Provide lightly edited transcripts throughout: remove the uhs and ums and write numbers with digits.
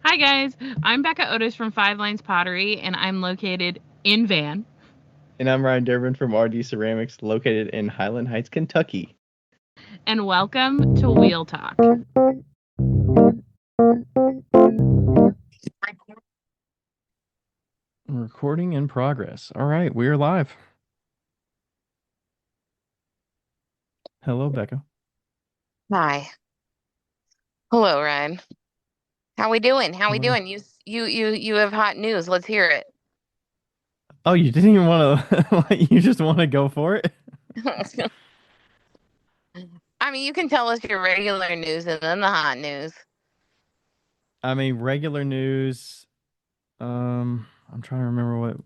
Hi guys, I'm Becca Otis from Five Lines Pottery, and I'm located in Van. And I'm Ryan Durbin from RD Ceramics, located in Highland Heights, Kentucky. And welcome to Wheel Talk. Recording in progress. All right, we're live. Hello, Becca. Hi. Hello, Ryan. How we doing? How we Hello. doing? You have hot news. Let's hear it. Oh, you didn't even want to, you just want to go for it? I mean, you can tell us your regular news and then the hot news. I mean, regular news. I'm trying to remember what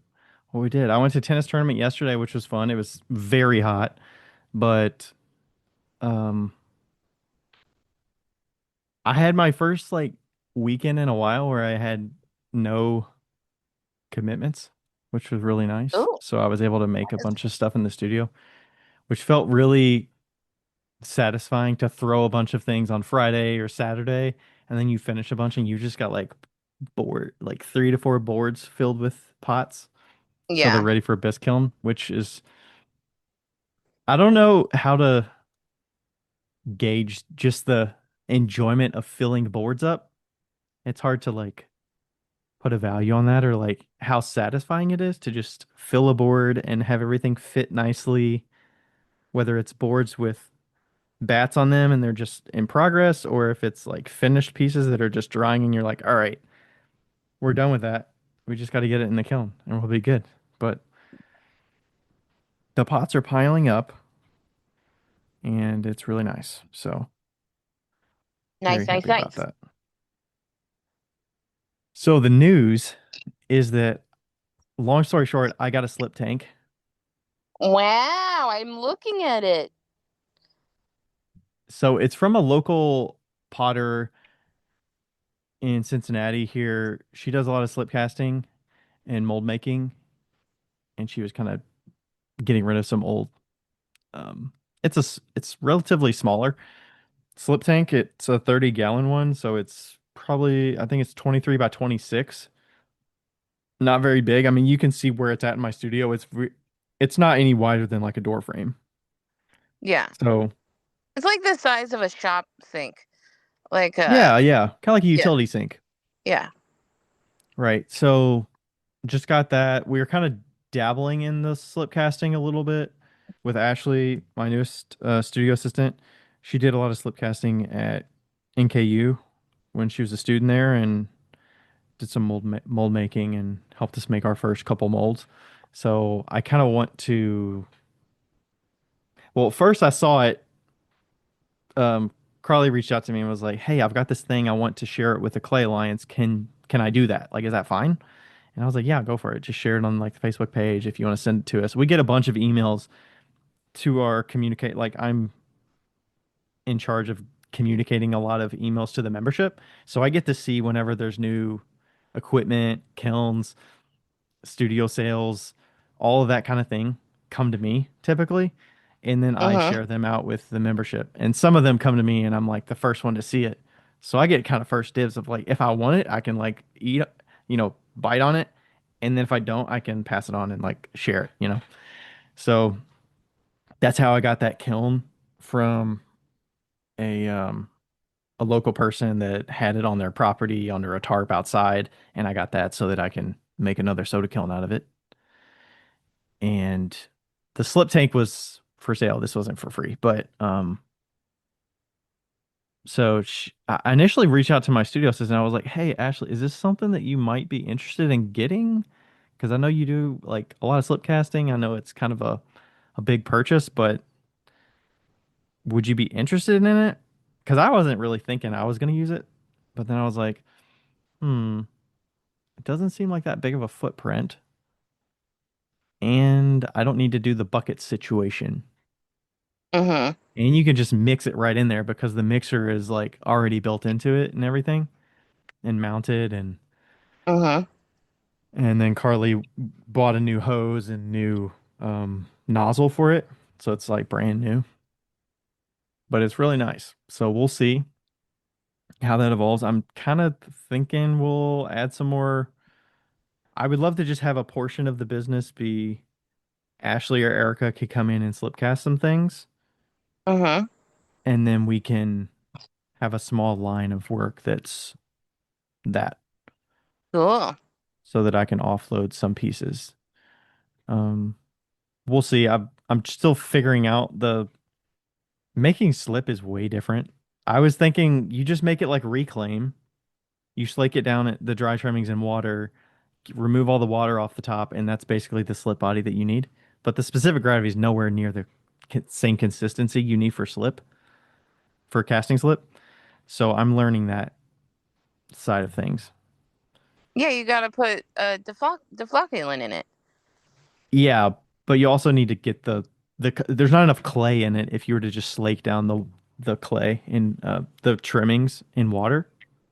we did. I went to tennis tournament yesterday, which was fun. It was very hot, but um, I had my first like weekend in a while where I had no commitments, which was really nice. Oh, So I was able to make a bunch of stuff in the studio, which felt really satisfying to throw a bunch of things on Friday or Saturday, and then you finish a bunch and you just got like like 3 to 4 boards filled with pots. So they're yeah. ready for a bisque kiln, which is, I don't know how to gauge just the enjoyment of filling boards up. It's hard to like put a value on that or like how satisfying it is to just fill a board and have everything fit nicely, whether it's boards with bats on them and they're just in progress, or if it's like finished pieces that are just drying and you're like, all right, we're done with that. We just got to get it in the kiln and we'll be good. But the pots are piling up and it's really nice. So very Nice, nice, happy about nice. that. So the news is that, long story short, I got a slip tank. Wow, I'm looking at it. So it's from a local potter in Cincinnati here. She does a lot of slip casting and mold making, and she was kind of getting rid of some old. Um, it's relatively smaller slip tank. It's a 30-gallon one, so it's probably, I think it's 23 by 26. Not very big. I mean, you can see where it's at in my studio. It's not any wider than like a door frame. Yeah. So It's like the size of a shop sink. Like yeah, kind of like a yeah, utility sink, yeah. right? So just got that. We were kind of dabbling in the slip casting a little bit with Ashley, my newest studio assistant. She did a lot of slip casting at NKU when she was a student there and did some mold making and helped us make our first couple molds. So I kind of want to. Well, first I saw it. Carly reached out to me and was like, "Hey, I've got this thing. I want to share it with the Clay Alliance. Can I do that? Like, is that fine?" And I was like, "Yeah, go for it. Just share it on like the Facebook page if you want to send it to us." We get a bunch of emails to our communicate. Like, I'm in charge of communicating a lot of emails to the membership, so I get to see whenever there's new equipment, kilns, studio sales, all of that kind of thing come to me typically. And then I Mm-hmm. share them out with the membership. And some of them come to me and I'm like the first one to see it. So I get kind of first dibs of like, if I want it, I can like eat, bite on it. And then if I don't, I can pass it on and like share it. So that's how I got that kiln from a, um, a local person that had it on their property under a tarp outside. And I got that so that I can make another soda kiln out of it. And the slip tank was for sale. This wasn't for free, but so I initially reached out to my studio assistant. I was like, "Hey, Ashley, is this something that you might be interested in getting? Because I know you do like a lot of slip casting. I know it's kind of a big purchase, but would you be interested in it?" Because I wasn't really thinking I was going to use it, but then I was like, it doesn't seem like that big of a footprint, and I don't need to do the bucket situation. Mm-hmm. And you can just mix it right in there because the mixer is like already built into it and everything and mounted Mm-hmm. and then Carly bought a new hose and new nozzle for it. So it's like brand new, but it's really nice. So we'll see. how that evolves. I'm kind of thinking we'll add some more. I would love to just have a portion of the business be Ashley or Erica could come in and slip cast some things, Mm-hmm. and then we can have a small line of work that's that, Cool. so that I can offload some pieces. Um, we'll see. I'm still figuring out the making slip is way different. I was thinking you just make it like reclaim. You slake it down at the dry trimmings in water, remove all the water off the top, and that's basically the slip body that you need. But the specific gravity is nowhere near the same consistency you need for slip, for casting slip. So I'm learning that side of things. Yeah, you gotta put deflocculant in it. Yeah, but you also need to get there's not enough clay in it if you were to just slake down the clay in the trimmings in water.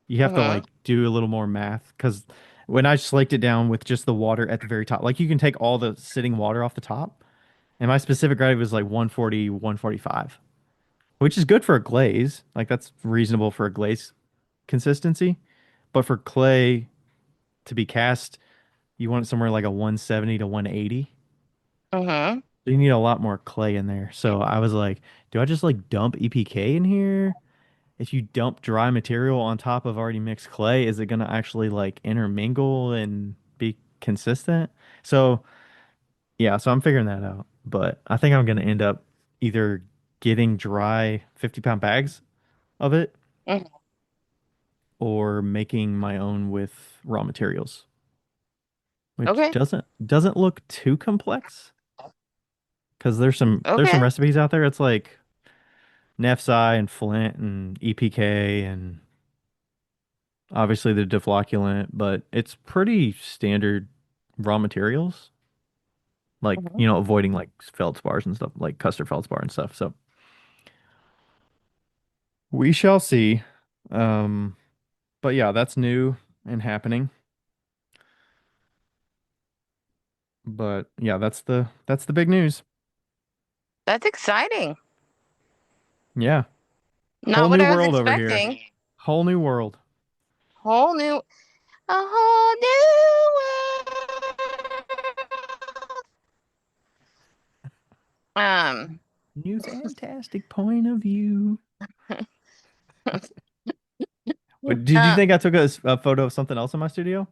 You have to Mm-hmm. like do a little more math because when I slaked it down with just the water at the very top, like you can take all the sitting water off the top, and my specific gravity was like 140, 145, which is good for a glaze. Like that's reasonable for a glaze consistency. But for clay to be cast, you want it somewhere like a 170 to 180. Mm-hmm. So you need a lot more clay in there. So I was like, do I just like dump EPK in here? If you dump dry material on top of already mixed clay, is it gonna actually like intermingle and be consistent? So yeah, so I'm figuring that out. But I think I'm gonna end up either getting dry 50-pound bags of it Mm-hmm. or making my own with raw materials, which Okay. doesn't look too complex because there's some Okay. recipes out there. It's like NFSI and Flint and EPK and obviously the deflocculant, but it's pretty standard raw materials. Like, Mhm. avoiding like feldspars and stuff, like custard feldspar and stuff. So we shall see. Um, but yeah, that's new and happening. But yeah, that's the big news. That's exciting. Yeah. Whole Not what new I was world over here. expecting. Whole new world. Whole new, a whole new world. Um, New fantastic point of view. Did you uh, think I took a photo of something else in my studio?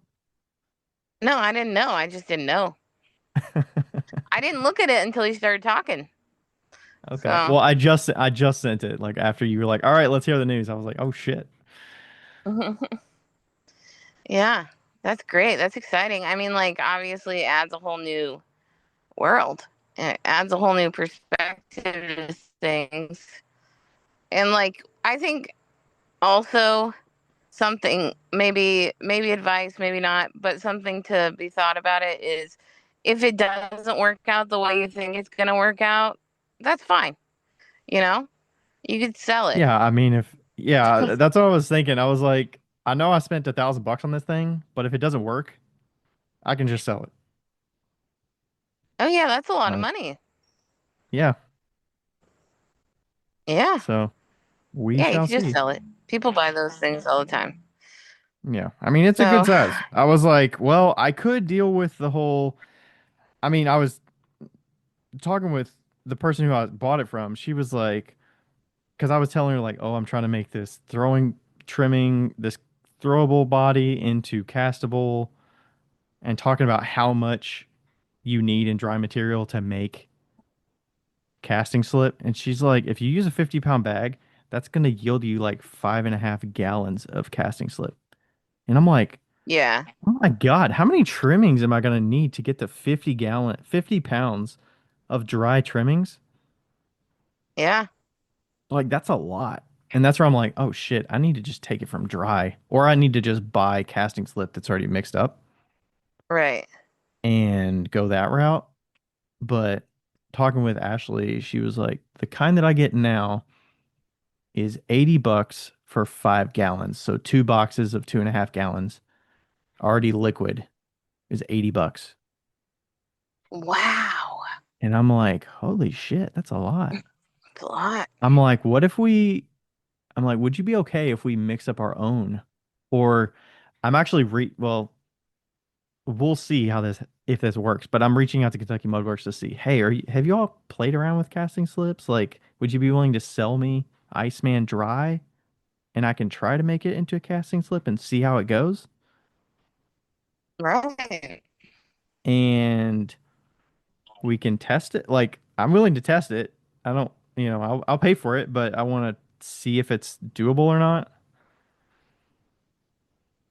no, I didn't know. I just didn't know. I didn't look at it until you started talking. Okay. So, Well, I just sent it like after you were like, "All right, let's hear the news." I was like, "Oh shit." yeah, that's great. That's exciting. I mean, like, obviously, it adds a whole new world. It adds a whole new perspective to things. And, like, I think also something, maybe advice, maybe not, but something to be thought about it is if it doesn't work out the way you think it's going to work out, that's fine. You know, you could sell it. Yeah, I mean, if yeah, that's what I was thinking. I was like, I know I spent $1,000 on this thing, but if it doesn't work, I can just sell it. Oh yeah, that's a lot of Like, money. yeah. Yeah. So we Yeah, you shall could just see. sell it. People buy those things all the time. Yeah, I mean, it's a good So, size. I was like, well, I could deal with the whole. I mean, I was talking with the person who I bought it from. She was like, because I was telling her like, oh, I'm trying to make this trimming this throwable body into castable, and talking about how much you need in dry material to make casting slip. And she's like, if you use a 50-pound bag, that's gonna yield you like 5.5 gallons of casting slip. And I'm like, yeah. oh my God, how many trimmings am I gonna need to get to 50 pounds of dry trimmings? Yeah. Like that's a lot. And that's where I'm like, oh shit, I need to just take it from dry. Or I need to just buy casting slip that's already mixed up Right. and go that route. But talking with Ashley, she was like, the kind that I get now is $80 for 5 gallons. So 2 boxes of 2.5 gallons, already liquid, is $80. Wow. And I'm like, holy shit, that's a lot. It's a lot. I'm like, what if we I'm like, would you be okay if we mix up our own? Or I'm actually well, we'll see how this if this works. But I'm reaching out to Kentucky Mudworks to see, hey, have you all played around with casting slips? Like, would you be willing to sell me Iceman dry, and I can try to make it into a casting slip and see how it goes? Right. And we can test it. Like, I'm willing to test it. I don't, I'll pay for it, but I want to see if it's doable or not.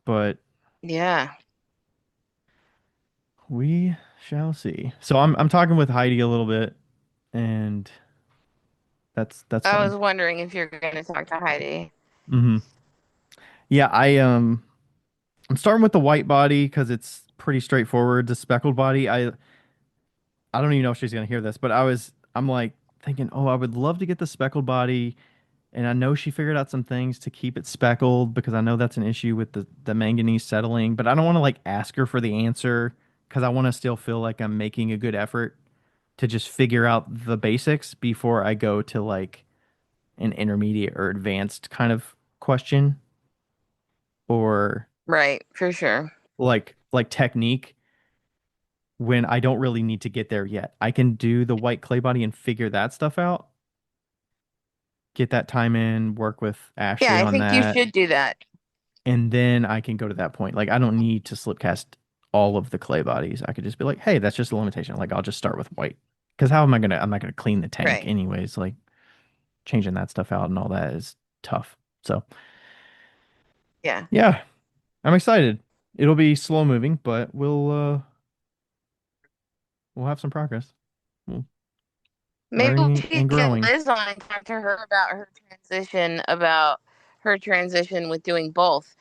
But Yeah. we shall see. So I'm talking with Heidi a little bit, and that's I fun. was wondering if you're going to talk to Heidi. Hmm. Yeah, I'm starting with the white body because it's pretty straightforward. The speckled body, I don't even know if she's gonna hear this, but I'm like thinking, oh, I would love to get the speckled body, and I know she figured out some things to keep it speckled because I know that's an issue with the manganese settling, but I don't want to like ask her for the answer because I want to still feel like I'm making a good effort to just figure out the basics before I go to like an intermediate or advanced kind of question or Right, for sure. like technique when I don't really need to get there yet. I can do the white clay body and figure that stuff out, get that time in, work with Yeah, Ashley I on think you that, should do that. and then I can go to that point. Like I don't need to slip cast all of the clay bodies. I could just be like, hey, that's just a limitation. Like I'll just start with white. Because how am I gonna I'm not gonna clean the tank Right. anyways. Like changing that stuff out and all that is tough. So Yeah. yeah, I'm excited. It'll be slow moving, but we'll have some progress. We'll Maybe we learning should and get growing. Liz on and talk to her about her transition with doing both.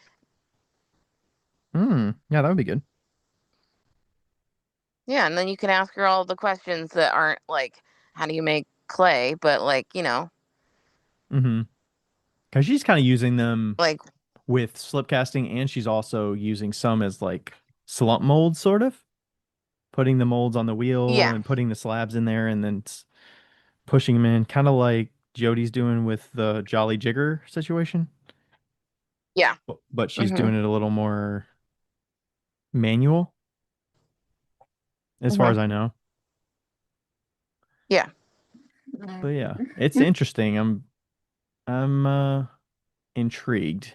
Yeah, that would be good. Yeah, and then you can ask her all the questions that aren't like, how do you make clay, but like, Mm-hmm. Because she's kind of using them like, with slip casting, and she's also using some as like slump molds, sort of putting the molds on the wheel yeah, and putting the slabs in there, and then pushing them in, kind of like Jody's doing with the Jolly Jigger situation. yeah, But she's mm-hmm, doing it a little more manual, as far mm-hmm, as I know. yeah. But yeah, it's interesting. I'm intrigued.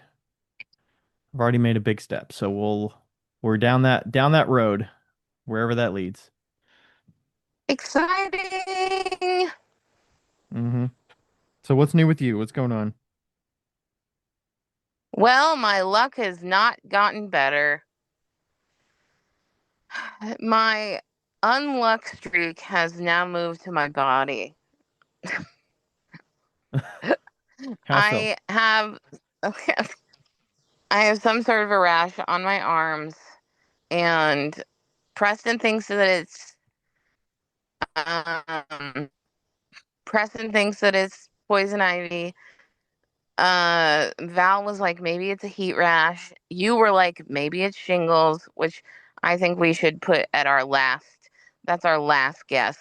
I've already made a big step, so we're down that road, wherever that leads. Exciting. Mm-hmm. So what's new with you? What's going on? Well, my luck has not gotten better. My unluck streak has now moved to my body. How so? I have I have some sort of a rash on my arms, and Preston thinks that it's um Preston thinks that it's poison ivy. Val was like, maybe it's a heat rash. You were like, maybe it's shingles, which I think we should put at our last. That's our last guess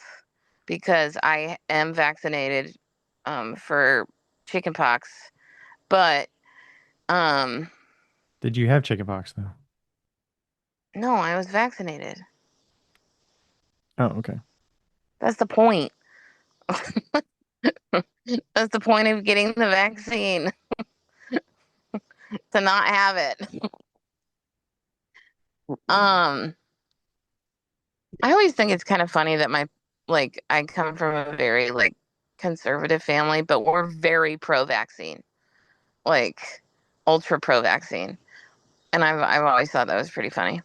because I am vaccinated for chickenpox, but um Did you have chickenpox though? no, I was vaccinated. Oh, okay. That's the point. That's the point of getting the vaccine, to not have it. Um I always think it's kind of funny that I come from a very like conservative family, but we're very pro vaccine, like ultra pro vaccine. And I've always thought that was pretty funny.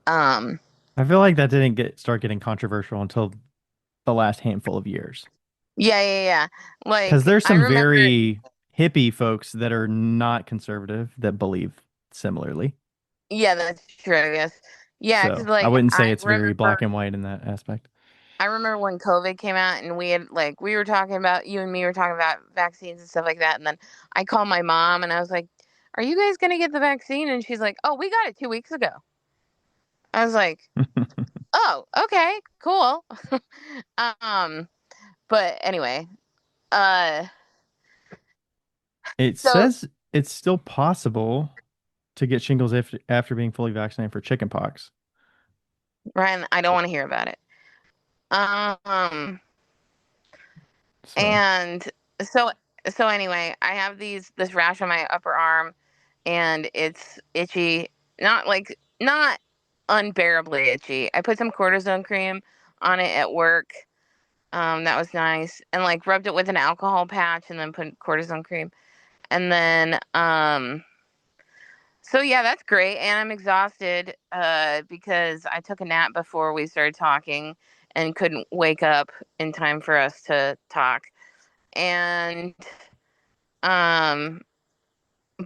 Um I feel like that didn't start getting controversial until the last handful of years. yeah, yeah, yeah. Because Like there's I some remember, very hippie folks that are not conservative that believe similarly. yeah, that's true, I guess. Yeah, cuz So I like wouldn't say it's very black remember and white in that aspect. I remember when COVID came out and we were talking about you and me were talking about vaccines and stuff like that, and then I called my mom and I was like, "Are you guys going to get the vaccine?" And she's like, "Oh, we got it 2 weeks ago." I was like, "Oh, okay, cool." um but anyway, uh It So, says it's still possible to get shingles after being fully vaccinated for chickenpox. Ryan, I don't want to hear about it. Um, So, and so so anyway, I have this rash on my upper arm, and it's itchy. Not unbearably itchy. I put some cortisone cream on it at work. That was nice, and like rubbed it with an alcohol patch, and then put cortisone cream, and then so yeah, that's great. And I'm exhausted because I took a nap before we started talking and couldn't wake up in time for us to talk. And um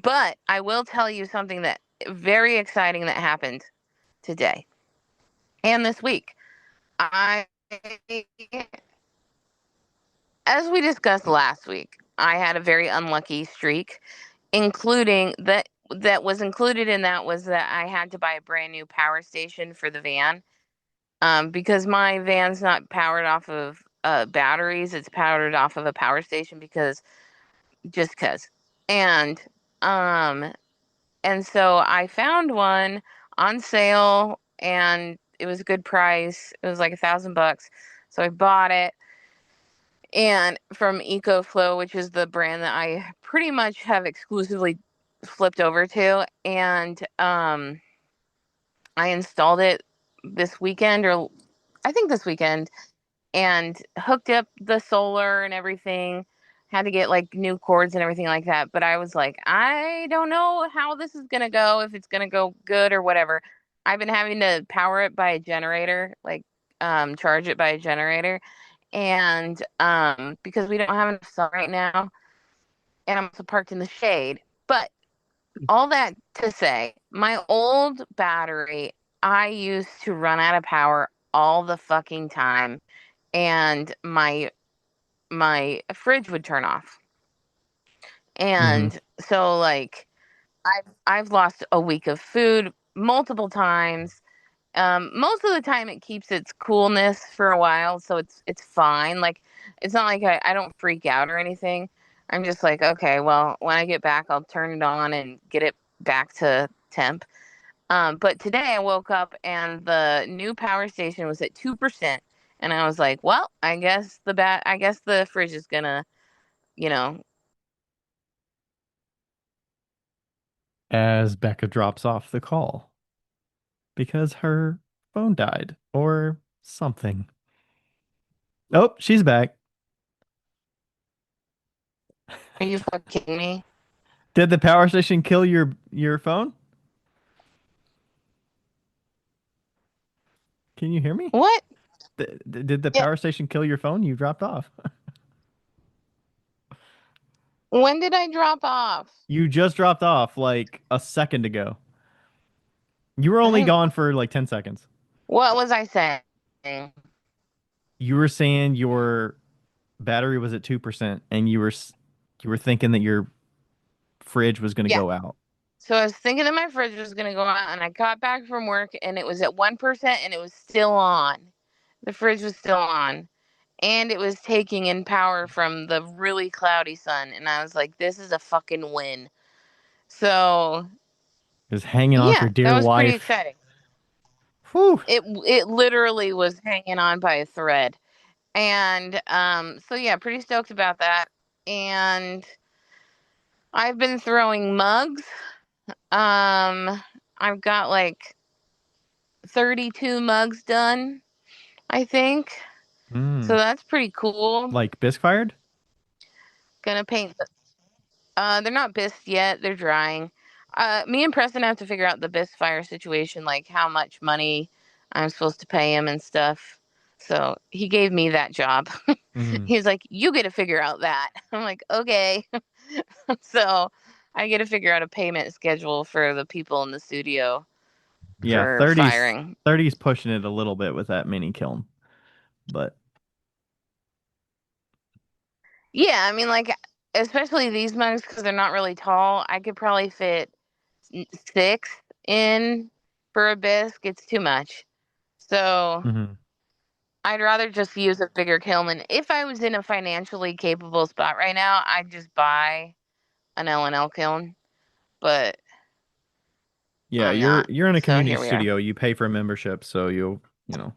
but I will tell you something that very exciting that happened today and this week. I As we discussed last week, I had a very unlucky streak, including that was included in that was that I had to buy a brand new power station for the van. Because my van's not powered off of batteries, it's powered off of a power station because just because. And um and so I found one on sale, and it was a good price. It was like $1,000. So I bought it, and from EcoFlow, which is the brand that I pretty much have exclusively flipped over to. And I installed it this weekend, or I think this weekend, and hooked up the solar and everything. Had to get like new cords and everything like that. But I was like, I don't know how this is going to go, if it's going to go good or whatever. I've been having to power it by a generator, like charge it by a generator. And because we don't have enough sun right now, and I'm also parked in the shade. But all that to say, my old battery, I used to run out of power all the fucking time, and my fridge would turn off. hmm And so like I've lost a week of food multiple times. Most of the time it keeps its coolness for a while, so it's fine. Like it's not like I don't freak out or anything. I'm just like, okay, well, when I get back, I'll turn it on and get it back to temp. But today I woke up and the new power station was at 2%, and I was like, well, I guess the fridge is gonna, you know, as Becca drops off the call because her phone died or something. Oh, she's back. are you fucking kidding me? Did the power station kill your phone? Can you hear me? What? Did the Yeah. power station kill your phone? You dropped off. When did I drop off? You just dropped off like a second ago. You were only I, gone for like 10 seconds. what was I saying? You were saying your battery was at 2% and you were thinking that your fridge was going to Yeah. go out. So I was thinking that my fridge was gonna go out, and I got back from work, and it was at 1%, and it was still on. The fridge was still on, and it was taking in power from the really cloudy sun, and I was like, "This is a fucking win." So Is hanging on for yeah, that dear was pretty life. exciting. Whew. It literally was hanging on by a thread, and so yeah, pretty stoked about that. And I've been throwing mugs. I've got like 32 mugs done, I think. So Mm. that's pretty cool. Like bisque fired? Gonna paint. They're not bisque yet. They're drying. Me and Preston have to figure out the bisque fire situation, like how much money I'm supposed to pay him and stuff. So he gave me that job. Mm. He's like, "You get to figure out that." I'm like, "Okay." So I get to figure out a payment schedule for the people in the studio Yeah, for 30's firing. 30's pushing it a little bit with that mini kiln. But Yeah, I mean, like, especially these mugs because they're not really tall. I could probably fit six in for a bisque. It's too much. So mhm. I'd rather just use a bigger kiln. And if I was in a financially capable spot right now, I'd just buy an L&L kiln, but Yeah, I'm not. you're in a So community here we are. studio. You pay for a membership, so you know.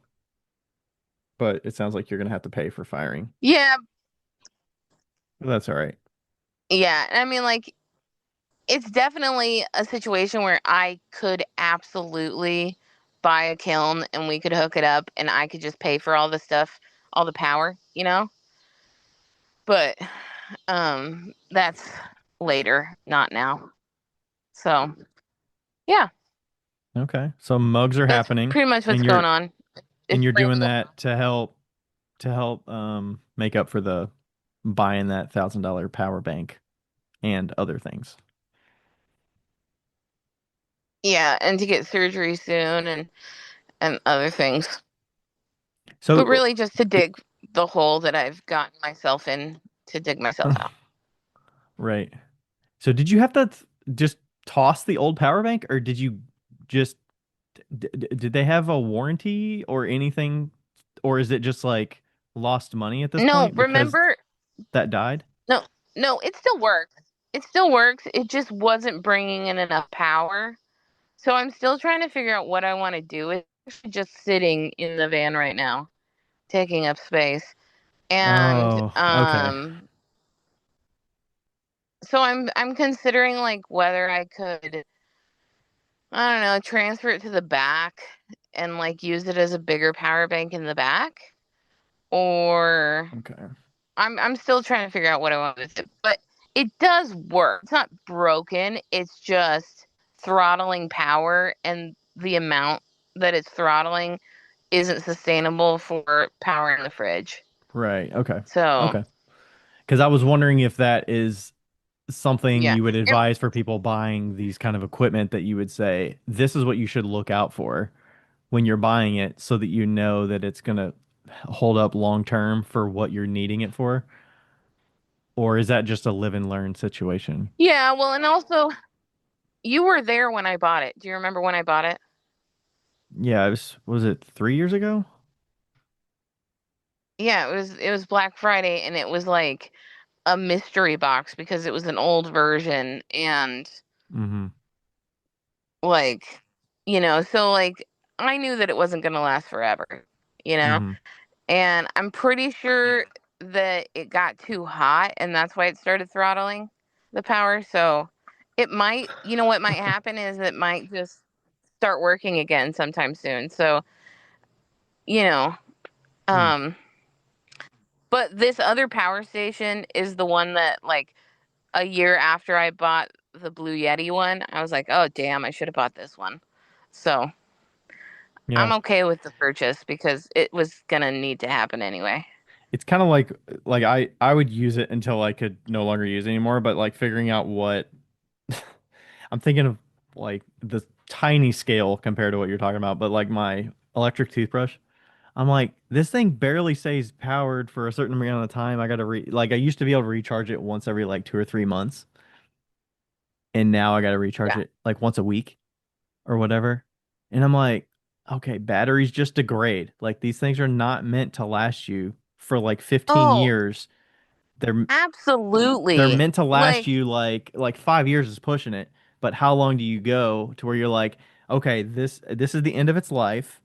But it sounds like you're gonna have to pay for firing. Yeah, That's all right. yeah. I mean, like, it's definitely a situation where I could absolutely buy a kiln and we could hook it up and I could just pay for all the stuff, all the power, you know? But that's later, not now. So, yeah, Okay. So mugs are that's happening, pretty much what's and going on. It's you're doing raining. that to help make up for the buying that $1,000 power bank and other things. Yeah, and to get surgery soon and other things. But So really just to dig the hole that I've gotten myself in to dig myself out. right. So did you have to just toss the old power bank, or did you just did they have a warranty or anything, or is it just like lost money at this No, point because remember, that died? no, no, it still works. It still works. It just wasn't bringing in enough power. So I'm still trying to figure out what I want to do. It's actually just sitting in the van right now, taking up space. And Oh, okay. so I'm considering like whether I could, I don't know, transfer it to the back and like use it as a bigger power bank in the back, or Okay. I'm still trying to figure out what I want with it. But it does work. It's not broken. It's just throttling power, and the amount that it's throttling isn't sustainable for powering the fridge. Right. Okay. So, Okay. Because I was wondering if that is something yeah. you would And advise for people buying these kind of equipment, that you would say, this is what you should look out for when you're buying it so that you know that it's going to hold up long term for what you're needing it for? Or is that just a live and learn situation? yeah, well, and also you were there when I bought it. Do you remember when I bought it? Yeah, was it 3 years ago? Yeah, it was Black Friday and it was like a mystery box because it was an old version and Mm-hmm. like so like I knew that it wasn't going to last forever, you know? Mm-hmm. And I'm pretty sure that it got too hot and that's why it started throttling the power. So it might, what might happen is it might just start working again sometime soon. So, you know, Hmm. um but this other power station is the one that like a year after I bought the Blue Yeti one, I was like, "Oh damn, I should have bought this one." So, I'm Yeah. okay with the purchase because it was gonna need to happen anyway. It's kind of like I would use it until I could no longer use it anymore, but like figuring out what I'm thinking of, like the tiny scale compared to what you're talking about, but like my electric toothbrush, I'm like, this thing barely stays powered for a certain amount of time. I gotta like I used to be able to recharge it once every like 2 or 3 months, and now I gotta recharge Yeah. it like once a week or whatever. And I'm like, okay, batteries just degrade. Like these things are not meant to last you for like 15 Oh, years. They're they're absolutely. meant to last Like, you like 5 years is pushing it. But how long do you go to where you're like, okay, this is the end of its life,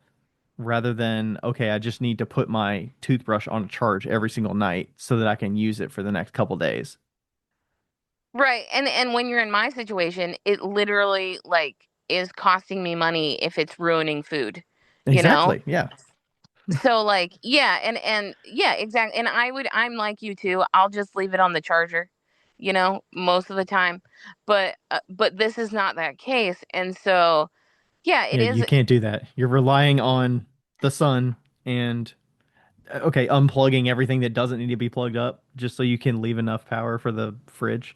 rather than, okay, I just need to put my toothbrush on a charge every single night so that I can use it for the next couple days. right. And when you're in my situation, it literally like is costing me money if it's ruining food, you know? Exactly. Yeah. So like, yeah, and yeah, exactly. And I'm like you too. I'll just leave it on the charger, most of the time. But this is not that case. And so, yeah, it Yeah, is. you can't do that. You're relying on the sun and, okay, unplugging everything that doesn't need to be plugged up just so you can leave enough power for the fridge,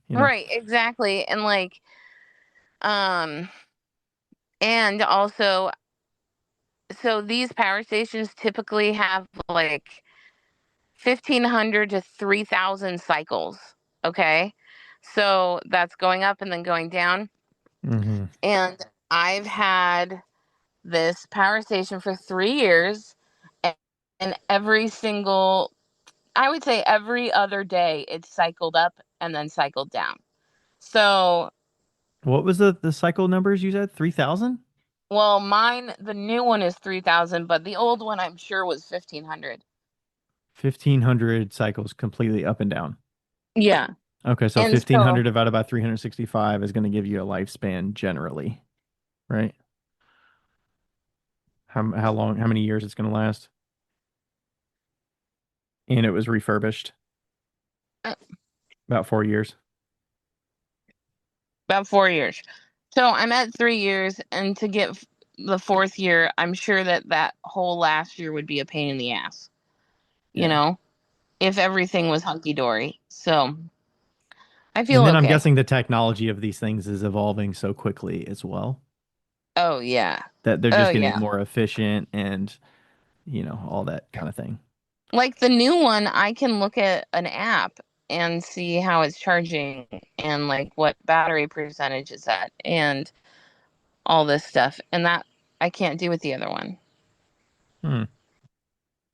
you know? Right, exactly. And like, um and also, so these power stations typically have like 1,500 to 3,000 cycles. Okay. So that's going up and then going down. Mm-hmm. And I've had this power station for 3 years, and every single, I would say every other day, it cycled up and then cycled down. So, What was the cycle numbers you said? 3,000? well, mine, the new one is 3,000, but the old one I'm sure was 1,500. 1,500 cycles completely up and down. Yeah. Okay, so And so, 1,500 divided by 365 is going to give you a lifespan generally, right? How long, how many years it's going to last? And it was refurbished uh, about 4 years. about 4 years. So I'm at 3 years, and to get the fourth year, I'm sure that that whole last year would be a pain in the ass, you Yeah. know, if everything was hunky dory. So I feel And then I'm okay. guessing the technology of these things is evolving so quickly as well Oh, yeah. that they're Oh, just getting yeah. more efficient and, all that kind of thing. Like the new one, I can look at an app and see how it's charging and like what battery percentage it's at and all this stuff. And that I can't do with the other one. Hmm.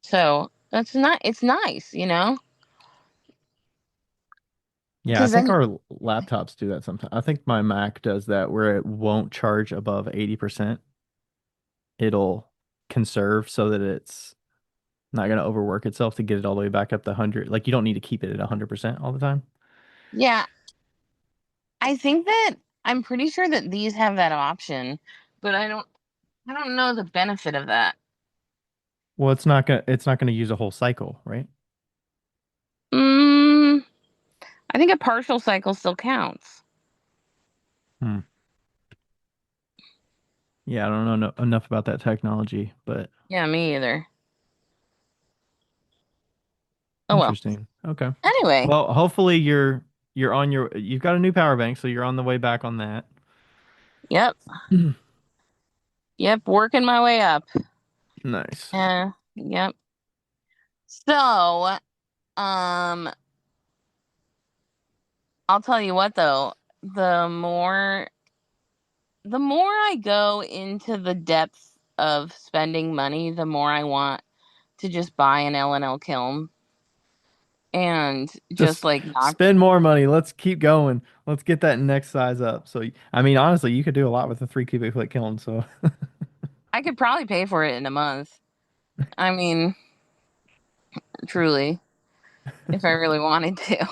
So that's not, it's nice, you know? Yeah, I Because think then, our laptops do that sometimes. I think my Mac does that where it won't charge above 80%. It'll conserve so that it's not going to overwork itself to get it all the way back up to 100. Like you don't need to keep it at 100% all the time. yeah, I think that I'm pretty sure that these have that option, but I don't know the benefit of that. Well, it's not going to use a whole cycle, right? Mm, I think a partial cycle still counts. Hmm. Yeah, I don't know enough about that technology, but Yeah, me either. Oh well. interesting. Okay. Anyway, Well, hopefully you've got a new power bank, so you're on the way back on that. yep, yep, working my way up. Nice. Yep. So, um, I'll tell you what though, the more the more I go into the depth of spending money, the more I want to just buy an L&L kiln and just Just like knock. spend more money. Let's keep going. Let's get that next size up. So, I mean, honestly, you could do a lot with a 3 cubic foot kiln. So, I could probably pay for it in a month. I mean, truly, if I really wanted to.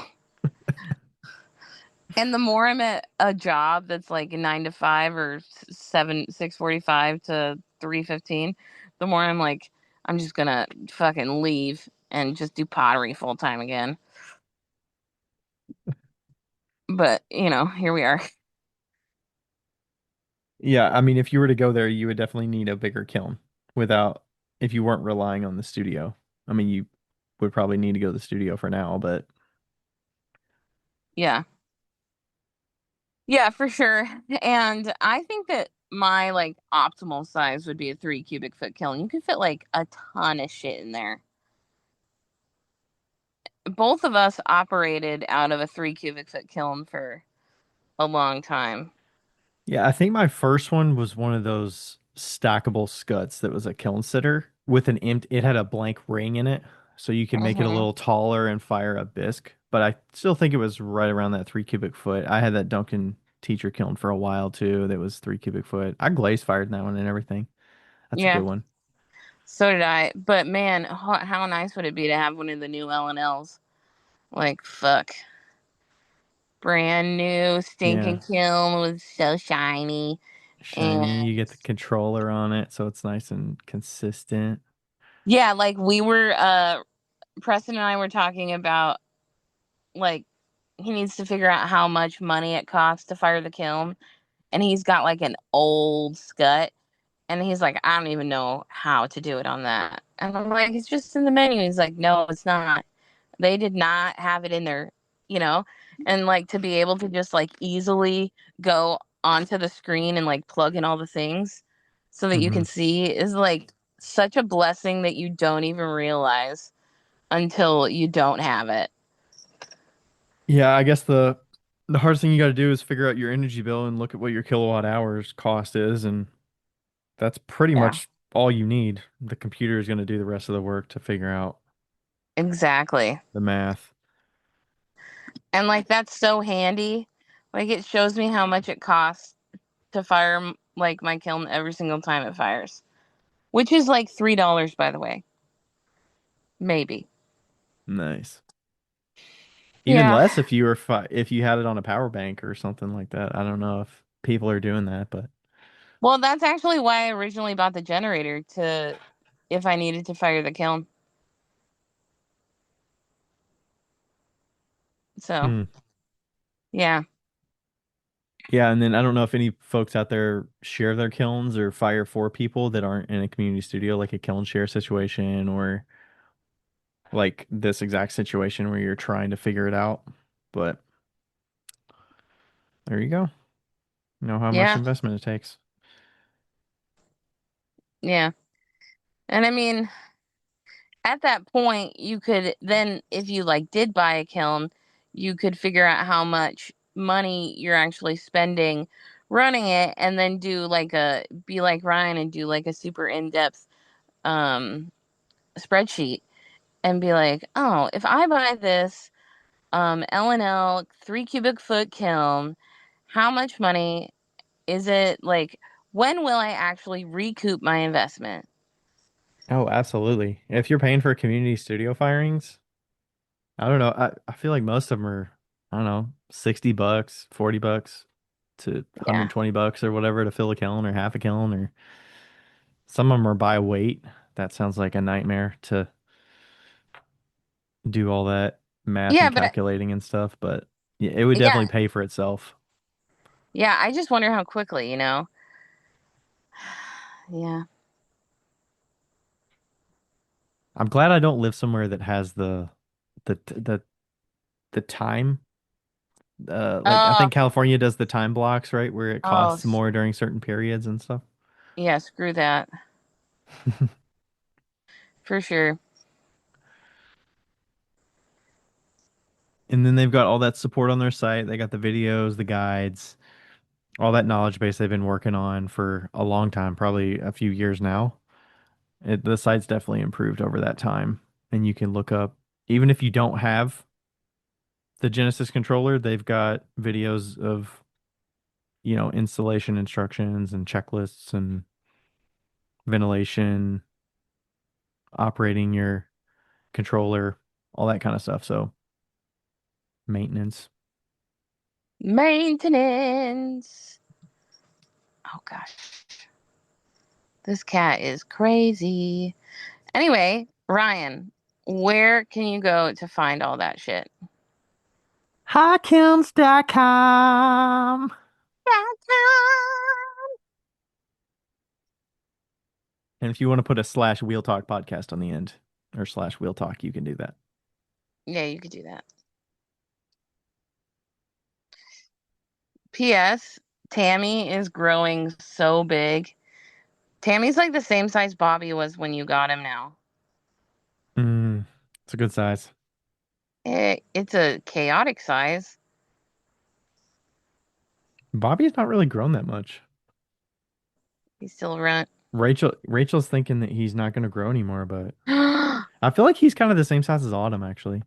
And the more I'm at a job that's like a 9 to 5 or 6:45 to 3:15, the more I'm like, I'm just gonna fucking leave and just do pottery full time again. But here we are. yeah, I mean, if you were to go there, you would definitely need a bigger kiln without, if you weren't relying on the studio. I mean, you would probably need to go to the studio for now, but Yeah, yeah, for sure. And I think that my like optimal size would be a 3 cubic foot kiln. You can fit like a ton of shit in there. Both of us operated out of a 3 cubic foot kiln for a long time. yeah, I think my first one was one of those stackable scuds that was a kiln sitter with it had a blank ring in it, so you could make it a Hmm. little taller and fire a bisque. But I still think it was right around that 3 cubic foot. I had that Duncan teacher kiln for a while too. That was 3 cubic foot. I glaze fired that one and everything. That's a Yeah, good one. so did I. But man, how nice would it be to have one of the new L&Ls? Like, fuck. Brand new Yeah, stinking kiln was so shiny. And shiny. You get the controller on it, so it's nice and consistent. yeah, like Preston and I were talking about, like, he needs to figure out how much money it costs to fire the kiln. And he's got like an old scut. And he's like, I don't even know how to do it on that. And I'm like, it's just in the menu. He's like, no, it's not. They did not have it in there, you know? And like to be able to just like easily go onto the screen and like plug in all the things so that you Hmm. can see is like such a blessing that you don't even realize until you don't have it. Yeah, I guess the hardest thing you got to do is figure out your energy bill and look at what your kilowatt hours cost is, and that's pretty Yeah, much all you need. The computer is going to do the rest of the work to figure out exactly. the math. And like that's so handy. Like it shows me how much it costs to fire like my kiln every single time it fires, which is like $3, by the way, maybe. Nice. Even Yeah. less if you were if you had it on a power bank or something like that. I don't know if people are doing that, but Well, that's actually why I originally bought the generator to, if I needed to fire the kiln. So, hmm. yeah. Yeah, and then I don't know if any folks out there share their kilns or fire for people that aren't in a community studio, like a kiln share situation or like this exact situation where you're trying to figure it out. But there you go. You know how much Yeah. investment it takes. Yeah. And I mean, at that point, you could then, if you like did buy a kiln, you could figure out how much money you're actually spending running it and then do like a, be like Ryan and do like a super in-depth um spreadsheet and be like, oh, if I buy this L&L 3 cubic foot kiln, how much money is it, like when will I actually recoup my investment? Oh, absolutely. If you're paying for community studio firings, I don't know. I feel like most of them are, I don't know, $60, $40 to Yeah. $120 or whatever to fill a kiln or half a kiln, or some of them are by weight. That sounds like a nightmare to do all that math Yeah, and but calculating and stuff, but yeah, it would yeah, definitely pay for itself. yeah, I just wonder how quickly, you know. Yeah. I'm glad I don't live somewhere that has the the time. Like I Oh, think California does the time blocks, right, where it oh, costs more during certain periods and stuff. yeah, screw that. For sure. And then they've got all that support on their site. They got the videos, the guides, all that knowledge base they've been working on for a long time, probably a few years now. The site's definitely improved over that time. And you can look up, even if you don't have the Genesis controller, they've got videos of, installation instructions and checklists and ventilation, operating your controller, all that kind of stuff. So maintenance. Maintenance. Oh gosh. This cat is crazy. Anyway, Ryan, where can you go to find all that shit? Hawkins.com. And if you want to put a slash wheel talk podcast on the end or slash wheel talk, you can do that. Yeah, you could do that. P.S. Tammy is growing so big. Tammy's like the same size Bobby was when you got him now. It's a good size. It's a chaotic size. Bobby's not really grown that much. He's still run. Rachel's thinking that he's not going to grow anymore, but I feel like he's kind of the same size as Autumn, actually.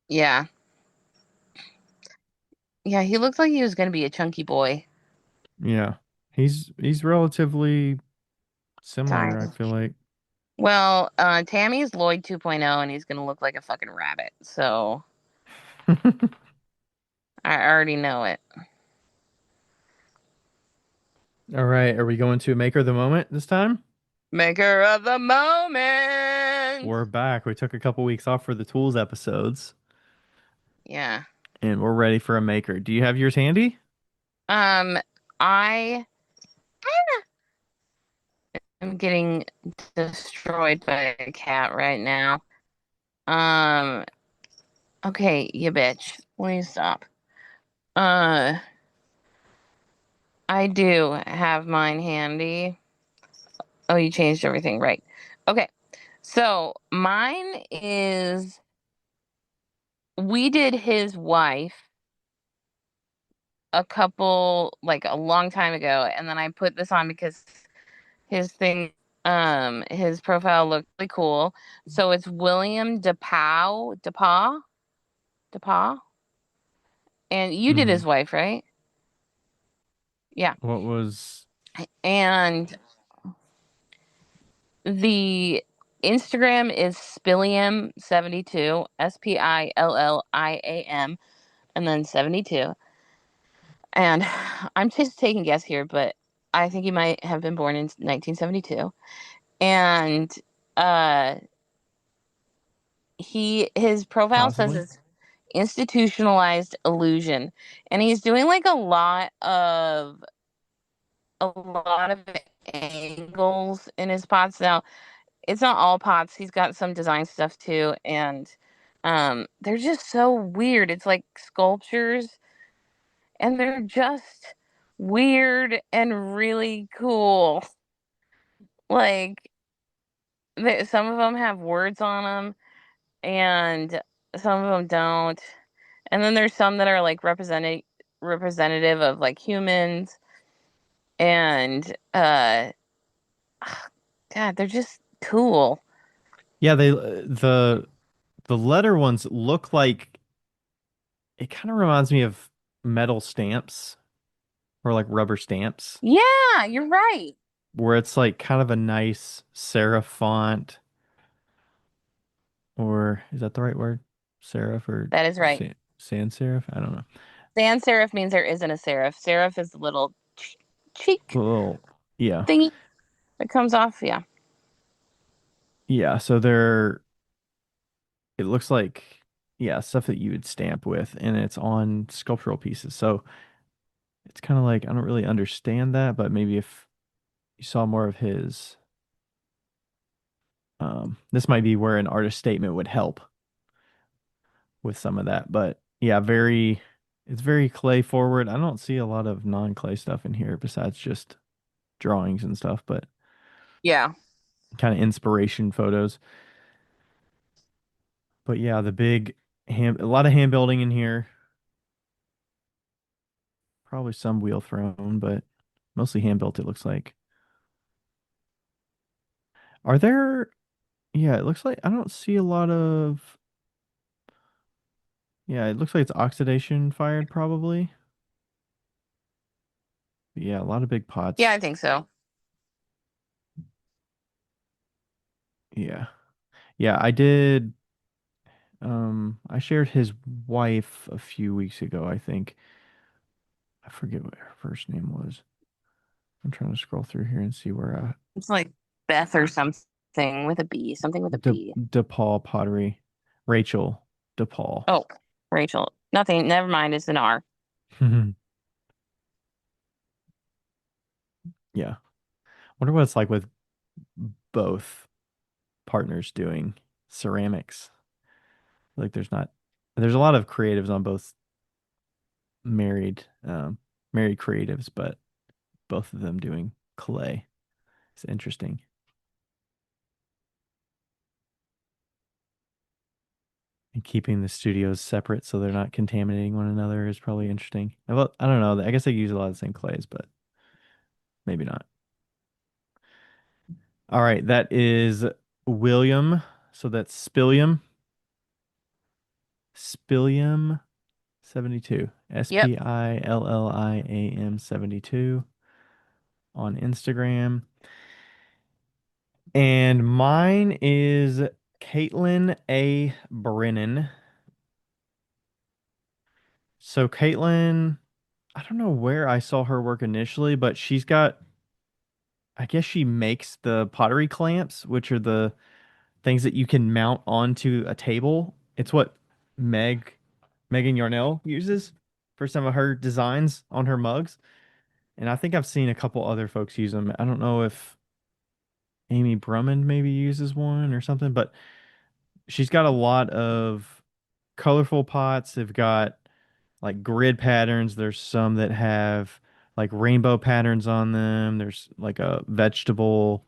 Yeah. Yeah, he looked like he was going to be a chunky boy. Yeah. He's relatively similar, I Tiny. feel like. Well, Tammy's Lloyd 2.0 and he's going to look like a fucking rabbit. So I already know it. All right, are we going to Maker of the Moment this time? Maker of the moment. We're back. We took a couple weeks off for the tools episodes, Yeah. and we're ready for a maker. Do you have yours handy? Um, I am getting destroyed by a cat right now. Um, okay, you bitch. Please stop. Uh, I do have mine handy. Oh, you changed everything, right? Okay. So mine is, we did his wife a couple, like a long time ago, and then I put this on because his thing, his profile looked really cool. So it's William DePau, and you did Mm-hmm. his wife, right? Yeah. What was And the Instagram is Spilliam72, Spilliam, and then 72. And I'm just taking a guess here, but I think he might have been born in 1972. And uh his profile says possibly? it's institutionalized illusion. And he's doing like a lot of angles in his pots. Now, it's not all pots. He's got some design stuff too, and they're just so weird. It's like sculptures, and they're just weird and really cool. Like some of them have words on them, and some of them don't. And then there's some that are like representative of like humans, and God, they're just cool. Yeah, the letter ones look like it kind of reminds me of metal stamps or like rubber stamps, Yeah, you're right. where it's like kind of a nice serif font, or is that the right word? Serif or That is right. sans serif? I don't know. Sans serif means there isn't a serif. Serif is the little cheek Well, yeah. thingy that comes off. Yeah. Yeah, so it looks like yeah, stuff that you would stamp with and it's on sculptural pieces. So it's kind of like I don't really understand that, but maybe if you saw more of his this might be where an artist statement would help with some of that. But yeah, it's very clay forward. I don't see a lot of non-clay stuff in here besides just drawings and stuff, but Yeah. kind of inspiration photos. But yeah, a lot of hand building in here. Probably some wheel thrown, but mostly hand built, it looks like. Are there, yeah, it looks like I don't see a lot of, yeah, it looks like it's oxidation fired probably. But yeah, a lot of big Yeah, pots. I think so. Yeah. Yeah, I did, I shared his wife a few weeks ago, I think. I forget what her first name was. I'm trying to scroll through here and see where It's like Beth or something with a B. Something with a B. DePaul Pottery. Rachel DePaul. Oh, Rachel. Nothing. Never mind. It's an R. Yeah. Wonder what it's like with both partners doing ceramics. Like there's a lot of creatives on both married married creatives, but both of them doing clay. It's interesting. And keeping the studios separate so they're not contaminating one another is probably interesting. Well, I don't know. I guess they use a lot of the same clays, but maybe not. All right, that is William. So that's Spillium 72. Yep. Spilliam 72 on Instagram. And mine is Caitlin A. Brennan. So Caitlin, I don't know where I saw her work initially, but I guess she makes the pottery clamps, which are the things that you can mount onto a table. It's what Megan Yarnell uses for some of her designs on her mugs. And I think I've seen a couple other folks use them. I don't know if Amy Brummond maybe uses one or something, but she's got a lot of colorful pots. They've got like grid patterns. There's some that have like rainbow patterns on them. There's like a vegetable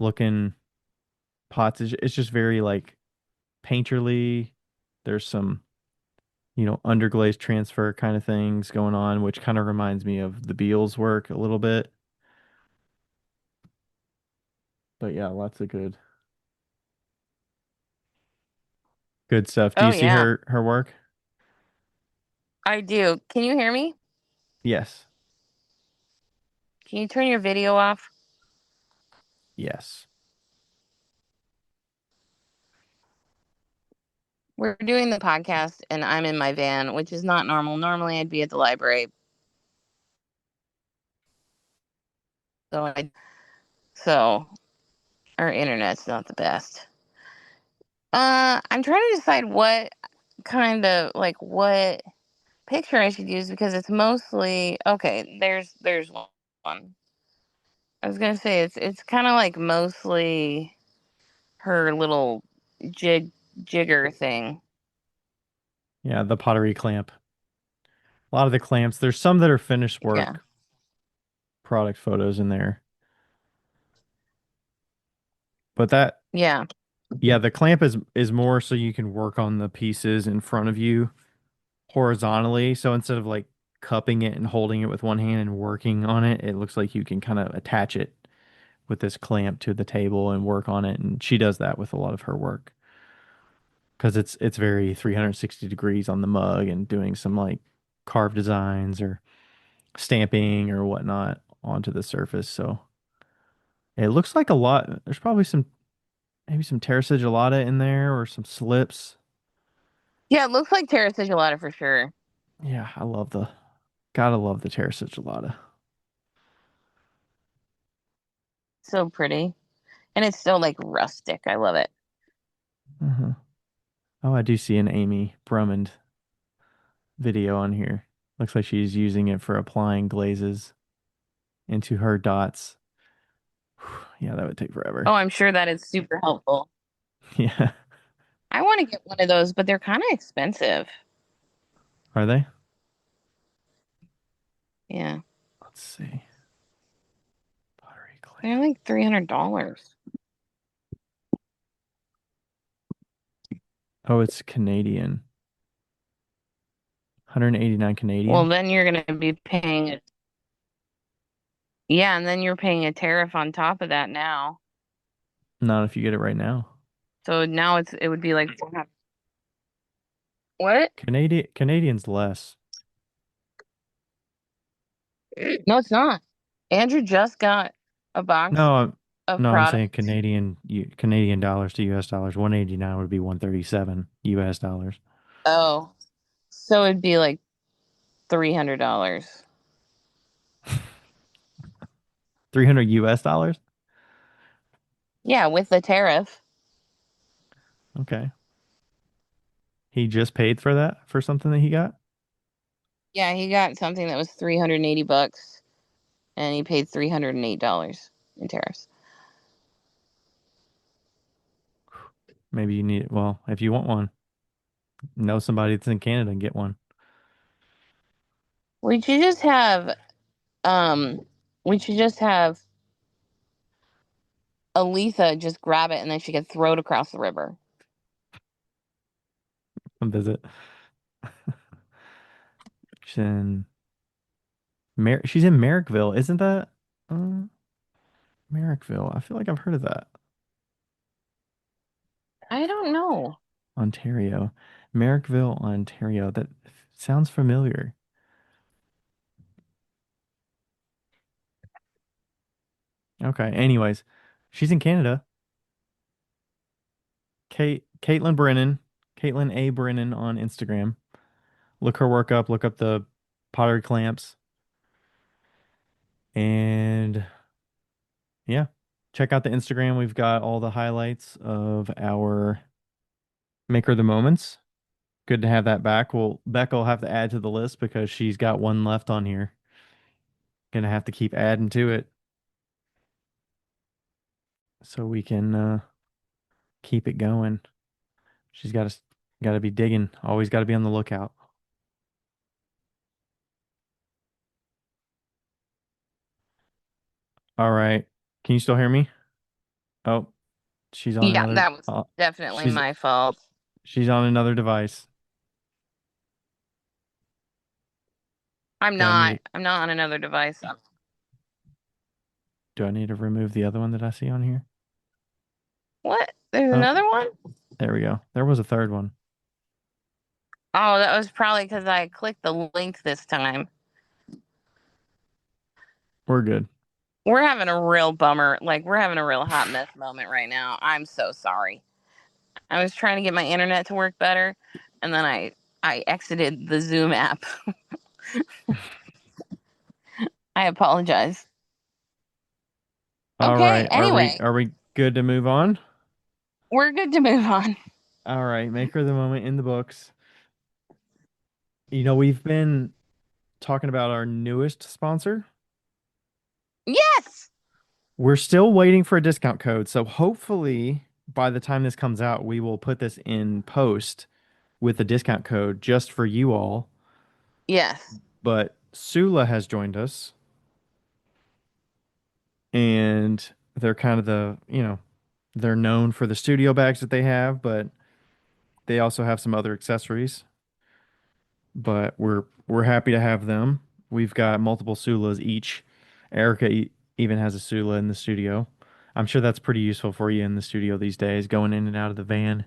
looking pots. It's just very like painterly. There's some, underglaze transfer kind of things going on, which kind of reminds me of the Beals work a little bit. But yeah, lots of good stuff. Do Oh, you see yeah. her work? I do. Can you hear me? Yes. Can you turn your video off? Yes. We're doing the podcast and I'm in my van, which is not normal. Normally I'd be at the library. So our internet's not the best. I'm trying to decide what kind of what picture I should use because it's mostly okay. There's one. I was gonna say it's kind of like mostly her little jigger thing. Yeah, the pottery clamp. A lot of the clamps. There's some that are finished Yeah, work product photos in there. But that, yeah, yeah, the clamp is more so you can work on the pieces in front of you horizontally. So instead of like cupping it and holding it with one hand and working on it, it looks like you can kind of attach it with this clamp to the table and work on it. And she does that with a lot of her work because it's very 360 degrees on the mug and doing some like carved designs or stamping or whatnot onto the surface. So it looks like a lot. There's probably some maybe some terrace gelata in there or some slips. yeah. It looks like Terra Sigillata for sure. Yeah, gotta love the terrace gelata. So pretty, and it's so like rustic. I love it. Uh-huh. Oh, I do see an Amy Brummond video on here. Looks like she's using it for applying glazes into her dots. Yeah, that would take Oh, forever. I'm sure that is super helpful. Yeah. I want to get one of those, but they're kind of expensive. Are they? Yeah, Let's see. Pottery they're clamp. like $300. Oh, it's Canadian. 189 Well, Canadian. then you're gonna be paying it. Yeah, and then you're paying a tariff on top of that now. Not if you get it right now. So now it would be like what? Canadian's less. No, it's not. Andrew just got a box No, of no, I'm saying products. Canadian dollars to US dollars. 189 would be 137 US dollars. Oh, so it'd be like $300. 300 US dollars? Yeah, with the tariff. Okay. He just paid for that for something that he got? Yeah, he got something that was $380 and he paid $308 in tariffs. Maybe you need it. Well, if you want one, know somebody that's in Canada and get one. We should just have um we should just have Aletha just grab it and then she can throw it across the river. Come visit. She's in she's in Merrickville, isn't that? Uh, Merrickville. I feel like I've heard of that. I don't know. Ontario. Merrickville, Ontario. That sounds familiar. Okay. Anyways, she's in Canada. Caitlin Brennan, Caitlin A. Brennan on Instagram. Look her work up. Look up the pottery clamps. And yeah, check out the Instagram. We've got all the highlights of our Maker the Moments. Good to have that back. Well, Becca will have to add to the list because she's got one left on here. Gonna have to keep adding to it so we can keep it going. She's got to be digging. Always got to be on the lookout. All right. Can you still hear me? Oh, she's on Yeah, another. that was definitely She's my fault. she's on another device. I'm Do I not. need I'm not on another device. do I need to remove the other one that I see on here? What? There's Oh, another one? there we go. There was a third one. Oh, that was probably because I clicked the link this time. We're good. We're having a real bummer. Like, we're having a real hot mess moment right now. I'm so sorry. I was trying to get my internet to work better, and then I exited the Zoom app. I apologize. All Okay, right. anyway, Are we good to move on? we're good to move on. All right. Maker of the moment in the books. We've been talking about our newest sponsor. Yes. We're still waiting for a discount code. So hopefully by the time this comes out, we will put this in post with a discount code just for you all. Yes. But Sula has joined us and they're kind of they're known for the studio bags that they have, but they also have some other accessories. But we're happy to have them. We've got multiple Sulas each. Erica even has a Sula in the studio. I'm sure that's pretty useful for you in the studio these days, going in and out of the van.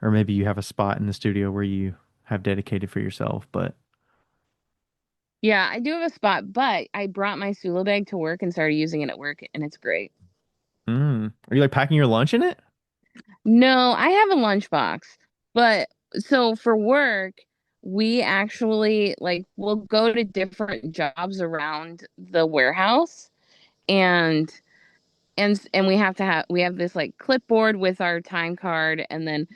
Or maybe you have a spot in the studio where you have dedicated for yourself. But Yeah, I do have a spot, but I brought my Sula bag to work and started using it at work, and it's great. are you like packing your lunch in it? No, I have a lunchbox, but so for work, we actually like we'll go to different jobs around the warehouse, and and we have this like clipboard with our time card, and then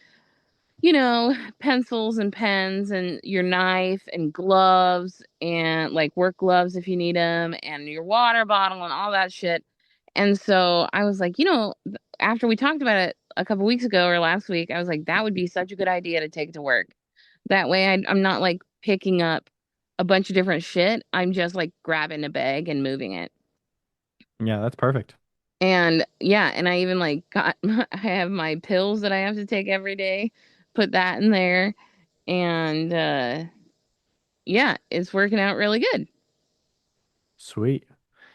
pencils and pens and your knife and gloves and like work gloves if you need them and your water bottle and all that shit. And so I was like, after we talked about it a couple weeks ago or last week, I was like, that would be such a good idea to take it to work. That way I'm not like picking up a bunch of different shit. I'm just like grabbing a bag and moving it. Yeah, that's perfect. And yeah, and I even like got I have my pills that I have to take every day, put that in there, and yeah, it's working out really good. Sweet.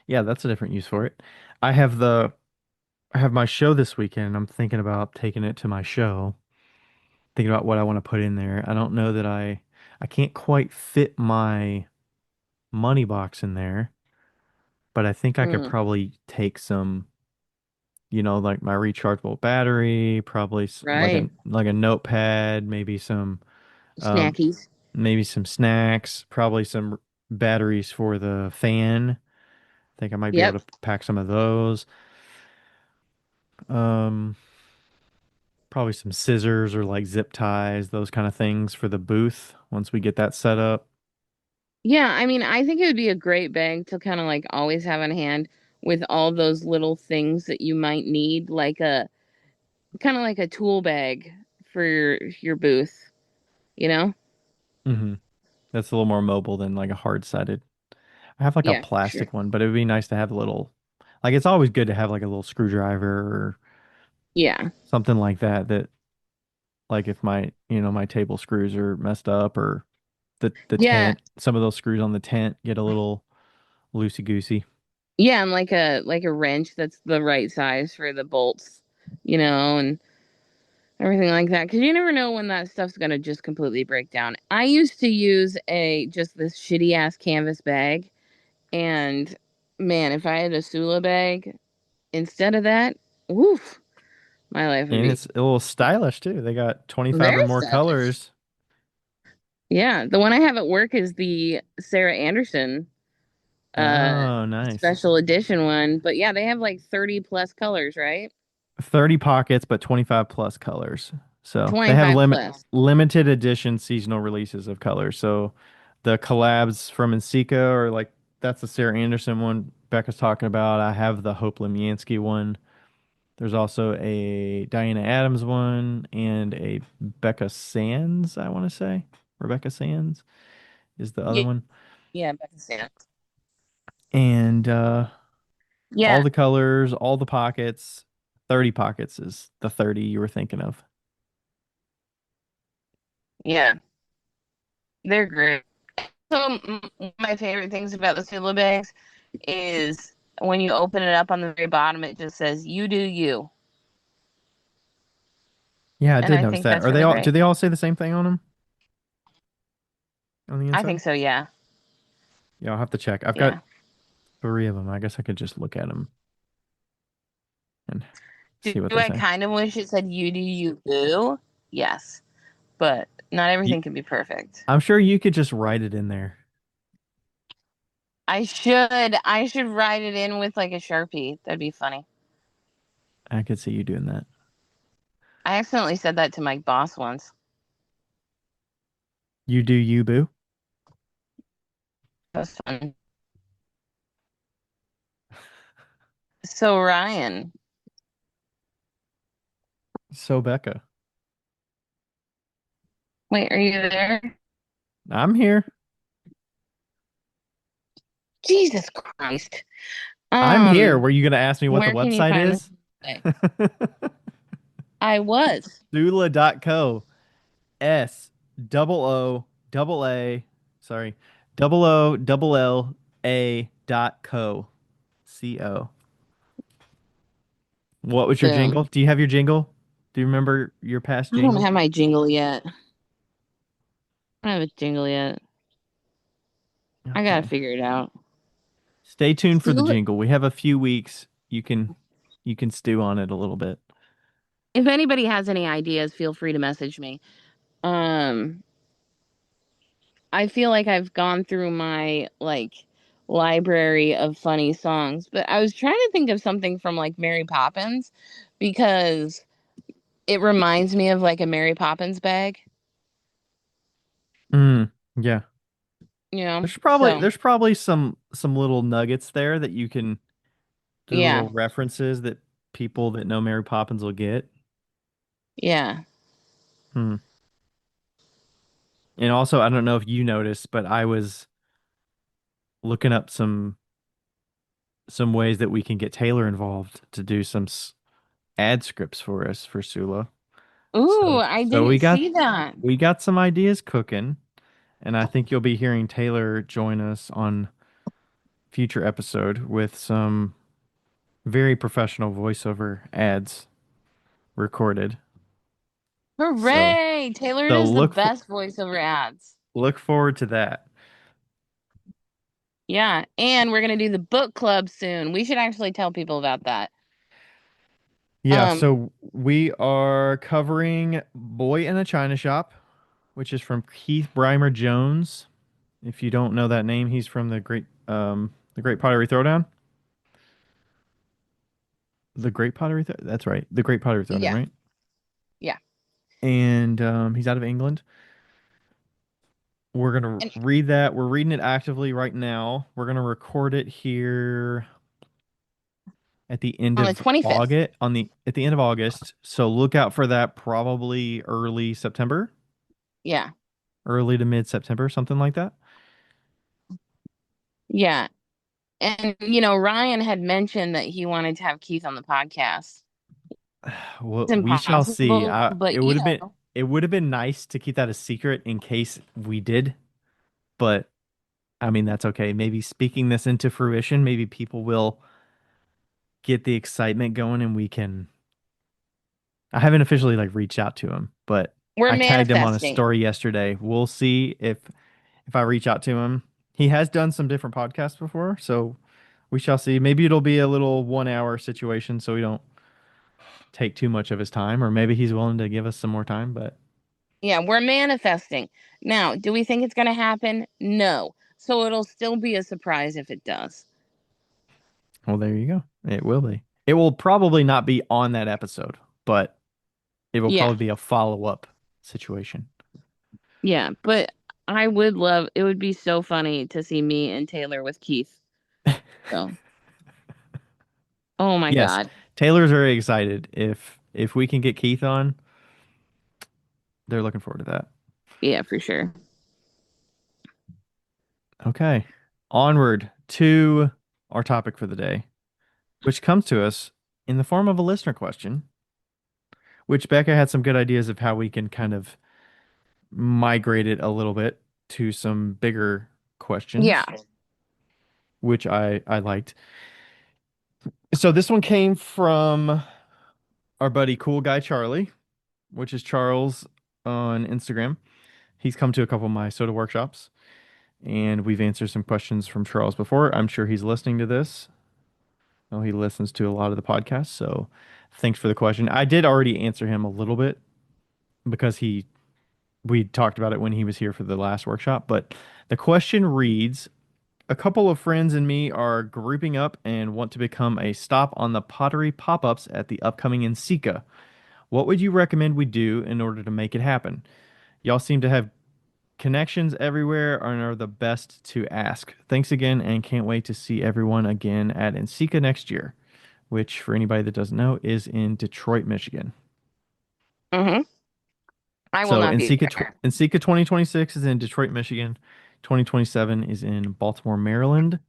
Yeah, that's a different use for it. I have the I have my show this weekend. I'm thinking about taking it to my show. Thinking about what I want to put in there. I don't know that I can't quite fit my money box in there, but I think I could Mm, probably take some, like my rechargeable battery, probably right. like a notepad, um Snackies. maybe some snacks, probably some batteries for the fan. I think I might be able Yep. to pack some of those. Um Probably some scissors or like zip ties, those kind of things for the booth once we get that set up. Yeah, I mean, I think it would be a great bag to kind of like always have on hand with all those little things that you might need, like a kind of like a tool bag for your booth, you know? hmm That's a little more mobile than like a hard-sided. I have like a Yeah, for sure. plastic one, but it would be nice to have a little, like it's always good to have like a little screwdriver or Yeah. something like that like if my table screws are messed up or the Yeah. tent, some of those screws on the tent get a little loosey goosey. Yeah, and like a wrench that's the right size for the bolts, and everything like that. Because you never know when that stuff's gonna just completely break down. I used to use a just this shitty ass canvas bag, and man, if I had a Sula bag instead of that, woof, my life would And be it's a little stylish too. They got 25 or very more stylish. colors. Yeah, the one I have at work is the Sarah Anderson uh Oh, nice. special edition one. But yeah, they have like 30 plus colors, right? 30 pockets, but 25 plus colors. So they have 25 plus. limited edition seasonal releases of colors. So the collabs from NCECA or like that's the Sarah Anderson one Becca's talking about. I have the Hope Lemiansky one. There's also a Diana Adams one and a Becca Sands, I want to say. Rebecca Sands is the other Yeah, one. yeah, Becca Sands. And all Yeah, the colors, all the pockets. 30 pockets is the 30 you were thinking of. yeah, they're great. So one of my favorite things about the Sula bags is when you open it up on the very bottom, it just says "You do you," Yeah, I and did I notice think that. that's Are they really all, do great. they all say the same thing on them on the I inside? think so. Yeah, Yeah, I'll have to check. I've got yeah, Three of them. I guess I could just look at them and Do see what they I say. kind of wish it said you do you boo? Yes, but not You, everything can be perfect. I'm sure you could just write it in there. I should write it in with like a Sharpie. That'd be funny. I could see you doing that. I accidentally said that to my boss once. You do you, boo. That was fun. So Ryan, So Becca, wait, are you there? I'm here. Jesus Christ. I'm here. Um, Were you gonna ask me what the where can you website find this? is? Thing? I was. Sula.co. S sorry, double O double L A.co. CO. What was your Boom. jingle? Do you have your jingle? Do you remember your past I don't jingle? have my jingle yet. I don't have a jingle yet. I gotta Okay. figure it out. Stay tuned for the Still, jingle. We have a few weeks. You can stew on it a little bit. if anybody has any ideas, feel free to message me. Um, I feel like I've gone through my like library of funny songs, but I was trying to think of something from like Mary Poppins because it reminds me of like a Mary Poppins bag, Yeah. you know? There's probably So, there's probably some little nuggets there that you can do yeah. little references that people that know Mary Poppins will get. Yeah. Hmm. And also, I don't know if you noticed, but I was looking up some ways that we can get Taylor involved to do some ad scripts for us for Sula. Ooh, So I so we didn't got see that. we got some ideas cooking, and I think you'll be hearing Taylor join us on future episode with some very professional voiceover ads recorded. So Hooray! Taylor so does the best voiceover ads. look forward to that. Yeah, and we're gonna do the book club soon. We should actually tell people about that. Yeah, Um, so we are covering Boy in a China Shop, which is from Keith Brymer Jones. If you don't know that name, he's from the Great Pottery Throwdown. The Great Pottery That's right. The Great Pottery Throwdown, yeah, right? yeah. And he's out of England. We're gonna And read that. We're reading it actively right now. We're gonna record it here at the end on the of 25th. August at the end of August. So look out for that probably early September, Yeah, early to mid September, something like that. yeah. And Ryan had mentioned that he wanted to have Keith on the podcast. Well, It's we shall see. impossible, but It would have been nice to keep that a secret in case we did, but I mean that's okay. Maybe speaking this into fruition, maybe people will get the excitement going and we can I haven't officially like reached out to him, but we're I tagged him on a manifesting. story yesterday. We'll see if I reach out to him. He has done some different podcasts before, so we shall see. Maybe it'll be a little 1 hour situation so we don't take too much of his time, or maybe he's willing to give us some more time, but Yeah, we're manifesting. Now, do we think it's going to happen? No. So it'll still be a surprise if it does. well, there you go. It will be. It will probably not be on that episode, but it will Yeah, probably be a follow-up situation. yeah. But I would love, it would be so funny to see me and Taylor with Keith. So, oh my Yes, God. Taylor's very excited. If we can get Keith on, they're looking forward to that. Yeah, for sure. Okay. Onward to our topic for the day, which comes to us in the form of a listener question, which Becca had some good ideas of how we can kind of migrate it a little bit to some bigger Yeah. questions, which I liked. So this one came from our buddy Cool Guy Charlie, which is Charles on Instagram. He's come to a couple of my soda workshops. And we've answered some questions from Charles before. I'm sure he's listening to this. Oh, he listens to a lot of the podcasts. So thanks for the question. I did already answer him a little bit because we talked about it when he was here for the last workshop. But the question reads, a couple of friends and me are grouping up and want to become a stop on the pottery pop-ups at the upcoming NCECA. What would you recommend we do in order to make it happen? Y'all seem to have connections everywhere and are the best to ask. Thanks again and can't wait to see everyone again at NCECA next year, which for anybody that doesn't know is in Detroit, Michigan. Hmm. I will So not be NCECA there. NCECA 2026 is in Detroit, Michigan. 2027 is in Baltimore, Maryland,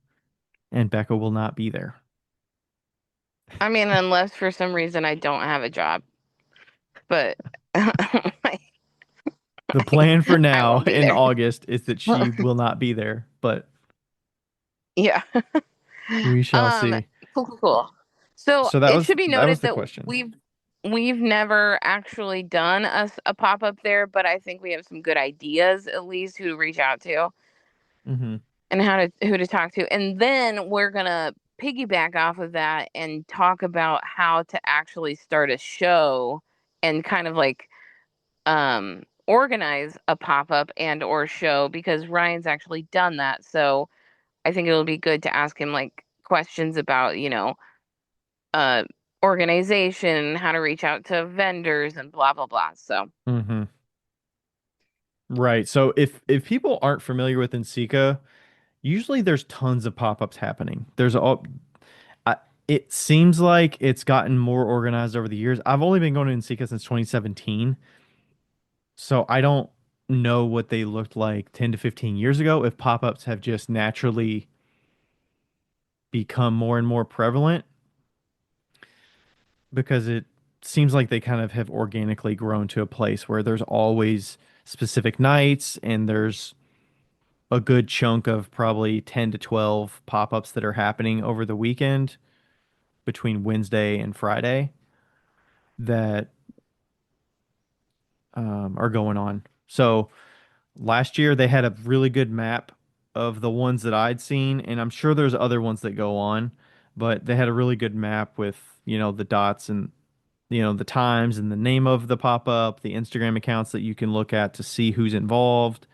and Becca will not be there. I mean, unless for some reason I don't have a job, but I The plan for now won't be in there. August is that she will not be there, but Yeah. we shall Um, see. cool. So So it should be that was noted the that question. we've never actually done a pop up there, but I think we have some good ideas at least who to reach out to Hmm. and who to talk to, and then we're gonna piggyback off of that and talk about how to actually start a show and kind of like organize a pop up and or show because Ryan's actually done that. So I think it'll be good to ask him like questions about, uh organization, how to reach out to vendors and blah blah blah. So Hmm. Right. So if people aren't familiar with NCECA, usually there's tons of pop-ups happening. I, it seems like it's gotten more organized over the years. I've only been going to NCECA since 2017, so I don't know what they looked like 10 to 15 years ago, if pop-ups have just naturally become more and more prevalent, because it seems like they kind of have organically grown to a place where there's always specific nights and there's a good chunk of probably 10 to 12 pop-ups that are happening over the weekend between Wednesday and Friday that are going on. So last year they had a really good map of the ones that I'd seen, and I'm sure there's other ones that go on, but they had a really good map with, the dots and, the times and the name of the pop-up, the Instagram accounts that you can look at to see who's involved.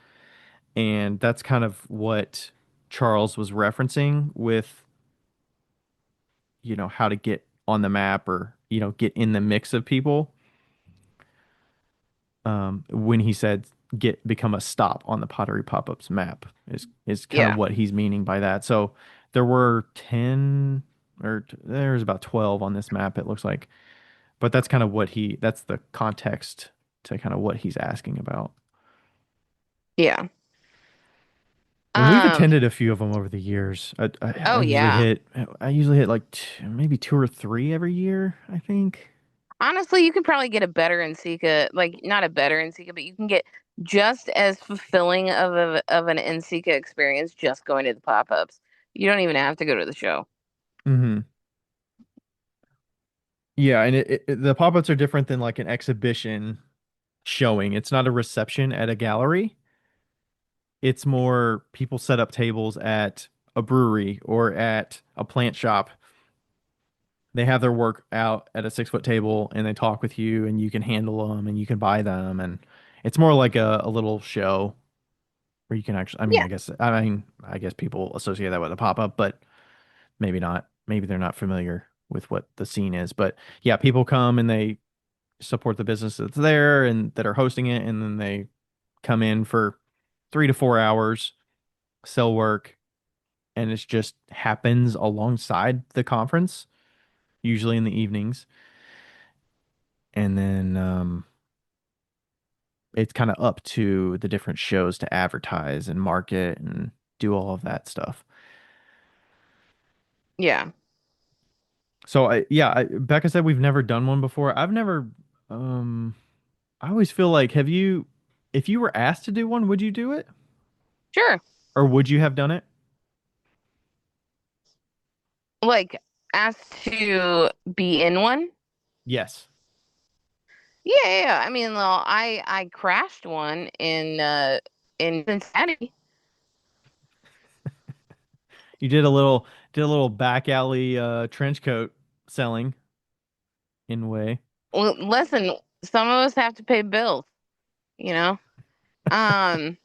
And that's kind of what Charles was referencing with, how to get on the map or, get in the mix of people. When he said become a stop on the Pottery pop-ups map is kind of yeah, what he's meaning by that. So there were 10 or there's about 12 on this map, it looks like. But that's kind of that's the context to kind of what he's asking about. yeah. And we've Um, attended a few of them over the years. oh yeah. I usually hit like maybe two or three every year, I think. Honestly, you could probably get a better NCECA, like not a better NCECA, but you can get just as fulfilling of an NCECA experience just going to the pop ups. You don't even have to go to the show. Hmm. Yeah, and the pop-ups are different than like an exhibition showing. It's not a reception at a gallery. It's more people set up tables at a brewery or at a plant shop. They have their work out at a 6 foot table and they talk with you and you can handle them and you can buy them. And it's more like a little show where you can actually, Yeah, I guess people associate that with a pop-up, but maybe not. Maybe they're not familiar with what the scene is. But yeah, people come and they support the business that's there and that are hosting it. And then they come in for 3 to 4 hours, sell work, and it just happens alongside the conference, usually in the evenings. And then it's kind of up to the different shows to advertise and market and do all of that stuff. yeah, So Becca said we've never done one before. I've never. Um, I always feel like, if you were asked to do one, would you do it, sure. or would you have done it? Like asked to be in one. Yes. Yeah. I mean, well, I crashed one in Cincinnati. You did a little back alley trench coat selling in a way. Well, listen, some of us have to pay bills, you know. Um,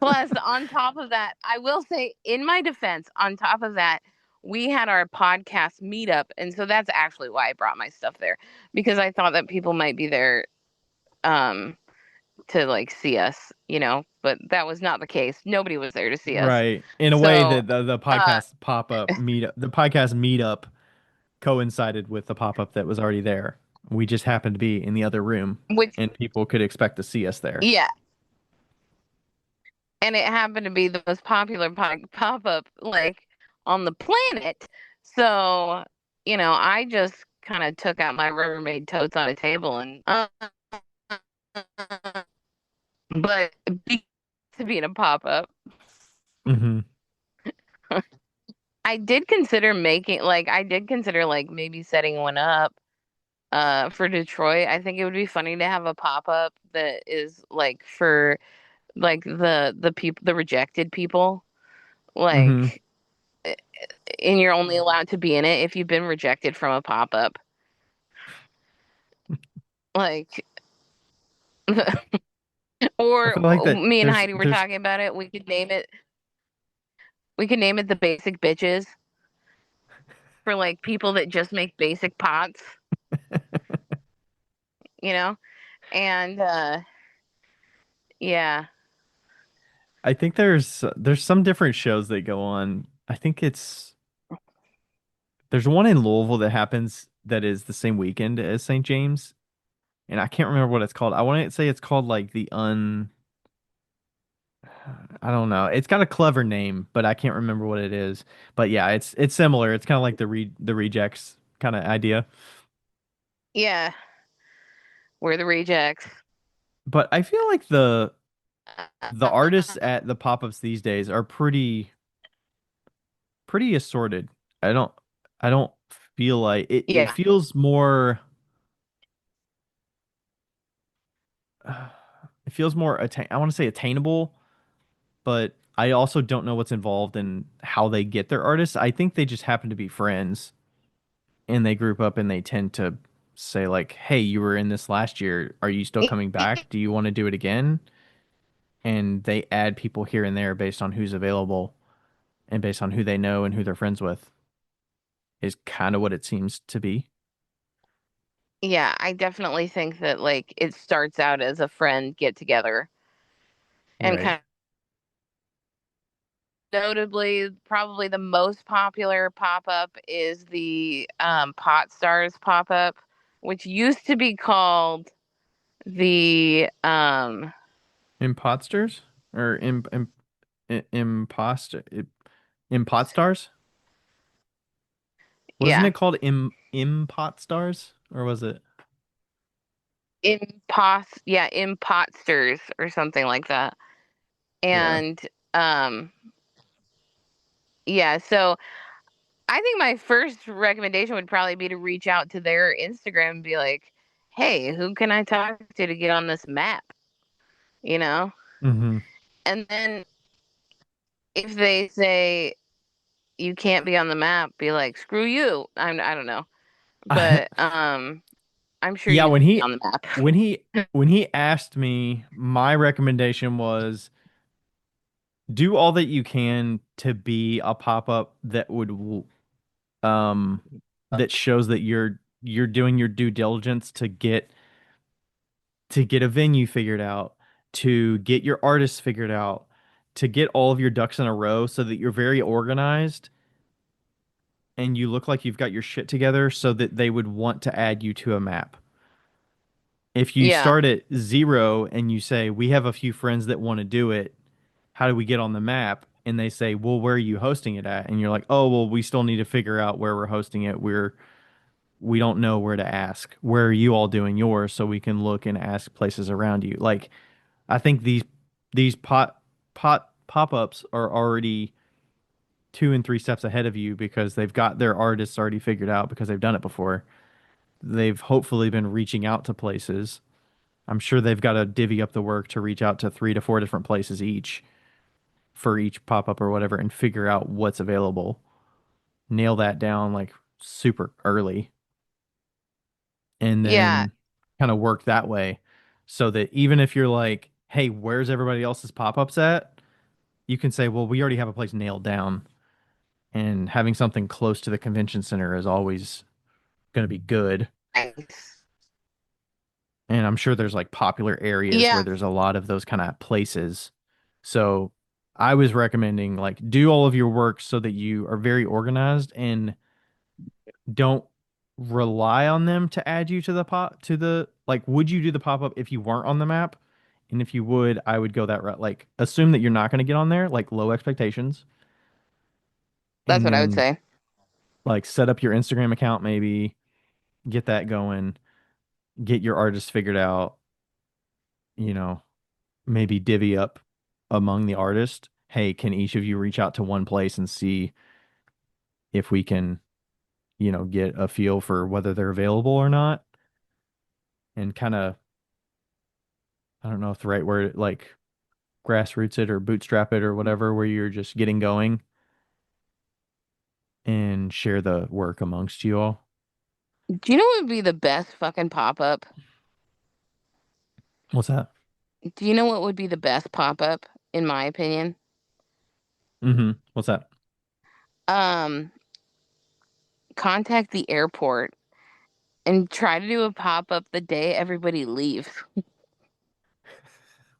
Plus, on top of that, I will say, in my defense, on top of that, we had our podcast meetup, and so that's actually why I brought my stuff there because I thought that people might be there um to like see us, but that was not the case. Nobody was there to see us. Right. In a way So, that the uh, podcast pop-up meetup, the podcast meetup coincided with the pop-up that was already there. We just happened to be in the other room which, and people could expect to see us there. yeah, and it happened to be the most popular pop up like on the planet. So, I just kind of took out my Rubbermaid totes on a table and, but to be in a pop up. Hmm. I did consider like maybe setting one up for Detroit. I think it would be funny to have a pop up that is like for like the people, the rejected people, Hmm. like and you're only allowed to be in it if you've been rejected from a pop up. Like I or feel like that me and Heidi were talking about it. We could name it the basic bitches for like people that just make basic pots, you know? And yeah. I think there's some different shows that go on. I think there's one in Louisville that happens that is the same weekend as St. James, and I can't remember what it's called. I want to say it's called like the un I don't know. It's got a clever name, but I can't remember what it is. But yeah, it's similar. It's kind of like the rejects kind of idea. Yeah. We're the rejects. But I feel like the artists at the pop-ups these days are pretty assorted. I don't I don't feel like it Yeah. feels more it feels more I want to say attainable, but I also don't know what's involved in how they get their artists. I think they just happen to be friends and they group up and they tend to say like, "Hey, you were in this last year. Are you still coming back? Do you want to do it again?" And they add people here and there based on who's available and based on who they know and who they're friends with is kind of what it seems to be. Yeah, I definitely think that like it starts out as a friend get together and Right. kind of notably probably the most popular pop-up is the Pot Stars pop-up, which used to be called the Imposters or imposter impot stars? Wasn't yeah, it called impot stars or was it? imposters or something like that. Yeah. And um yeah, so I think my first recommendation would probably be to reach out to their Instagram and be like, "Hey, who can I talk to get on this map?" You know? Hmm. And then if they say you can't be on the map, be like, "Screw you." I don't know. But I'm sure Yeah, you can be on the map. when he when he asked me, my recommendation was do all that you can to be a pop-up that would um that shows that you're doing your due diligence to get a venue figured out, to get your artists figured out, to get all of your ducks in a row so that you're very organized and you look like you've got your shit together so that they would want to add you to a map. If you Yeah. start at zero and you say, we have a few friends that want to do it, how do we get on the map? And they say, well, where are you hosting it at? And you're like, oh, well, we still need to figure out where we're hosting it. We don't know where to ask. Where are you all doing yours so we can look and ask places around you? Like, I think these pop-ups are already 2 and 3 steps ahead of you because they've got their artists already figured out because they've done it before. They've hopefully been reaching out to places. I'm sure they've got to divvy up the work to reach out to 3 to 4 different places each for each pop-up or whatever and figure out what's available. Nail that down like super early and Yeah, then kind of work that way so that even if you're like, hey, where's everybody else's pop-ups at? You can say, well, we already have a place nailed down, and having something close to the convention center is always going to be good. nice. And I'm sure there's like popular areas where Yeah, there's a lot of those kind of places. So I was recommending like do all of your work so that you are very organized and don't rely on them to add you to the pop to the like would you do the pop-up if you weren't on the map? And if you would, I would go that route. Like assume that you're not going to get on there, like low expectations, that's and what I would then say. like set up your Instagram account maybe, get that going, get your artist figured out, you know, maybe divvy up among the artists. Hey, can each of you reach out to one place and see if we can, get a feel for whether they're available or not? And kind of, I don't know if the right word, like grassroots it or bootstrap it or whatever, where you're just getting going and share the work amongst you all. Do you know what would be the best fucking pop-up? What's that? Do you know what would be the best pop-up, in my opinion? What's that? Um, Contact the airport and try to do a pop-up the day everybody leaves.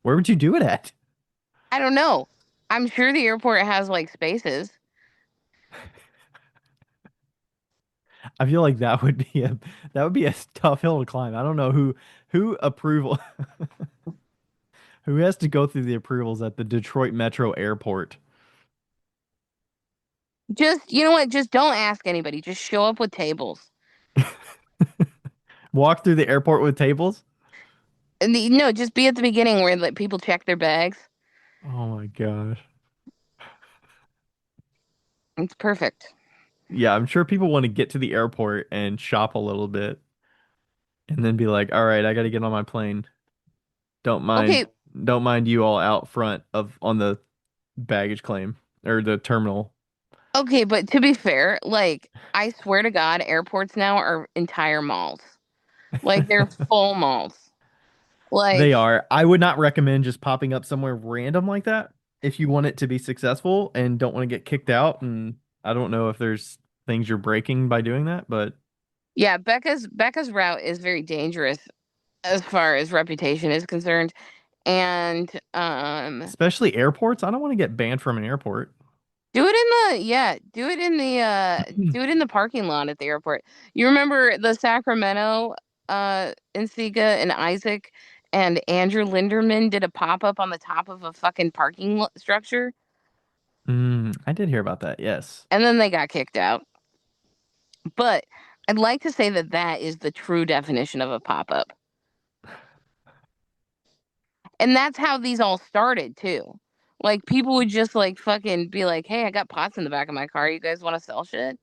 Where would you do it at? I don't know. I'm sure the airport has like spaces. I feel like that would be a tough hill to climb. I don't know who approval who has to go through the approvals at the Detroit Metro Airport. Just, you know what? Just don't ask anybody. Just show up with tables. Walk through the airport with tables? And no, just be at the beginning where like people check their bags. Oh my gosh. It's perfect. Yeah, I'm sure people want to get to the airport and shop a little bit and then be like, "All right, I got to get on my plane. Don't mind Okay, don't mind you all out front of on the baggage claim or the terminal." okay, but to be fair, like I swear to God, airports now are entire malls. Like they're full malls. They Like, are. I would not recommend just popping up somewhere random like that if you want it to be successful and don't want to get kicked out. And I don't know if there's things you're breaking by doing that, but yeah, Becca's route is very dangerous as far as reputation is concerned. And especially airports, I don't want to get banned from an airport. do it in the yeah, do it in the parking lot at the airport. You remember the Sacramento NCECA and Isaac and Andrew Linderman did a pop-up on the top of a fucking structure I did hear about that. Yes. and then they got kicked out. But I'd like to say that that is the true definition of a pop-up. And that's how these all started too. Like people would just like fucking be like, "Hey, I got pots in the back of my car. You guys want to sell shit?"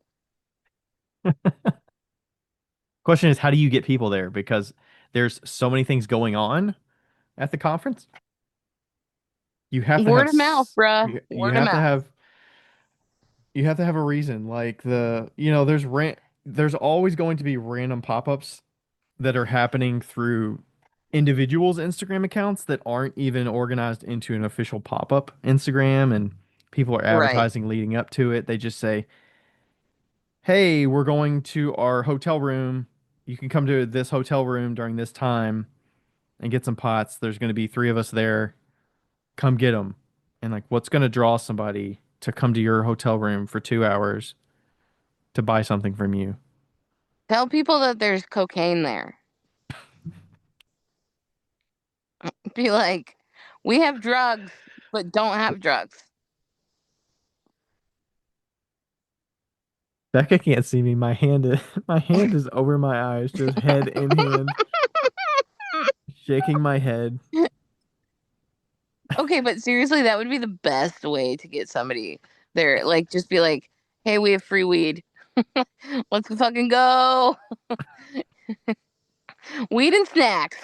Question is, how do you get people there? Because there's so many things going on at the conference. You have to have Word of mouth, bruh. you Word of have to mouth. have a reason. Like there's always going to be random pop-ups that are happening through individuals' Instagram accounts that aren't even organized into an official pop-up Instagram, and people are Right. advertising leading up to it. They just say, "Hey, we're going to our hotel room. You can come to this hotel room during this time and get some pots. There's going to be three of us there. Come get them." And like, what's going to draw somebody to come to your hotel room for 2 hours to buy something from you? Tell people that there's cocaine there. Be like, we have drugs, but don't have drugs. Becca can't see me. My hand is over my eyes, just head in hand, shaking my head. Okay, but seriously, that would be the best way to get somebody there. Like, just be like, hey, we have free weed. Let's fucking go. Weed and snacks.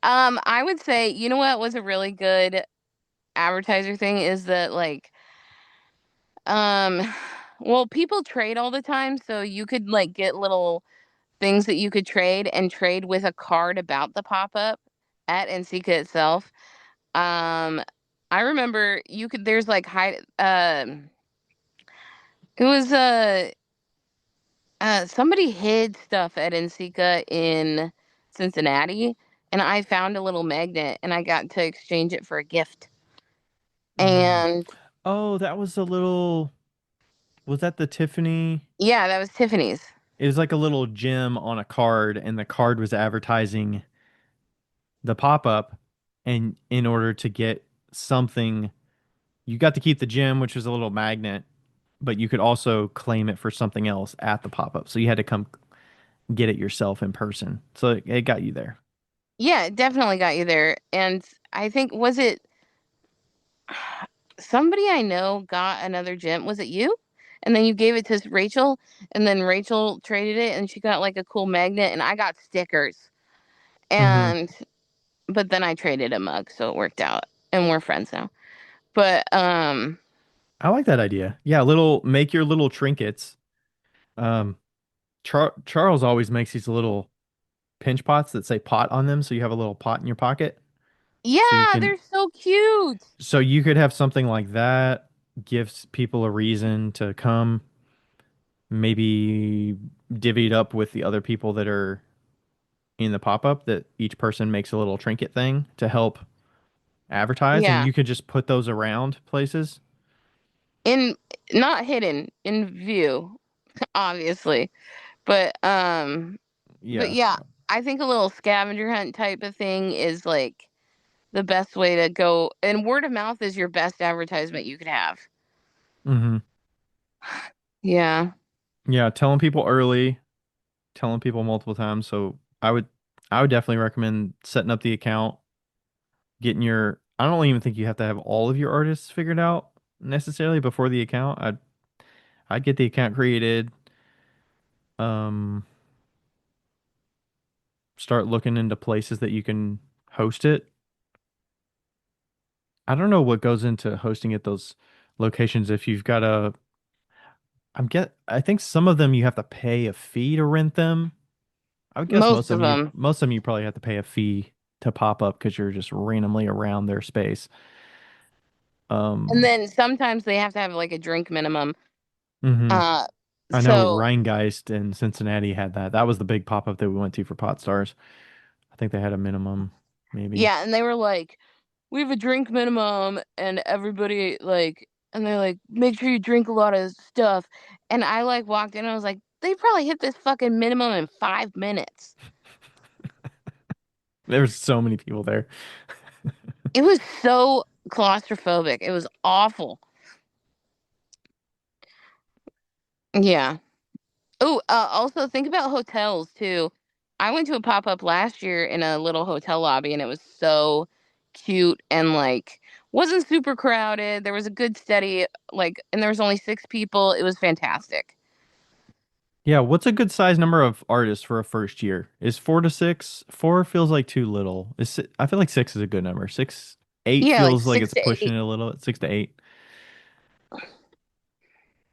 I would say, you know what was a really good advertiser thing is that like um well, people trade all the time, so you could like get little things that you could trade and trade with a card about the pop-up at NCECA itself. Um I remember you could there's like high it was somebody hid stuff at NCECA in Cincinnati, and I found a little magnet and I got to exchange it for a gift. Mm. And Oh, that was a little. Was that the Tiffany? yeah, that was Tiffany's. It was like a little gem on a card, and the card was advertising the pop-up. And in order to get something, you got to keep the gem, which was a little magnet, but you could also claim it for something else at the pop-up. So you had to come get it yourself in person. So it got you there. Yeah, it definitely got you there. And I think was it somebody I know got another gem? Was it you? And then you gave it to Rachel, and then Rachel traded it, and she got like a cool magnet, and I got stickers. Hmm. And but then I traded a mug, so it worked out, and we're friends now. But I like that idea. Yeah, little make your little trinkets. Um, Charles always makes these little pinch pots that say pot on them, so you have a little pot in your pocket. So you yeah, can they're so cute. so you could have something like that, gives people a reason to come, maybe divvy it up with the other people that are in the pop-up that each person makes a little trinket thing to help advertise, and Yeah, you could just put those around places. in not hidden in view, obviously, but but Yeah. yeah, I think a little scavenger hunt type of thing is like the best way to go. And word of mouth is your best advertisement you could have. Hmm. Yeah, Yeah, telling people early, telling people multiple times. So I would definitely recommend setting up the account, getting your I don't even think you have to have all of your artists figured out necessarily before the account. I'd get the account created, um, start looking into places that you can host it. I don't know what goes into hosting at those locations if you've got a I think some of them you have to pay a fee to rent them. I would guess most of them. most of them you probably have to pay a fee to pop up because you're just randomly around their space. And Um, then sometimes they have to have like a drink minimum. mhm. Uh, I know so Rheingeist in Cincinnati had that. That was the big pop up that we went to for Pot Stars. I think they had a minimum, maybe. yeah, and they were like, we have a drink minimum, and everybody like, and they're like, make sure you drink a lot of stuff. And I like walked in, and I was like, they probably hit this fucking minimum in 5 minutes. There's so many people there. It was so claustrophobic. It was awful. Yeah. Oh, also think about hotels too. I went to a pop-up last year in a little hotel lobby, and it was so cute and like wasn't super crowded. There was a good steady like, and there was only 6 people. It was fantastic. Yeah, what's a good size number of artists for a first year? Is 4 to 6? 4 feels like too little. I feel like 6 is a good number. 8 Yeah, like feels like six it's to pushing eight. it a little. 6 to 8.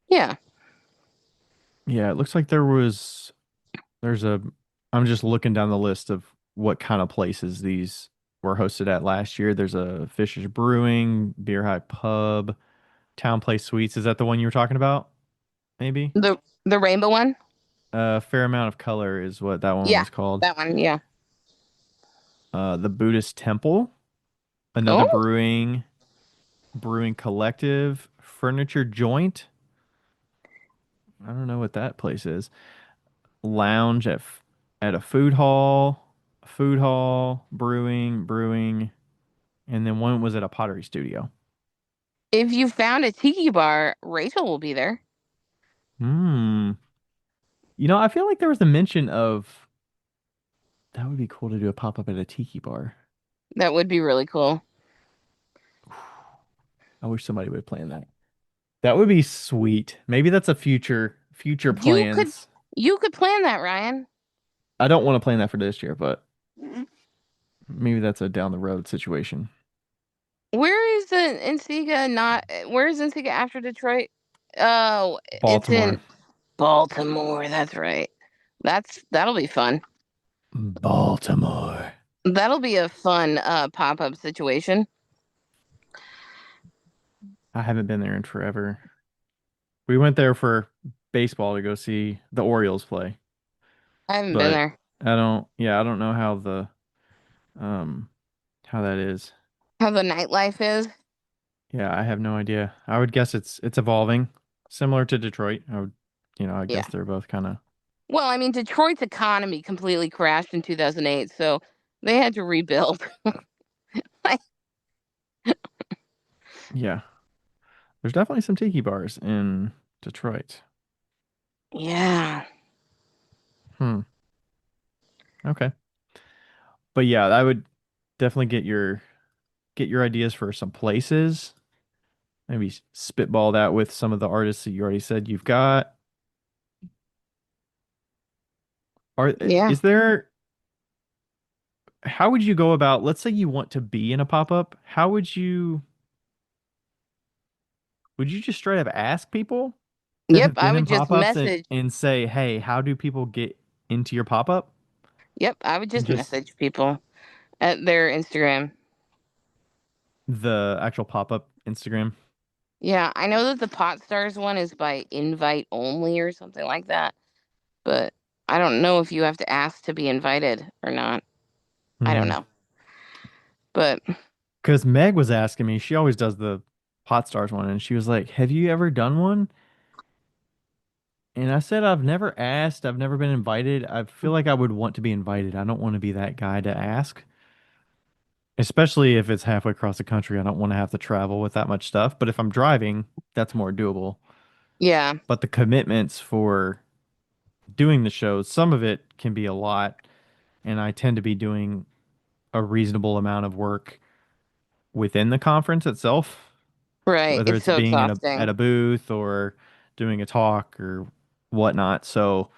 Yeah. Yeah, it looks like there's a I'm just looking down the list of what kind of places these were hosted at last year. There's a Fisher's Brewing, Beer High Pub, Town Place Suites. Is that the one you were talking about? Maybe? The rainbow one? Fair Amount of Color is what that one Yeah, was called. that one. Yeah. The Buddhist Temple, another Oh, brewing collective, Furniture Joint. I don't know what that place is. Lounge at a food hall, brewing, and then one was at a pottery studio. if you found a tiki bar, Rachel will be there. Hmm. I feel like there was a mention of that would be cool to do a pop up at a tiki bar. That would be really cool. I wish somebody would plan that. That would be sweet. Maybe that's a future You could plans. you could plan that, Ryan. I don't want to plan that for this year, but maybe that's a down the road situation. Where is the NCECA not? Where is NCECA after Detroit? Oh, it's Baltimore. in Baltimore. That's right. That'll be fun. Baltimore. That'll be a fun pop up situation. I haven't been there in forever. We went there for baseball to go see the Orioles play, I haven't been but there. I don't know um, how that is. How the nightlife is. Yeah, I have no idea. I would guess it's evolving, similar to Detroit. I Yeah. guess they're both kind of, Well, I mean, Detroit's economy completely crashed in 2008, so they had to rebuild. Like, yeah. There's definitely some tiki bars in Detroit. yeah. Hmm. Okay. But yeah, I would definitely get your ideas for some places. Maybe spitball that with some of the artists that you already said you've got. Are Yeah. is there how would you go about, let's say you want to be in a pop-up, how would you just straight up ask people that Yep. have I been would in just pop-ups message. and say, "Hey, how do people get into your pop-up?" Yep. I would And just just message people at their Instagram. the actual pop-up Instagram. Yeah. I know that the Pot Stars one is by invite only or something like that, but I don't know if you have to ask to be invited or not. I don't Hmm. know. But Because Meg was asking me, she always does the Pot Stars one, and she was like, "Have you ever done one?" And I said, "I've never asked. I've never been invited. I feel like I would want to be invited. I don't want to be that guy to ask, especially if it's halfway across the country. I don't want to have to travel with that much stuff. But if I'm driving, that's more doable. yeah. But the commitments for doing the shows, some of it can be a lot, and I tend to be doing a reasonable amount of work within the conference itself, Right. whether It's it's so being in a at exhausting. a booth or doing a talk or whatnot. So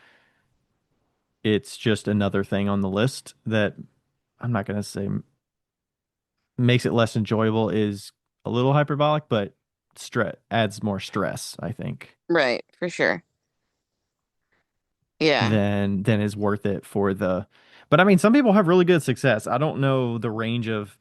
it's just another thing on the list that I'm not going to say makes it less enjoyable is a little hyperbolic, but stress adds more stress, I think, Right. For sure. Yeah. than is worth it for the. But I mean, some people have really good success. I don't know the range of,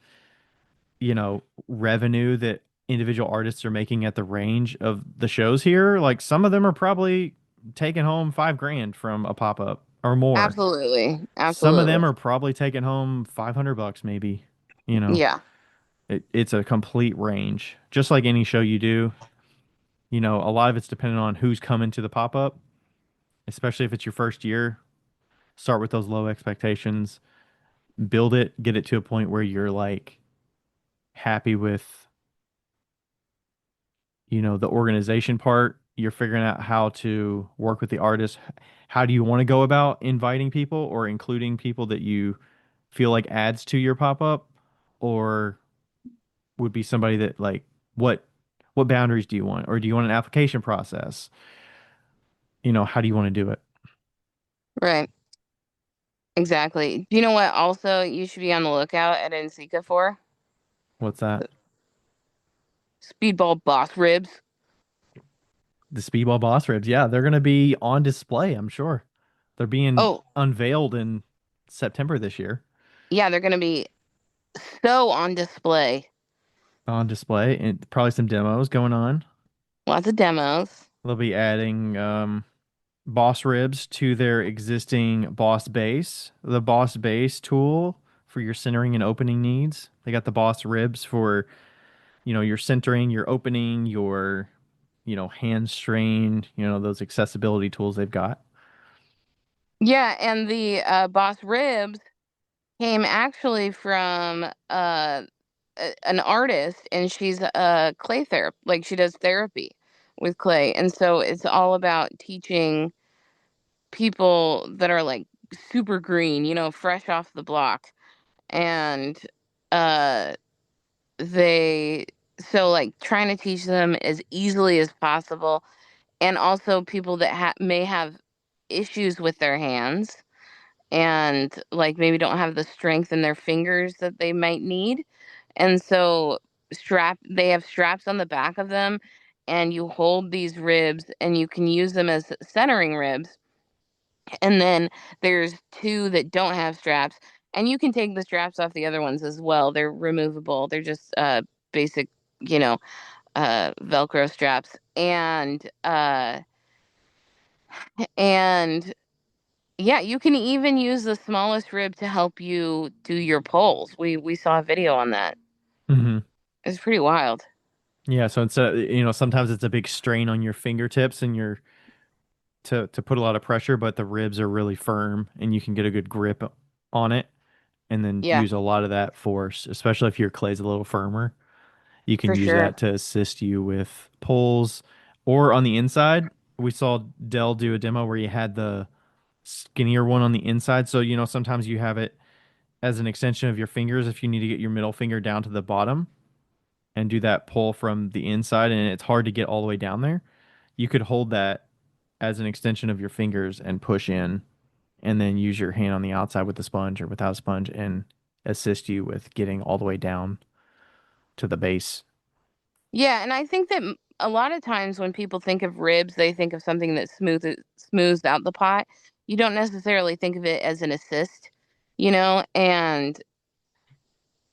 revenue that individual artists are making at the range of the shows here. Like some of them are probably taking home 5 grand from a pop-up or more. Absolutely. Some of them Absolutely. are probably taking home $500 maybe, you know. Yeah. It's a complete range. Just like any show you do, a lot of it's dependent on who's coming to the pop-up, especially if it's your first year. Start with those low expectations, build it, get it to a point where you're like happy with, the organization part. You're figuring out how to work with the artist. How do you want to go about inviting people or including people that you feel like adds to your pop-up, or would be somebody that like what what boundaries do you want, or do you want an application process? How do you want to do it? Right. Exactly. Do you know what also you should be on the lookout at NCECA for? What's that? Speedball boss ribs. The Speedball Boss Ribs. Yeah, they're going to be on display, I'm sure. They're being Oh, unveiled in September this year. yeah, they're going to be so on display. On display and probably some demos going on. Lots of demos. They'll be adding boss ribs to their existing boss base, the boss base tool for your centering and opening needs. They got the boss ribs for, your centering, your opening, your, hand strain, those accessibility tools they've got. Yeah, and the boss ribs came actually from an artist, and she's a clay therapist. Like she does therapy with clay, and so it's all about teaching people that are like super green, fresh off the block, and uh they so like trying to teach them as easily as possible, and also people that may have issues with their hands and like maybe don't have the strength in their fingers that they might need. And so they have straps on the back of them, and you hold these ribs and you can use them as centering ribs. And then there's two that don't have straps, and you can take the straps off the other ones as well. They're removable. They're just basic, you know, Velcro straps. And yeah, you can even use the smallest rib to help you do your pulls. We saw a video on that. Hmm. It's pretty wild. Yeah, so it's sometimes it's a big strain on your fingertips and your to put a lot of pressure, but the ribs are really firm and you can get a good grip on it and then Yeah, use a lot of that force, especially if your clay's a little firmer. You can for use sure. that to assist you with pulls. Or on the inside, we saw Dell do a demo where you had the skinnier one on the inside. So, sometimes you have it as an extension of your fingers if you need to get your middle finger down to the bottom and do that pull from the inside, and it's hard to get all the way down there. You could hold that as an extension of your fingers and push in, and then use your hand on the outside with the sponge or without a sponge and assist you with getting all the way down to the base. Yeah, and I think that a lot of times when people think of ribs, they think of something that smooths out the pot. You don't necessarily think of it as an assist, and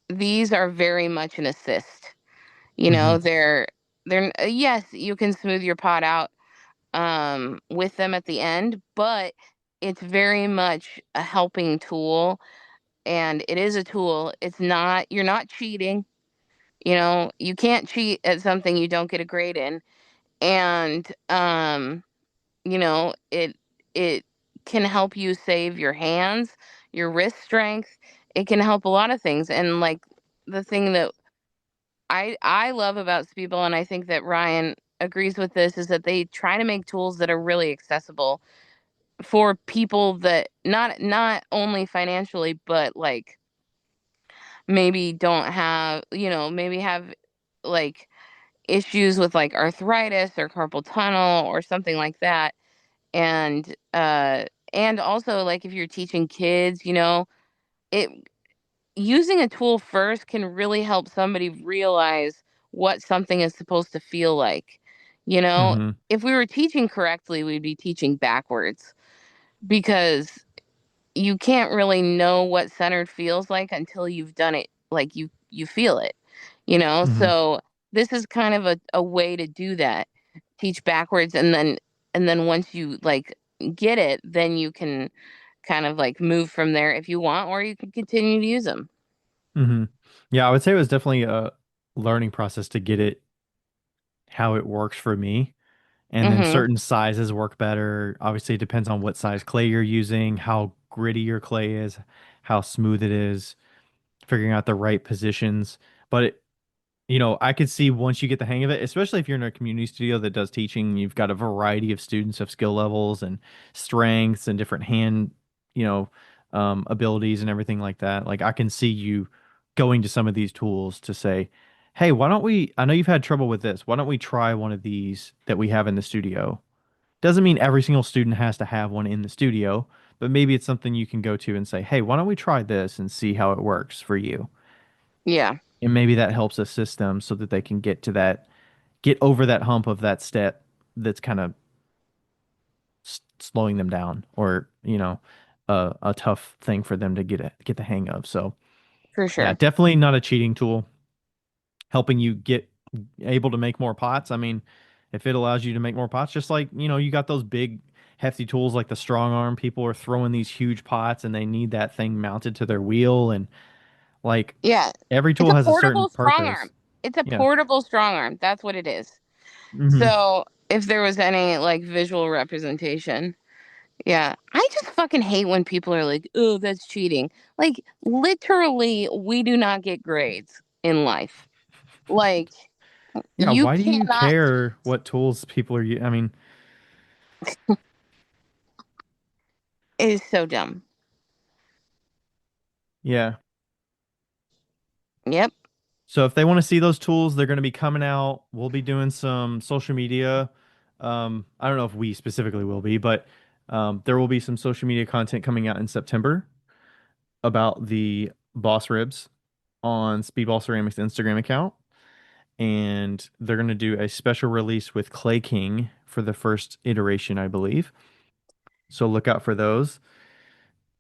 these are very much an assist. Hmm. They're yes, you can smooth your pot out with them at the end, but it's very much a helping tool, and it is a tool. It's not You're not cheating. You can't cheat at something you don't get a grade in. And it can help you save your hands, your wrist strength. It can help a lot of things. And like the thing that I love about Speedball, and I think that Ryan agrees with this, is that they try to make tools that are really accessible for people that not only financially, but like maybe don't have, maybe have like issues with like arthritis or carpal tunnel or something like that. And also, like, if you're teaching kids, it using a tool first can really help somebody realize what something is supposed to feel like. You know, Hmm. if we were teaching correctly, we'd be teaching backwards, because you can't really know what centered feels like until you've done it. Like, you feel it, Hmm. so this is kind of a way to do that. Teach backwards, and then once you like get it, then you can kind of like move from there if you want, or you can continue to use them. Hmm. Yeah, I would say it was definitely a learning process to get it how it works for me. And then Mhm. certain sizes work better. Obviously, it depends on what size clay you're using, how gritty your clay is, how smooth it is, figuring out the right positions. But I could see once you get the hang of it, especially if you're in a community studio that does teaching, you've got a variety of students of skill levels and strengths and different hand, you know, abilities and everything like that. Like I can see you going to some of these tools to say, hey, why don't we? I know you've had trouble with this. Why don't we try one of these that we have in the studio? Doesn't mean every single student has to have one in the studio, but maybe it's something you can go to and say, hey, why don't we try this and see how it works for you? Yeah, And maybe that helps assist them so that they can get over that hump of that step that's kind of slowing them down or a tough thing for them to get the hang of. So for yeah, sure. definitely not a cheating tool, helping you get able to make more pots. I mean, if it allows you to make more pots, just like you got those big hefty tools like the strong arm, people are throwing these huge pots and they need that thing mounted to their wheel, and like Yeah, every it's tool a has a certain portable strong purpose. arm. It's a Yeah. portable strong arm. That's what it is. Hmm. So if there was any like visual representation. Yeah, I just fucking hate when people are like, "Oh, that's cheating." Like, literally, we do not get grades in life. Like, Yeah, you why do you cannot. care what tools people are using? I mean, It is so dumb. yeah. Yep. So if they want to see those tools, they're going to be coming out. We'll be doing some social media. I don't know if we specifically will be, but there will be some social media content coming out in September about the Boss Ribs on Speedball Ceramics Instagram account. and they're going to do a special release with Clay King for the first iteration, I believe. So look out for those.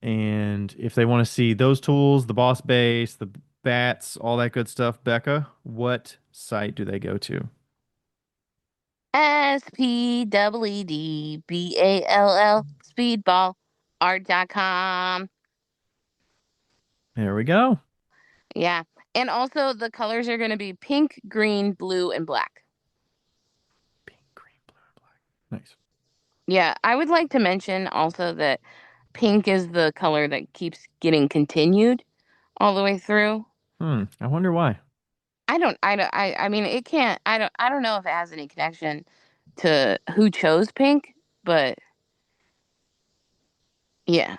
And if they want to see those tools, the boss base, the bats, all that good stuff, Becca, what site do they go to? SPEEDBALL speedball art.com. There we go. Yeah. And also the colors are going to be pink, green, blue, and black. Pink, green, blue, and black. Nice. Yeah, I would like to mention also that pink is the color that keeps getting continued all the way through. I wonder why. I mean it can't I don't know if it has any connection to who chose pink, but yeah.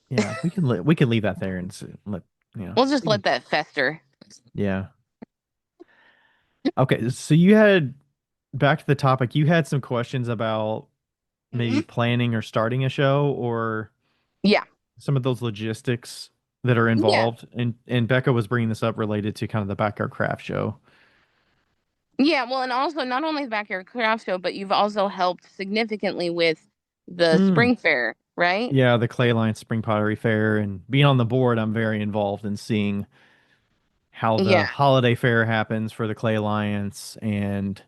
Yeah, we can leave that there and let We'll just we can, let that fester. yeah. Okay, so you had back to the topic. You had some questions about maybe Mhm. planning or starting a show or Yeah. some of those logistics that are Yeah. involved. And Becca was bringing this up related to kind of the backyard craft show. Yeah, well, and also not only the backyard craft show, but you've also helped significantly with the Mm. spring fair, right? Yeah, the Clay Line Spring Pottery Fair and being on the board, I'm very involved in seeing how the Yeah. holiday fair happens for the Clay Alliance and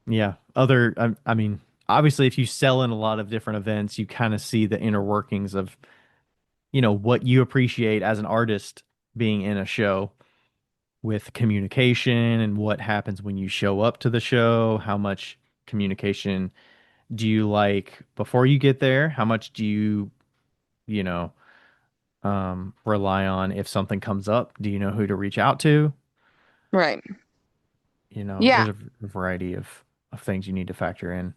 yeah, other I mean, obviously if you sell in a lot of different events, you kind of see the inner workings of, what you appreciate as an artist being in a show with communication and what happens when you show up to the show, how much communication do you like before you get there? How much do you, you know, rely on if something comes up? Do you know who to reach out to? Right. There's Yeah. a variety of things you need to factor in.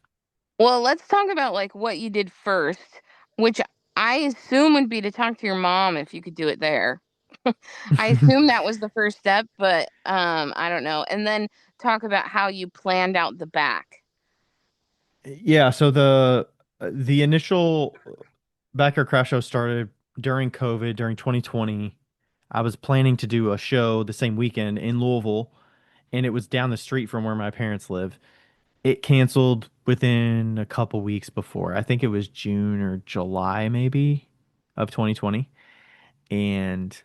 Well, let's talk about like what you did first, which I assume would be to talk to your mom if you could do it there. I assume that was the first step, but I don't know. And then talk about how you planned out the back. Yeah, so the initial Backyard Craft Show started during COVID, during 2020. I was planning to do a show the same weekend in Louisville, and it was down the street from where my parents live. It canceled within a couple weeks before. I think it was June or July, maybe, of 2020. And,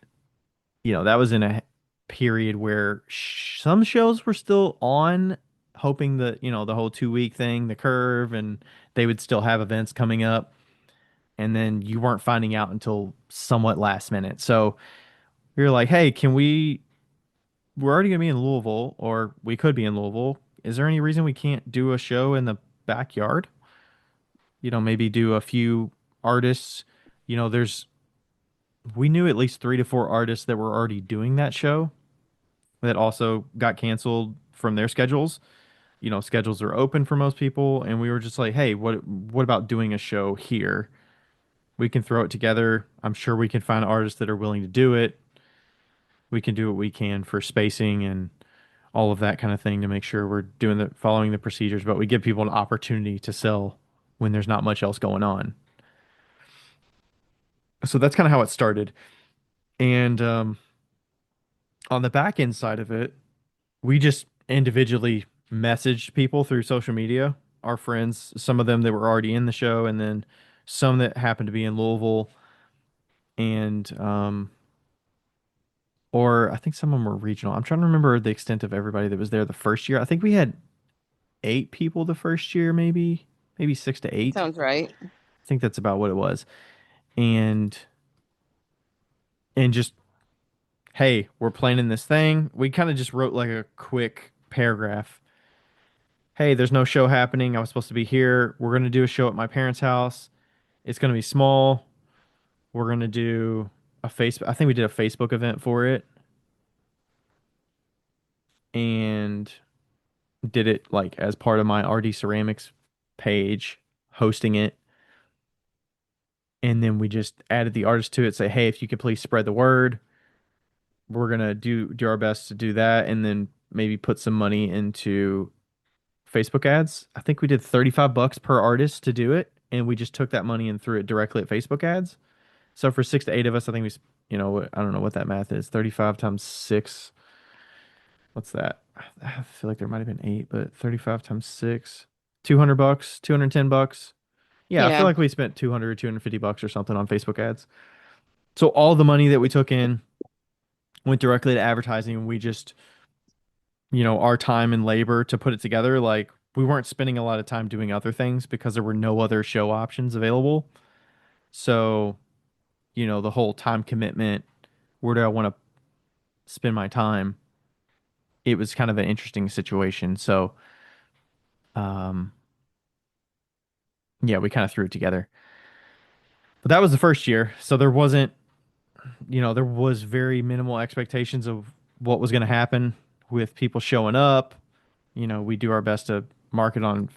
that was in a period where some shows were still on, hoping that, the whole 2 week thing, the curve, and they would still have events coming up. And then you weren't finding out until somewhat last minute. So we were like, hey, we're already going to be in Louisville, or we could be in Louisville. Is there any reason we can't do a show in the backyard? Maybe do a few artists. There's we knew at least 3 to 4 artists that were already doing that show that also got canceled from their schedules. Schedules are open for most people, and we were just like, hey, what about doing a show here? We can throw it together. I'm sure we can find artists that are willing to do it. We can do what we can for spacing and all of that kind of thing to make sure we're doing the following the procedures, but we give people an opportunity to sell when there's not much else going on. So that's kind of how it started. And on the back end side of it, we just individually messaged people through social media, our friends, some of them that were already in the show, and then some that happened to be in Louisville, and or I think some of them were regional. I'm trying to remember the extent of everybody that was there the first year. I think we had 8 people the first year, maybe 6 to 8. Sounds right. I think that's about what it was. And just, hey, we're planning this thing. We kind of just wrote like a quick paragraph. Hey, there's no show happening. I was supposed to be here. We're going to do a show at my parents' house. It's going to be small. We're going to do I think we did a Facebook event for it and did it like as part of my RD Ceramics page, hosting it. And then we just added the artist to it, say, hey, if you could please spread the word, we're gonna do our best to do that, and then maybe put some money into Facebook ads. I think we did $35 per artist to do it, and we just took that money and threw it directly at Facebook ads. So for 6 to 8 of us, I think I don't know what that math is. 35 times 6. What's that? I feel like there might have been eight, but 35 times six, $200, $210. Yeah, I feel Yeah. like we spent 200, $250 or something on Facebook ads. So all the money that we took in went directly to advertising. We just, our time and labor to put it together, like we weren't spending a lot of time doing other things because there were no other show options available. So, the whole time commitment, where do I want to spend my time? It was kind of an interesting situation. So, um, yeah, we kind of threw it together. But that was the first year. So there wasn't, there was very minimal expectations of what was going to happen with people showing up. We do our best to market on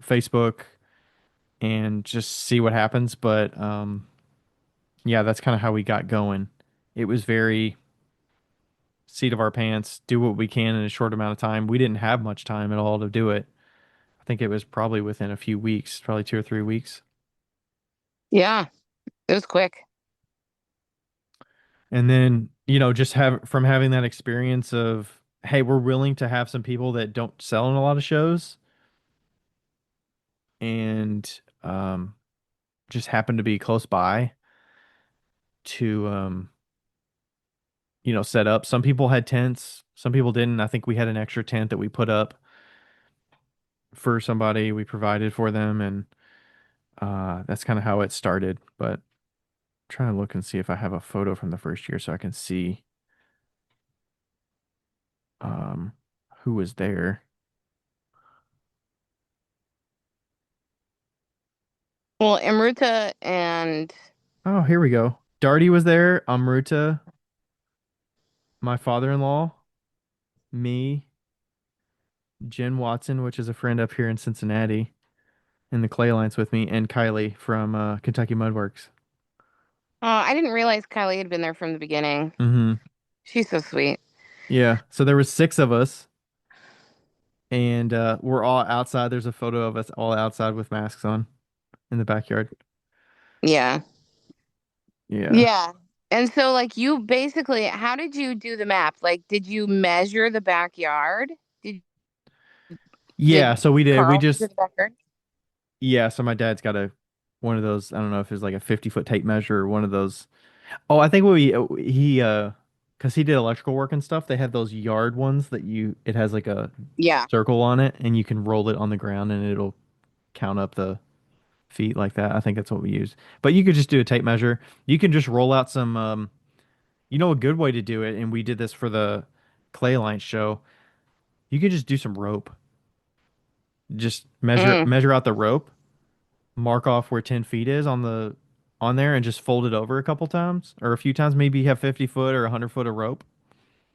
Facebook and just see what happens. But yeah, that's kind of how we got going. It was very seat of our pants, do what we can in a short amount of time. We didn't have much time at all to do it. I think it was probably within a few weeks, probably 2 or 3 weeks. Yeah. It was quick. And then, just have from having that experience of, hey, we're willing to have some people that don't sell in a lot of shows and just happen to be close by to set up. Some people had tents, some people didn't. I think we had an extra tent that we put up for somebody. We provided for them, and that's kind of how it started. But I'm trying to look and see if I have a photo from the first year so I can see um who was there. Well, Imruta and Oh, here we go. Darty was there, Amruta, my father-in-law, me, Jen Watson, which is a friend up here in Cincinnati, in the Clay Alliance with me, and Kylie from Kentucky Mudworks. I didn't realize Kylie had been there from the beginning. Mm-hmm. She's so sweet. Yeah. So there was six of us, and we're all outside. There's a photo of us all outside with masks on in the backyard. Yeah. Yeah. Yeah. And so like you basically, how did you do the map? Like did you measure the backyard? Did Yeah. did So we did. We Carl measure just the backyard? yeah. So my dad's got one of those. I don't know if it's like a 50-foot tape measure or one of those. Oh, I think he because he did electrical work and stuff. They have those yard ones that it has like a Yeah. circle on it, and you can roll it on the ground, and it'll count up the feet like that. I think that's what we use. But you could just do a tape measure. You can just roll out some. A good way to do it, and we did this for the Clay Line show. You could just do some rope. Just measure Mm, measure out the rope, mark off where 10 feet is on there, and just fold it over a couple times or a few times. Maybe you have 50 foot or 100 foot of rope,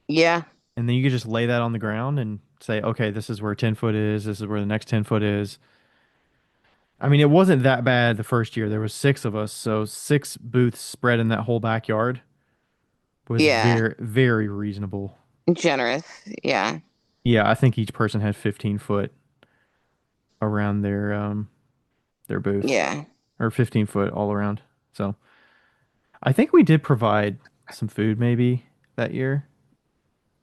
yeah. and then you could just lay that on the ground and say, okay, this is where 10 foot is. This is where the next 10 foot is. I mean, it wasn't that bad the first year. There was six of us, so six booths spread in that whole backyard was Yeah. very, very reasonable. Generous. Yeah. Yeah, I think each person had 15 foot around their booth Yeah. or 15 foot all around. So I think we did provide some food maybe that year.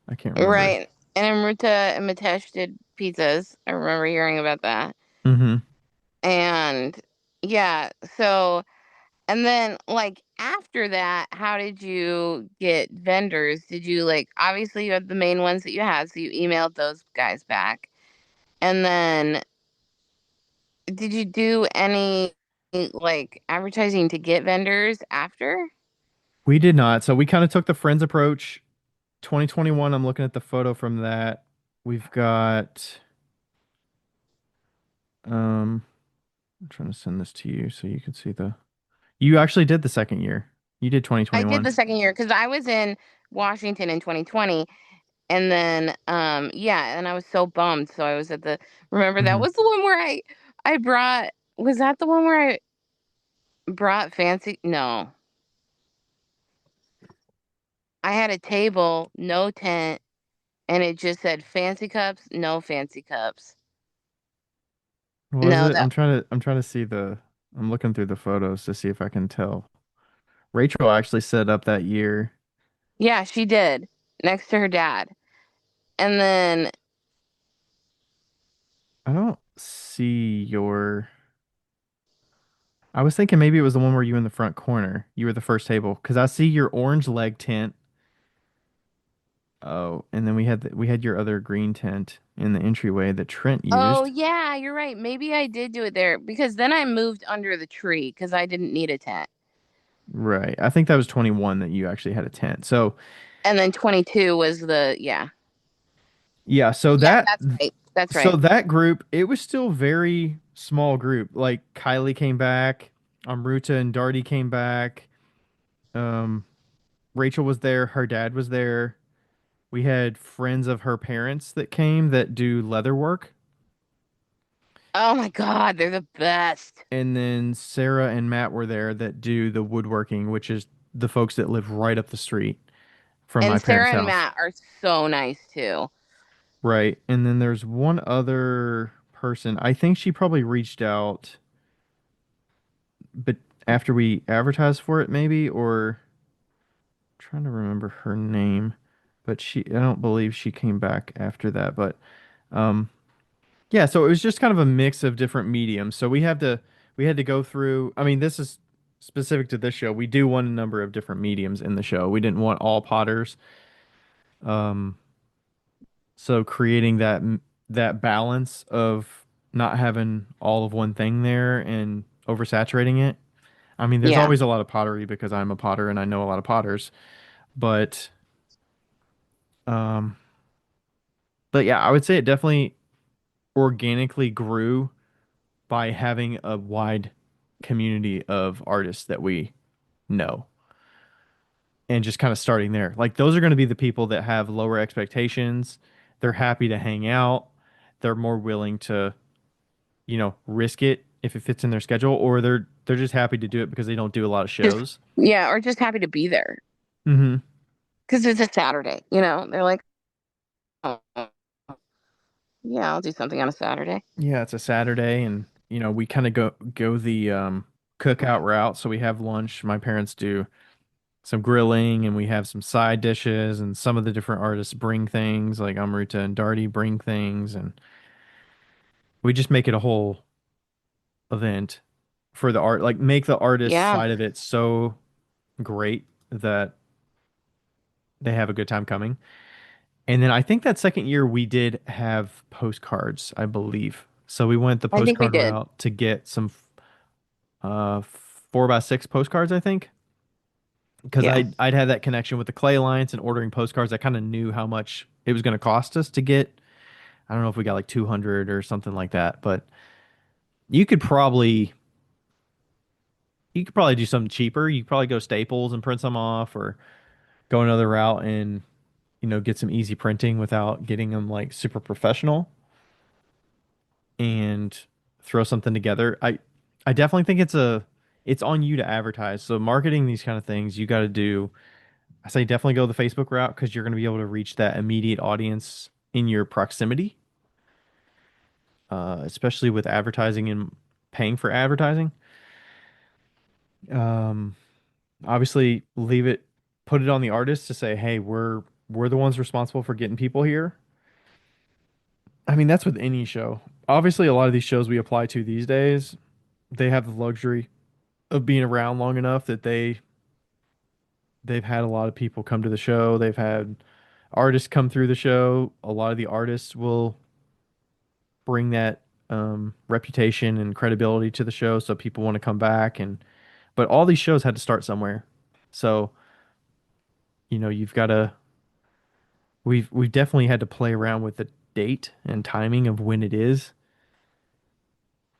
I can't remember. Right. And Amruta and Mitesh did pizzas. I remember hearing about that. Hmm. And yeah, so and then like after that, how did you get vendors? Did you like obviously you had the main ones that you had, so you emailed those guys back. And then did you do any like advertising to get vendors after? We did not. So we kind of took the friends approach. 2021, I'm looking at the photo from that. We've got um I'm trying to send this to you so you can see you actually did the second year. You did I did 2021. the second year because I was in Washington in 2020. And then yeah, and I was so bummed. So I was at the remember that Hmm. was the one where I brought was that the one where I brought fancy no. I had a table, no tent, and it just said fancy cups, no fancy cups. Was No, it? that I'm trying to see I'm looking through the photos to see if I can tell. Rachel actually set up that year. yeah, she did next to her dad. And then, I don't see your. I was thinking maybe it was the one where you in the front corner. You were the first table because I see your orange leg tent. Oh, and then we had your other green tent in the entryway that Trent oh used. yeah, you're right. Maybe I did do it there because then I moved under the tree because I didn't need a tent. Right. I think that was 21 that you actually had a tent. So, And then 22 was the, yeah. yeah, Yeah, that's right. That's so right. that group, it was still very small group. Like Kylie came back, Amruta and Darty came back. Um, Rachel was there, her dad was there. We had friends of her parents that came that do leather work. Oh my God, they're the best. And then Sarah and Matt were there that do the woodworking, which is the folks that live right up the street from my And parents' Sarah and house. Matt are so nice too. Right. And then there's one other person. I think she probably reached out, but after we advertised for it, maybe, or trying to remember her name, but I don't believe she came back after that. But um, yeah, so it was just kind of a mix of different mediums. So we had to go through. I mean, this is specific to this show. We do want a number of different mediums in the show. We didn't want all potters. Um, so creating that balance of not having all of one thing there and oversaturating it. I mean, there's Yeah. always a lot of pottery because I'm a potter and I know a lot of potters, but um, but yeah, I would say it definitely organically grew by having a wide community of artists that we know and just kind of starting there. Like those are going to be the people that have lower expectations. They're happy to hang out. They're more willing to, risk it if it fits in their schedule, or they're just happy to do it because they don't do a lot of Just, shows. yeah, or just happy to be there Hmm. because it's a Saturday, you know? They're like, oh, yeah, I'll do something on a Saturday. Yeah, it's a Saturday, and we kind of go the cookout route. So we have lunch. My parents do some grilling, and we have some side dishes, and some of the different artists bring things, like Amrita and Darty bring things, and we just make it a whole event for the art, like make the artist Yeah. side of it so great that they have a good time coming. And then I think that second year we did have postcards, I believe. So we went the I think we postcard did. route to get some 4x6 postcards, I think. Because Yeah. I'd had that connection with the Clay Alliance and ordering postcards. I kind of knew how much it was going to cost us to get. I don't know if we got like 200 or something like that, but you could probably you could probably do something cheaper. You could probably go Staples and print some off, or go another route and get some easy printing without getting them like super professional and throw something together. I definitely think it's on you to advertise. So marketing these kind of things, you got to do. I say definitely go the Facebook route because you're going to be able to reach that immediate audience in your proximity, especially with advertising and paying for advertising. Um, Obviously, put it on the artist to say, hey, we're the ones responsible for getting people here. I mean, that's with any show. Obviously, a lot of these shows we apply to these days, they have the luxury of being around long enough that they've had a lot of people come to the show. They've had artists come through the show. A lot of the artists will bring that reputation and credibility to the show, so people want to come back. And but all these shows had to start somewhere, so you've got to. We've definitely had to play around with the date and timing of when it is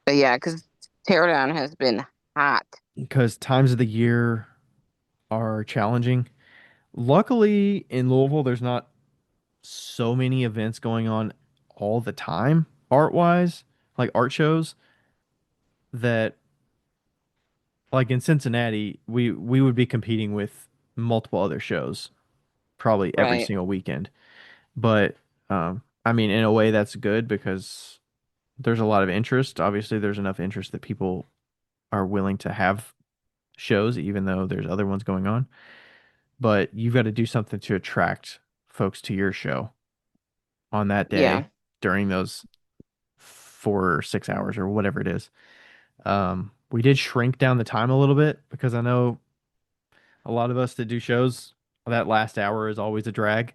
But yeah, because Teardown has been hot. because times of the year are challenging. Luckily, in Louisville, there's not so many events going on all the time, art wise, like art shows, that like in Cincinnati, we would be competing with multiple other shows probably every Right. single weekend. But I mean, in a way, that's good because there's a lot of interest. Obviously, there's enough interest that people are willing to have shows, even though there's other ones going on. But you've got to do something to attract folks to your show. on that Yeah. day during those 4 or 6 hours or whatever it is. We did shrink down the time a little bit because I know a lot of us that do shows, that last hour is always a drag.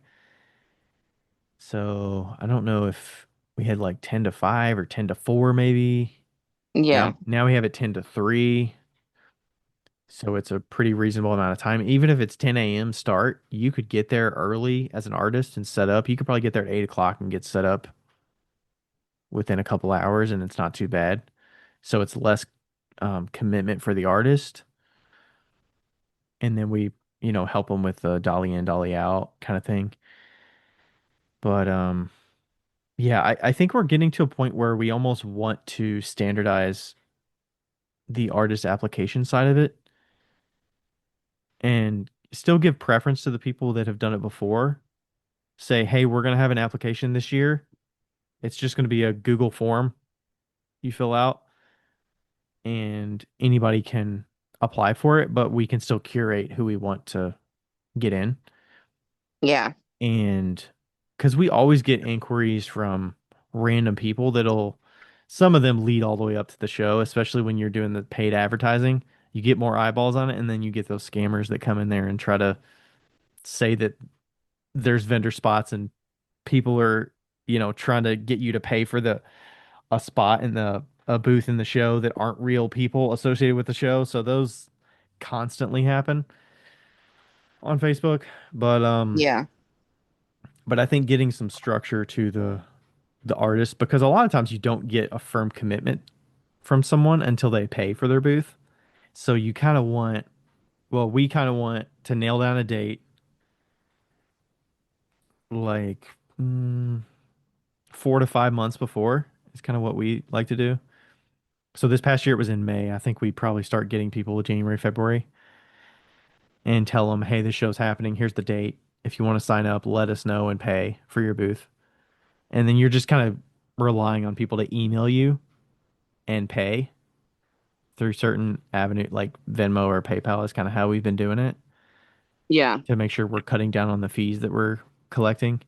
So I don't know if we had like 10 to 5 or 10 to 4 maybe. Yeah. Now we have it 10 to 3. So it's a pretty reasonable amount of time. Even if it's 10 a.m. start, you could get there early as an artist and set up. You could probably get there at 8 o'clock and get set up within a couple hours, and it's not too bad. So it's less commitment for the artist. And then we, help them with the dolly in, dolly out kind of thing. But yeah, I think we're getting to a point where we almost want to standardize the artist application side of it and still give preference to the people that have done it before. Say, hey, we're going to have an application this year. It's just going to be a Google form you fill out, and anybody can apply for it, but we can still curate who we want to get in. Yeah. And because we always get inquiries from random people some of them lead all the way up to the show, especially when you're doing the paid advertising. You get more eyeballs on it, and then you get those scammers that come in there and try to say that there's vendor spots and people are, trying to get you to pay for a spot in the a booth in the show that aren't real people associated with the show. So those constantly happen on Facebook. But Yeah. but I think getting some structure to the artist, because a lot of times you don't get a firm commitment from someone until they pay for their booth. So you kind of want, well, we kind of want to nail down a date like 4 to 5 months before is kind of what we like to do. So this past year it was in May. I think we probably start getting people January, February and tell them, hey, this show's happening. Here's the date. If you want to sign up, let us know and pay for your booth. And then you're just kind of relying on people to email you and pay through certain avenue like Venmo or PayPal is kind of how we've been doing it Yeah. to make sure we're cutting down on the fees that we're collecting.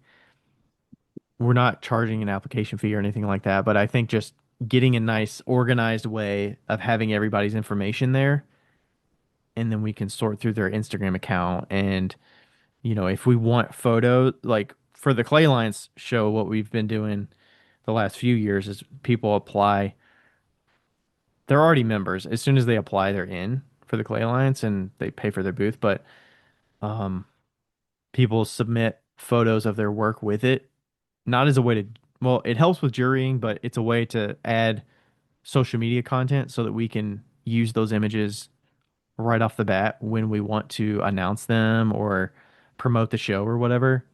We're not charging an application fee or anything like that, but I think just getting a nice organized way of having everybody's information there, and then we can sort through their Instagram account. And if we want photos like for the Clay Lines show, what we've been doing the last few years is people apply. They're already members. As soon as they apply, they're in for the Clay Alliance and they pay for their booth. But um, people submit photos of their work with it, not as a way to, well, it helps with jurying, but it's a way to add social media content so that we can use those images right off the bat when we want to announce them or promote the show or whatever.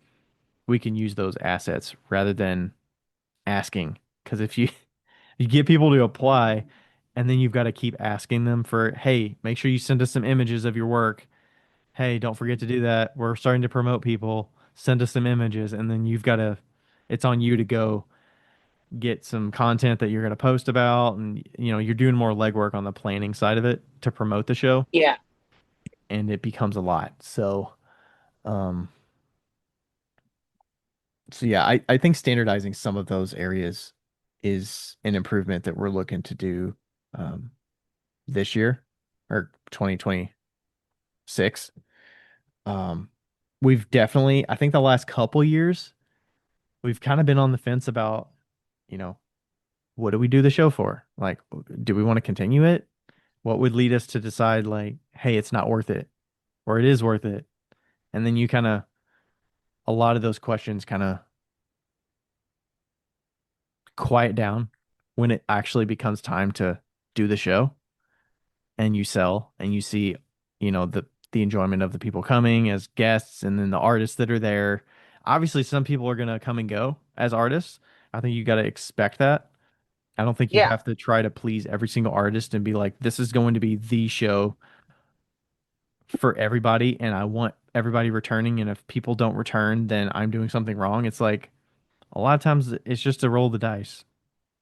We can use those assets rather than asking. Because if you you get people to apply and then you've got to keep asking them for, hey, make sure you send us some images of your work. Hey, don't forget to do that. We're starting to promote people. Send us some images. And then it's on you to go get some content that you're going to post about. And, you're doing more legwork on the planning side of it to promote the show. Yeah. And it becomes a lot. Um, so yeah, I think standardizing some of those areas is an improvement that we're looking to do um, this year or 2026. Um, we've definitely, I think the last couple years, we've kind of been on the fence about, you know, what do we do the show for? Like, do we want to continue it? What would lead us to decide, like, hey, it's not worth it or it is worth it? And then a lot of those questions kind of quiet down when it actually becomes time to do the show and you sell and you see, the enjoyment of the people coming as guests and then the artists that are there. Obviously, some people are going to come and go as artists. I think you got to expect that. I don't think you Yeah. have to try to please every single artist and be like, this is going to be the show for everybody. And I want everybody returning. And if people don't return, then I'm doing something wrong. It's like a lot of times it's just to roll the dice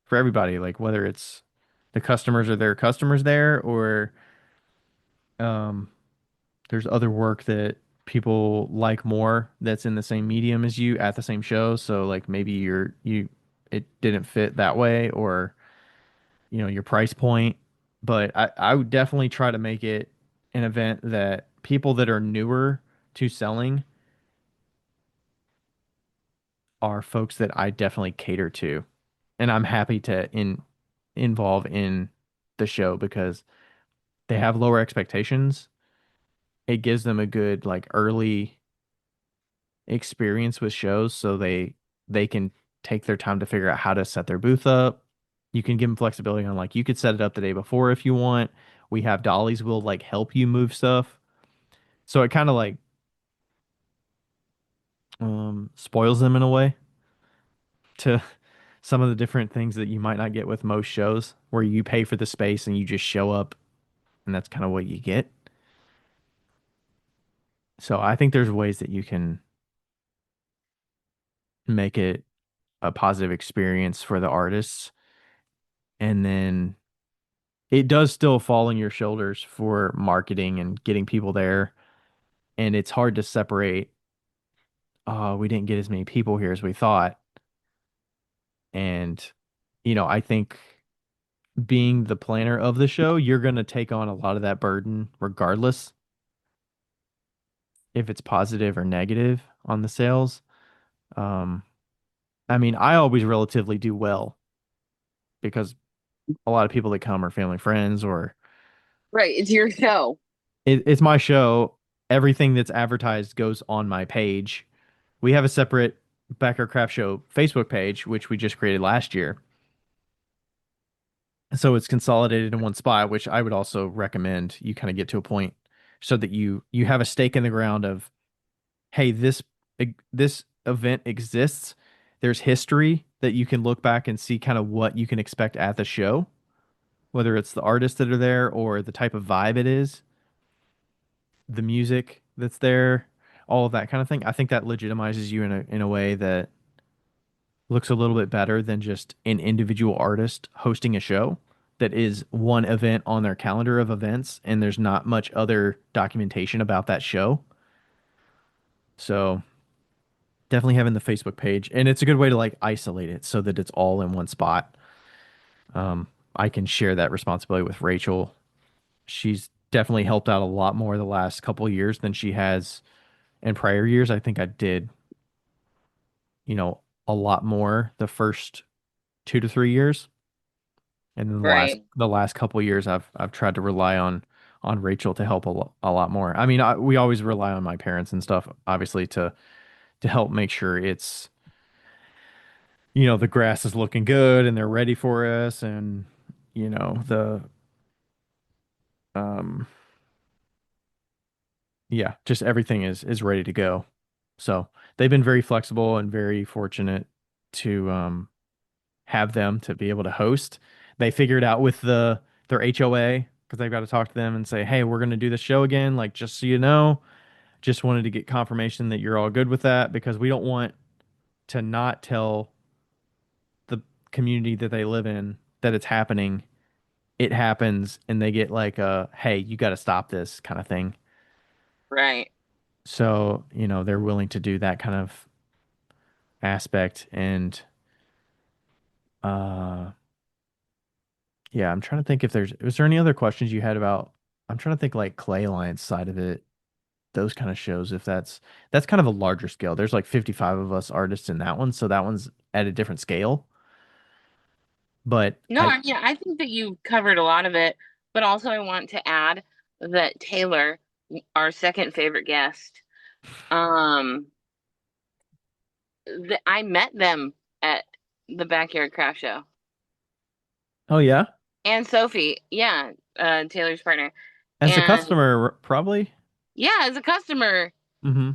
for everybody, like whether it's the customers or their customers there or um, there's other work that people like more that's in the same medium as you at the same show. So like maybe you it didn't fit that way, or your price point. But I would definitely try to make it an event that people that are newer to selling are folks that I definitely cater to. And I'm happy to involve in the show because they have lower expectations. It gives them a good like early experience with shows so they can take their time to figure out how to set their booth up. You can give them flexibility on like you could set it up the day before if you want. We have dollies will like help you move stuff. So it kind of like spoils them in a way to some of the different things that you might not get with most shows where you pay for the space and you just show up and that's kind of what you get. So I think there's ways that you can make it a positive experience for the artists, and then it does still fall on your shoulders for marketing and getting people there. And it's hard to separate, oh, we didn't get as many people here as we thought. And, I think being the planner of the show, you're going to take on a lot of that burden regardless if it's positive or negative on the sales. Um, I mean, I always relatively do well because a lot of people that come are family friends, or Right. It's your show. it's my show. Everything that's advertised goes on my page. We have a separate Backyard Craft Show Facebook page, which we just created last year. So it's consolidated in one spot, which I would also recommend you kind of get to a point so that you have a stake in the ground of, hey, this event exists. There's history that you can look back and see kind of what you can expect at the show, whether it's the artists that are there or the type of vibe it is, the music that's there, all of that kind of thing. I think that legitimizes you in a way that looks a little bit better than just an individual artist hosting a show that is one event on their calendar of events and there's not much other documentation about that show. So definitely having the Facebook page, and it's a good way to like isolate it so that it's all in one spot. I can share that responsibility with Rachel. She's definitely helped out a lot more the last couple of years than she has in prior years. I think I did, a lot more the first 2 to 3 years. And then the last Right. the last couple of years, I've tried to rely on Rachel to help a lot more. I mean, we always rely on my parents and stuff, obviously, to help make sure it's the grass is looking good and they're ready for us, and the um yeah, just everything is ready to go. So they've been very flexible and very fortunate to have them to be able to host. They figured out with their HOA because they've got to talk to them and say, "Hey, we're going to do the show again. Like, just so you know, just wanted to get confirmation that you're all good with that because we don't want to not tell the community that they live in that it's happening. It happens, and they get like a, hey, you got to stop this kind of thing." Right. So, they're willing to do that kind of aspect. And uh yeah, I'm trying to think if was there any other questions you had about, I'm trying to think like Clay Alliance side of it, those kind of shows, if that's kind of a larger scale. There's like 55 of us artists in that one, so that one's at a different scale. But No, I mean, I think that you covered a lot of it, but also I want to add that Taylor, our second favorite guest, um, I met them at the Backyard Craft Show. oh yeah, And Sophie, yeah, Taylor's partner. as a And customer probably. yeah, as a customer. Hmm.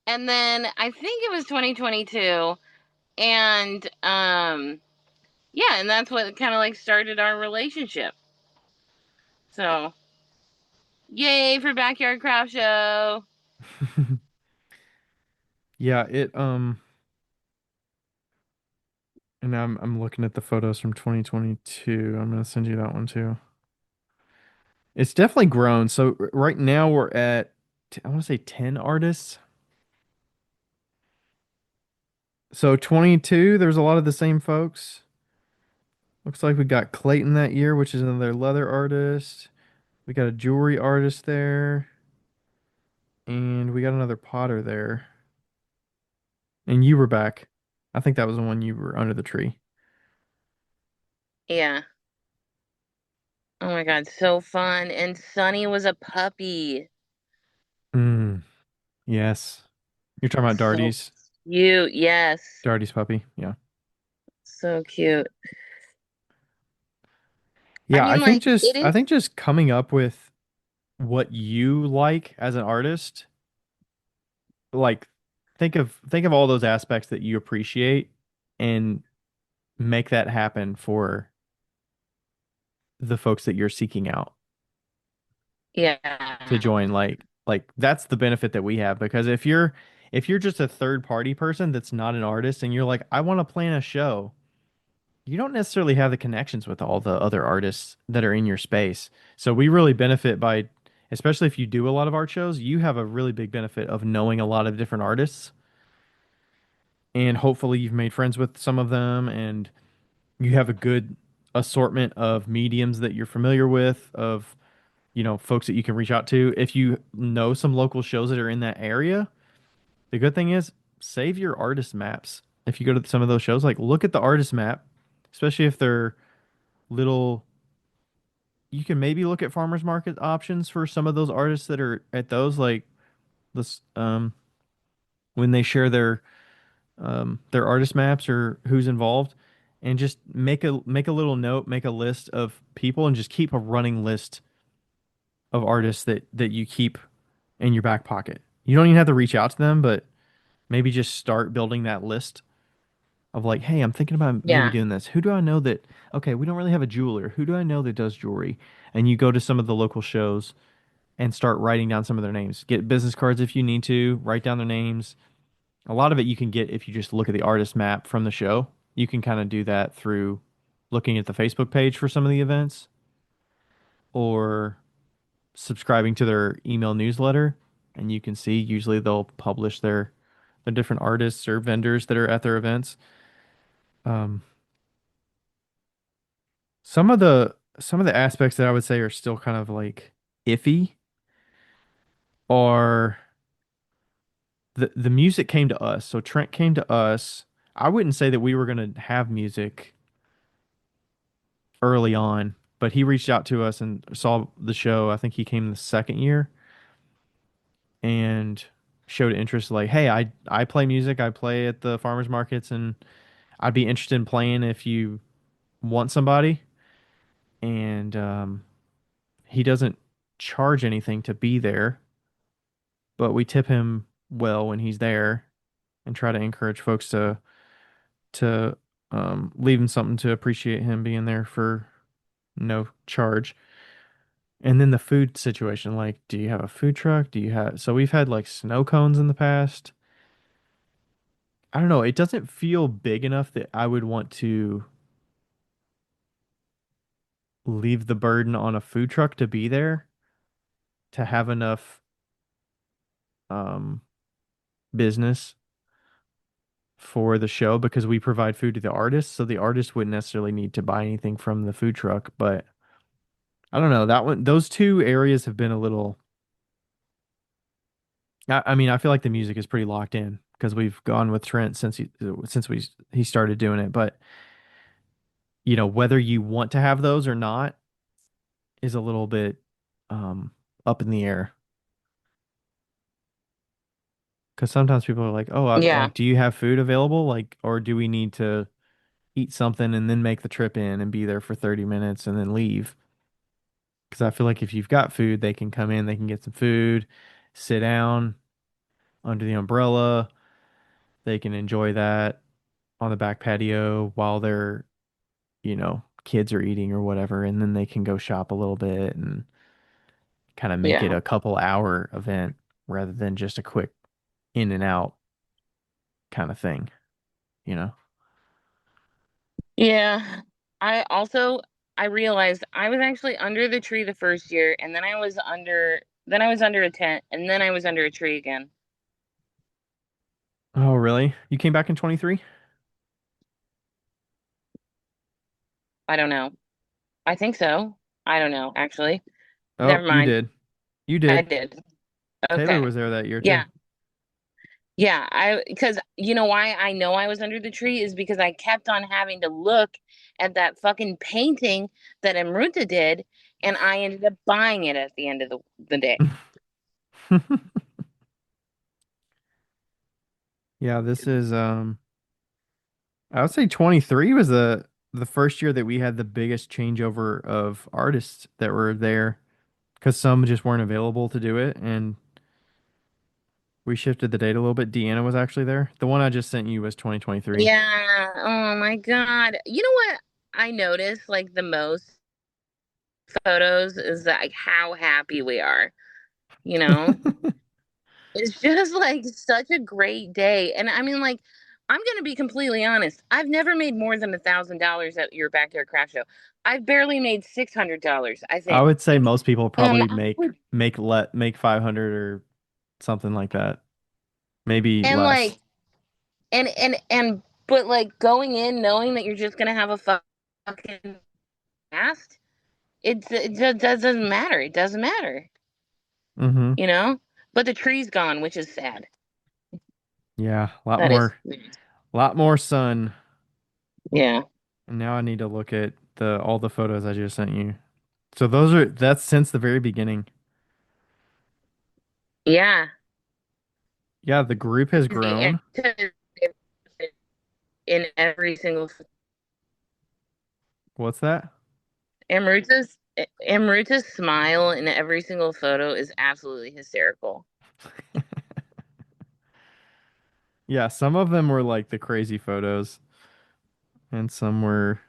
And then I think it was 2022. And yeah, and that's what kind of like started our relationship. So, yay for Backyard Craft Show. Yeah, and I'm looking at the photos from 2022. I'm gonna send you that one too. It's definitely grown. So right now we're at I want to say 10 artists. So 22, there's a lot of the same folks. Looks like we got Clayton that year, which is another leather artist. We got a jewelry artist there, and we got another potter there. And you were back. I think that was the one you were under the tree. Yeah. Oh my God, so fun. And Sunny was a puppy. Mm, yes. You're talking about So Darty's cute. Yes. Darty's puppy. Yeah. So cute. I Yeah, mean, like, it I is. think just coming up with what you like as an artist, like think of all those aspects that you appreciate and make that happen for the folks that you're seeking out to Yeah. join. Like that's the benefit that we have because if you're just a third party person that's not an artist and you're like, I want to plan a show, you don't necessarily have the connections with all the other artists that are in your space. So we really benefit by, especially if you do a lot of art shows, you have a really big benefit of knowing a lot of different artists. And hopefully you've made friends with some of them and you have a good assortment of mediums that you're familiar with, of, you know, folks that you can reach out to. If you know some local shows that are in that area, the good thing is save your artist maps. If you go to some of those shows, like look at the artist map, especially if they're little. You can maybe look at farmers market options for some of those artists that are at those, like this when they share their artist maps or who's involved, and just make a little note, make a list of people, and just keep a running list of artists that you keep in your back pocket. You don't even have to reach out to them, but maybe just start building that list of like, hey, I'm thinking about maybe Yeah. doing this. Who do I know that? Okay, we don't really have a jeweler. Who do I know that does jewelry? And you go to some of the local shows and start writing down some of their names. Get business cards if you need to, write down their names. A lot of it you can get if you just look at the artist map from the show. You can kind of do that through looking at the Facebook page for some of the events or subscribing to their email newsletter. And you can see usually they'll publish their different artists or vendors that are at their events. Um, some of the aspects that I would say are still kind of like iffy are the music came to us. So Trent came to us. I wouldn't say that we were going to have music early on, but he reached out to us and saw the show. I think he came the second year and showed interest like, "Hey, I play music. I play at the farmers markets and I'd be interested in playing if you want somebody." And he doesn't charge anything to be there, but we tip him well when he's there and try to encourage folks to leave him something to appreciate him being there for no charge. And then the food situation, like, do you have a food truck? Do you have, so we've had like snow cones in the past. I don't know. It doesn't feel big enough that I would want to leave the burden on a food truck to be there to have enough um, business for the show because we provide food to the artists. So the artist wouldn't necessarily need to buy anything from the food truck. But I don't know. That one, those two areas have been a little, I mean, I feel like the music is pretty locked in because we've gone with Trent since he started doing it. But you know, whether you want to have those or not is a little bit um, up in the air. Because sometimes people are like, "Oh, Yeah. like, do you have food available? Like, or do we need to eat something and then make the trip in and be there for 30 minutes and then leave?" Because I feel like if you've got food, they can come in, they can get some food, sit down under the umbrella, they can enjoy that on the back patio while their, you know, kids are eating or whatever, and then they can go shop a little bit and kind of make it Yeah. a couple hour event rather than just a quick in and out kind of thing, you know? Yeah. I also I realized I was actually under the tree the first year and then I was under Then I was under a tent, and then I was under a tree again. Oh, really? You came back in 23? I don't know. I think so. I don't know, actually. Oh, Never you mind. did. You I did. did. Taylor Okay. was there that year too. Yeah. Yeah. Because you know why I know I was under the tree is because I kept on having to look at that fucking painting that Amruta did, and I ended up buying it at the end of the day. Yeah, this is I would say 23 was the first year that we had the biggest changeover of artists that were there because some just weren't available to do it, and we shifted the date a little bit. Deanna was actually there. The one I just sent you was 2023. Yeah. Oh my God. You know what I noticed like the most photos is like how happy we are, you know? It's just like such a great day. And I mean, like, I'm gonna be completely honest. I've never made more than $1,000 at your backyard craft show. I've barely made $600, I I think. would say most people And probably make 500 or something like that. Maybe and less. like but like going in knowing that you're just gonna have a fucking blast, it just doesn't matter. It doesn't matter, Mm-hmm. you know. But the tree's gone, which is sad. Yeah, That is, lot more sun. yeah, And now I need to look at the all the photos I just sent you. So that's since the very beginning. yeah. Yeah, the group has grown. In every single What's that? Amruta's smile in every single photo is absolutely hysterical. Yeah, some of them were like the crazy photos, and some were.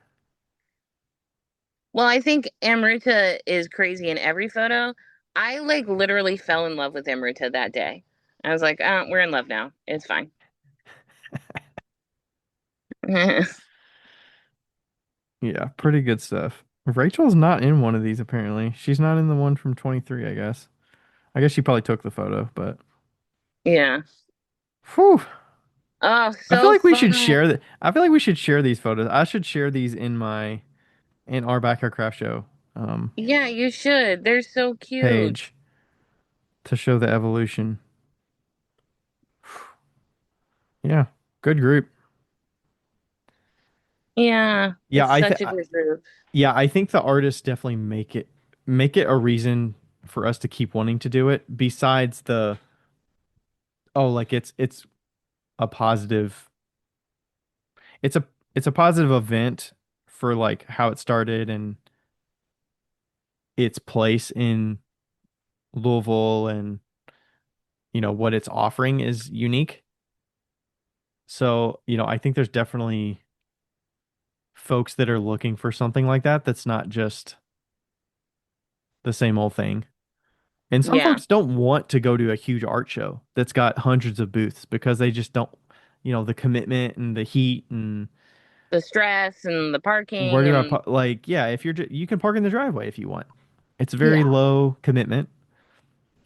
Well, I think Amruta is crazy in every photo. I like literally fell in love with Amruta that day. I was like, we're in love now. It's fine. Yeah, pretty good stuff. Rachel's not in one of these apparently. She's not in the one from 23, I guess. I guess she probably took the photo, but Yeah. whew. Oh, I feel so like we should fun. share that. I feel like we should share these photos. I should share these in our backyard craft show Yeah, you should. They're so cute. page to show the evolution. Yeah, good group. Yeah, Yeah, it's such a good group. yeah, I think the artists definitely make it a reason for us to keep wanting to do it. Besides the like it's a positive. It's a it's a positive event for like how it started and its place in Louisville, and what it's offering is unique. So, I think there's definitely folks that are looking for something like that that's not just the same old thing. And some Yeah. folks don't want to go to a huge art show that's got hundreds of booths because they just don't, the commitment and the heat and The stress and the where parking do I and like, yeah, if you can park in the driveway if you want. It's very yeah. low commitment.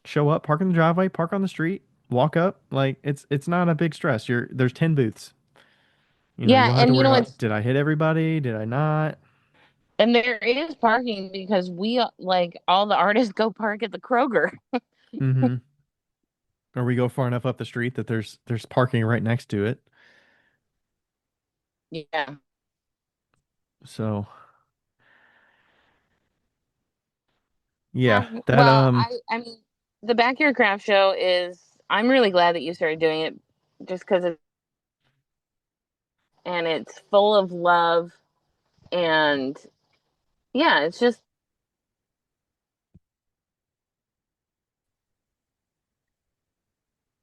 Show up, park in the driveway, park on the street, walk up. Like it's not a big stress. There's 10 booths. You Yeah, don't have to and you worry know about what's did I hit everybody? Did I not? and there is parking because we like all the artists go park at the Kroger. Mm-hmm. Or we go far enough up the street that there's parking right next to it. Yeah. So yeah, that Well, I mean, the Backyard Craft Show is. I'm really glad that you started doing it, just because it's full of love and yeah, it's just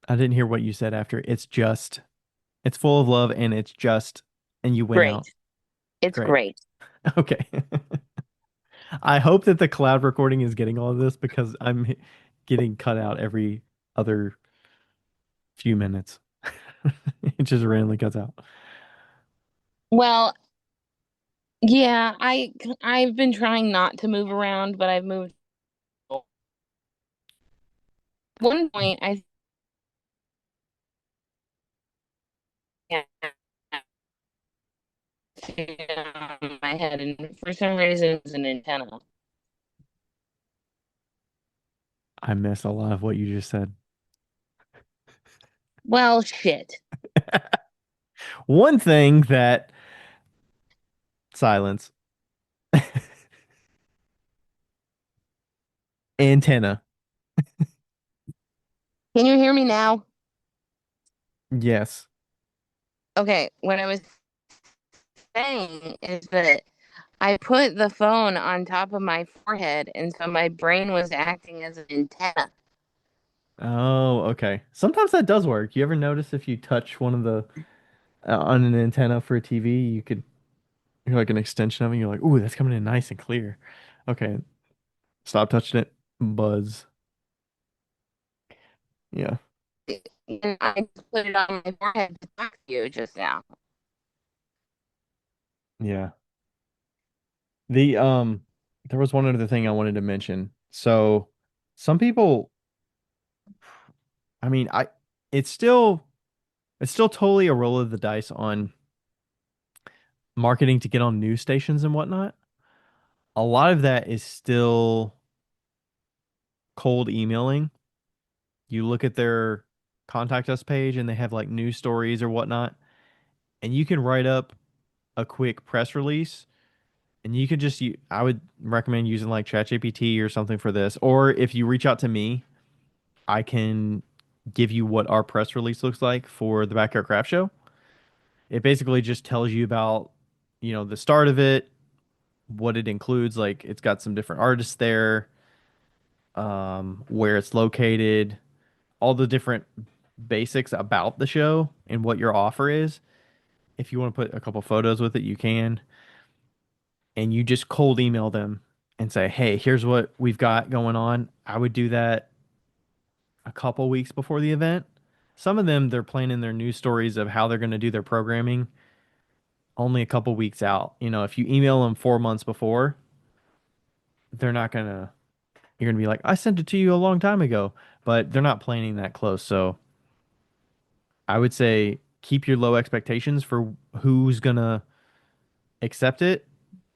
I didn't hear what you said after. It's full of love and and you went out. great. It's Great. great. Okay. I hope that the cloud recording is getting all of this because I'm getting cut out every other few minutes. It just randomly cuts out. Well, yeah, I've been trying not to move around, but I've moved. one point I had on my head, and for some reason it was an antenna. I missed a lot of what you just said. Well, shit. One thing that silence antenna. Can you hear me now? Yes. Okay, what I was saying is that I put the phone on top of my forehead, and so my brain was acting as an antenna. Oh, okay. Sometimes that does work. You ever notice if you touch one of the on an antenna for a TV, you're like an extension of it. You're like, ooh, that's coming in nice and clear. Okay, stop touching it. Buzz. Yeah. And I just put it on my forehead to talk to you just now. Yeah. The there was one other thing I wanted to mention. So some people, I mean, it's still it's still totally a roll of the dice on marketing to get on news stations and whatnot. A lot of that is still cold emailing. You look at their contact us page and they have like news stories or whatnot, and you can write up a quick press release and you could I would recommend using like ChatGPT or something for this. Or if you reach out to me, I can give you what our press release looks like for the Backyard Craft Show. It basically just tells you about, the start of it, what it includes. Like it's got some different artists there, where it's located, all the different basics about the show and what your offer is. If you want to put a couple photos with it, you can. And you just cold email them and say, hey, here's what we've got going on. I would do that a couple weeks before the event. Some of them, they're planning their news stories of how they're going to do their programming only a couple weeks out. If you email them 4 months before, they're not going to, you're going to be like, I sent it to you a long time ago, but they're not planning that close. So I would say keep your low expectations for who's going to accept it.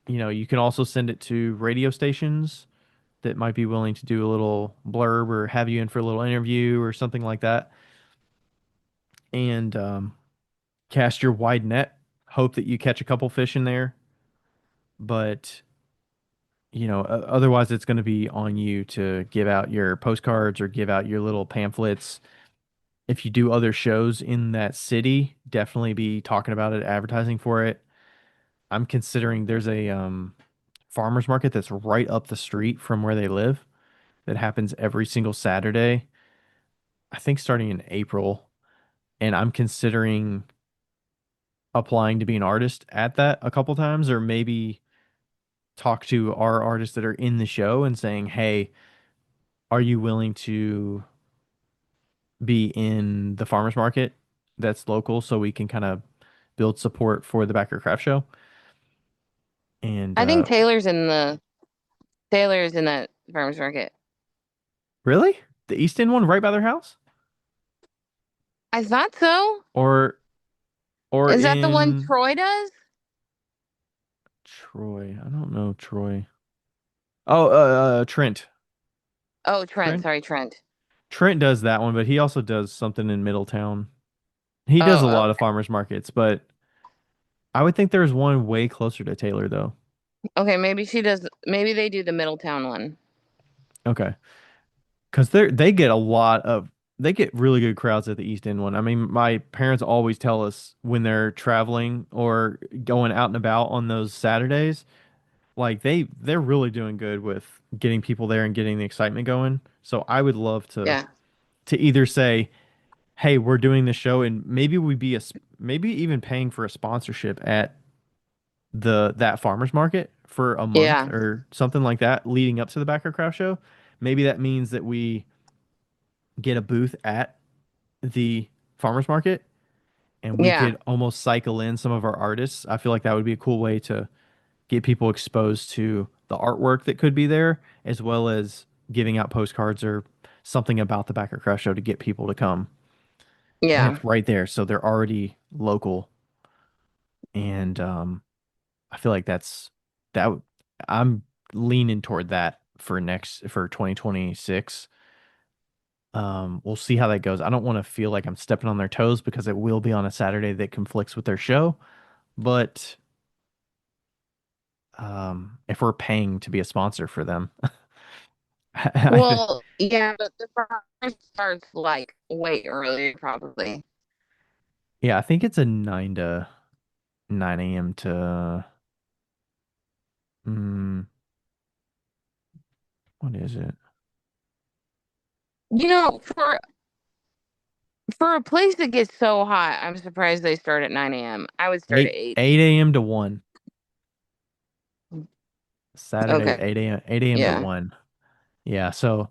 You can also send it to radio stations that might be willing to do a little blurb or have you in for a little interview or something like that. And cast your wide net. Hope that you catch a couple fish in there. But, otherwise, it's going to be on you to give out your postcards or give out your little pamphlets. If you do other shows in that city, definitely be talking about it, advertising for it. I'm considering there's a farmers market that's right up the street from where they live that happens every single Saturday. I think starting in April, and I'm considering applying to be an artist at that a couple times, or maybe talk to our artists that are in the show and saying, "Hey, are you willing to be in the farmers market that's local so we can kind of build support for the Backer Craft Show?" And I think Taylor's in that farmers market. really, the East End one right by their house, I thought so. or Is that the one in Troy does? Troy? I don't know Troy. Oh, Trent. Oh, Trent. Trent. Sorry, Trent. Trent does that one, but he also does something in Middletown. He does a Oh, lot of farmers markets, but I would think there's one way closer to Taylor though. okay. Maybe she does. Maybe they do the Middletown one. Okay. Because they get really good crowds at the East End one. I mean, my parents always tell us when they're traveling or going out and about on those Saturdays, like they're really doing good with getting people there and getting the excitement going. So I would love to Yeah. either say, hey, we're doing this show, and maybe maybe even paying for a sponsorship at that farmers market for a month Yeah. or something like that leading up to the Backer Craft Show. Maybe that means that we get a booth at the farmers market and we Yeah. could almost cycle in some of our artists. I feel like that would be a cool way to get people exposed to the artwork that could be there, as well as giving out postcards or something about the Backer Crush show to get people to come. And Yeah. it's right there, so they're already local, and I feel like that. I'm leaning toward that for 2026. We'll see how that goes. I don't want to feel like I'm stepping on their toes because it will be on a Saturday that conflicts with their show. But if we're paying to be a sponsor for them, I, Well, yeah, but the farm starts like way earlier, probably. yeah, I think it's a 9 a.m. to mm, what is it? You know, for a place that gets so hot, I'm surprised they start at 9 a.m. I would start at 8 8. 8 a.m. to 1. Saturday Okay. 8 a.m. to Yeah. 1. Yeah, so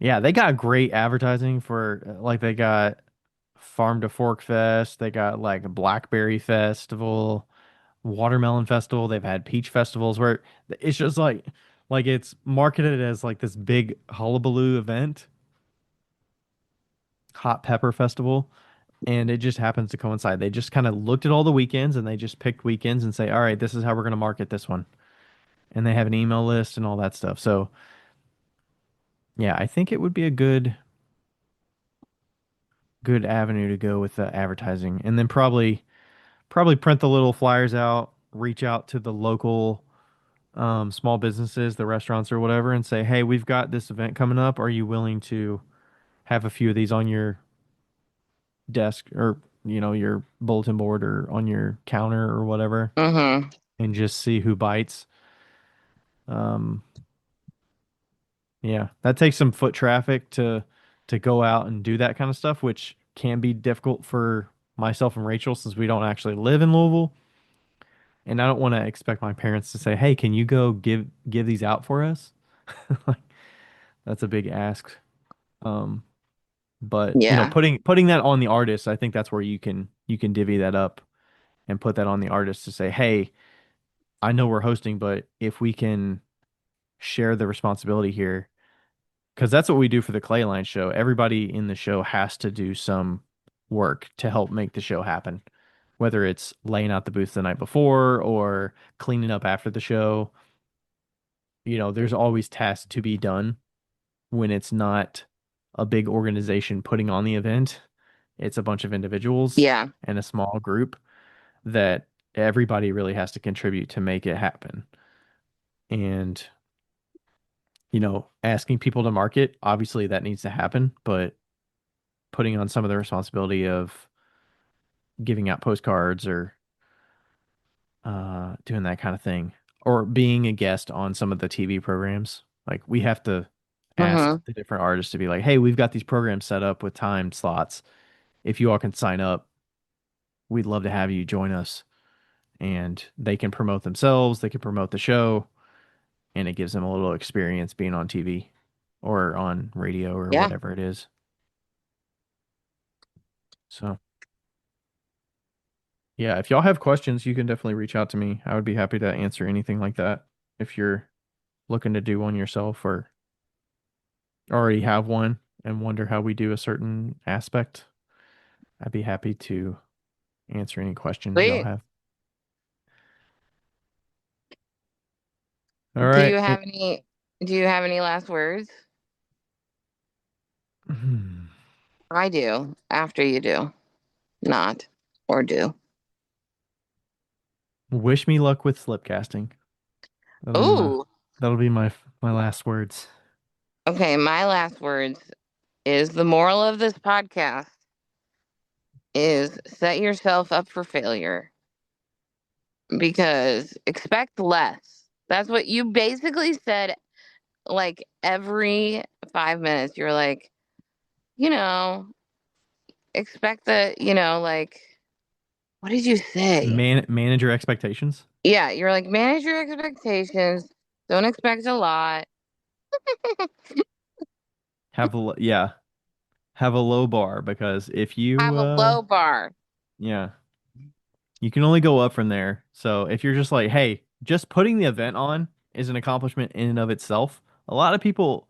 yeah, they got great advertising for like they got Farm to Fork Fest, they got like a Blackberry Festival, Watermelon Festival, they've had peach festivals where it's just like it's marketed as like this big hullabaloo event, hot pepper festival, and it just happens to coincide. They just kind of looked at all the weekends and they just picked weekends and say, "All right, this is how we're going to market this one." And they have an email list and all that stuff. So, yeah, I think it would be a good avenue to go with the advertising. And then probably print the little flyers out, reach out to the local small businesses, the restaurants or whatever, and say, "Hey, we've got this event coming up. Are you willing to have a few of these on your desk or your bulletin board or on your counter or whatever, Mm-hmm. and just see who bites?" Um, yeah, that takes some foot traffic to go out and do that kind of stuff, which can be difficult for myself and Rachel since we don't actually live in Louisville. And I don't want to expect my parents to say, "Hey, can you go give these out for us?" Like that's a big ask. Um, but Yeah. putting that on the artist, I think that's where you can divvy that up and put that on the artist to say, "Hey, I know we're hosting, but if we can share the responsibility here, because that's what we do for the Clay Line show. Everybody in the show has to do some work to help make the show happen, whether it's laying out the booth the night before or cleaning up after the show. There's always tasks to be done when it's not a big organization putting on the event. It's a bunch of individuals Yeah. and a small group that everybody really has to contribute to make it happen. And, asking people to market, obviously that needs to happen, but putting on some of the responsibility of giving out postcards or doing that kind of thing, or being a guest on some of the TV programs. Like we have to ask Mm-hmm. the different artists to be like, "Hey, we've got these programs set up with time slots. If you all can sign up, we'd love to have you join us." And they can promote themselves, they can promote the show, and it gives them a little experience being on TV or on radio or Yeah. whatever it is. So, yeah, if y'all have questions, you can definitely reach out to me. I would be happy to answer anything like that if you're looking to do one yourself or already have one and wonder how we do a certain aspect. I'd be happy to answer any questions y'all Sweet. have. All Do right. you have any do you have any last words? I do. After you do. Not. Or do. Wish me luck with slip casting. That'll be my Ooh. that'll be my last words. Okay, my last words is the moral of this podcast is set yourself up for failure because expect less. That's what you basically said like every 5 minutes. You're like, you know, expect the, like, what did you say? Manage your expectations. Yeah, you're like, manage your expectations. Don't expect a lot. Yeah, have a low bar because if you Have a low bar. yeah, you can only go up from there. So if you're just like, "Hey, just putting the event on is an accomplishment in and of itself." A lot of people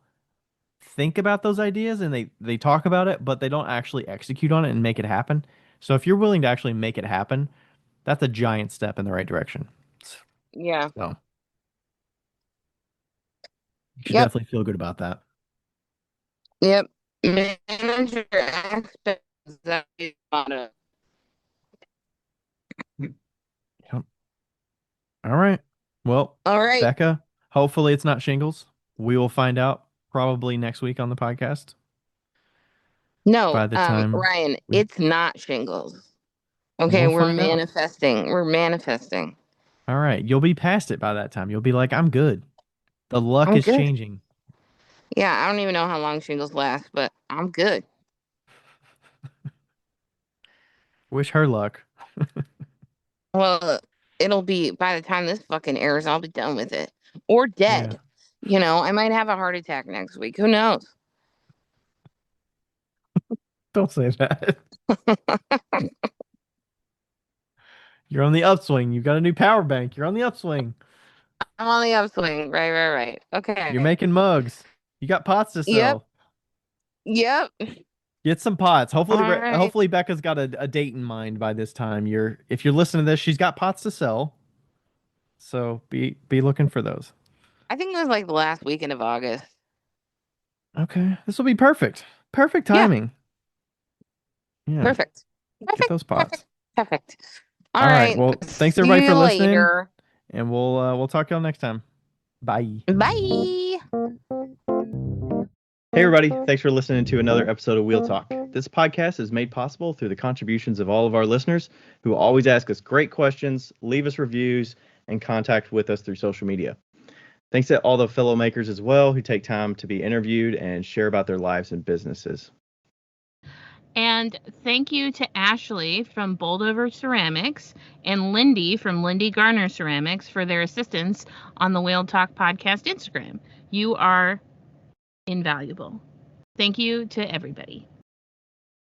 think about those ideas and they talk about it, but they don't actually execute on it and make it happen. So if you're willing to actually make it happen, that's a giant step in the right direction. Yeah. So you should Yep. definitely feel good about that. Yep. Manager aspects that is motto. Yep. All right. Well, All right. Becca, hopefully it's not shingles. We will find out probably next week on the podcast. No, By the time Ryan, we it's not shingles. Okay, we'll we're find out. manifesting. We're manifesting. All right, you'll be past it by that time. You'll be like, I'm good. The luck I'm is good. changing. Yeah, I don't even know how long shingles last, but I'm good. Wish her luck. Well, it'll be by the time this fucking airs, I'll be done with it. Or Yeah. dead. You know, I might have a heart attack next week. Who knows? Don't say that. You're on the upswing. You've got a new power bank. You're on the upswing. I'm on the upswing. Right. You're Okay. making mugs. You got pots to Yep. sell. Yep. Get some pots. All right. Hopefully Becca's got a date in mind by this time. If you're listening to this, she's got pots to sell. So be looking for those. I think it was like the last weekend of August. Okay. This will be perfect. Perfect Yeah. timing. Yeah. Perfect. Get those pots. Perfect. All right. Well, thanks See everybody for you listening, later. and we'll talk to y'all next time. Bye. Bye. Hey everybody, thanks for listening to another episode of Wheel Talk. This podcast is made possible through the contributions of all of our listeners who always ask us great questions, leave us reviews, and contact with us through social media. Thanks to all the fellow makers as well who take time to be interviewed and share about their lives and businesses. And thank you to Ashley from Boldover Ceramics and Lindy from Lindy Garner Ceramics for their assistance on the Whale Talk Podcast Instagram. You are invaluable. Thank you to everybody.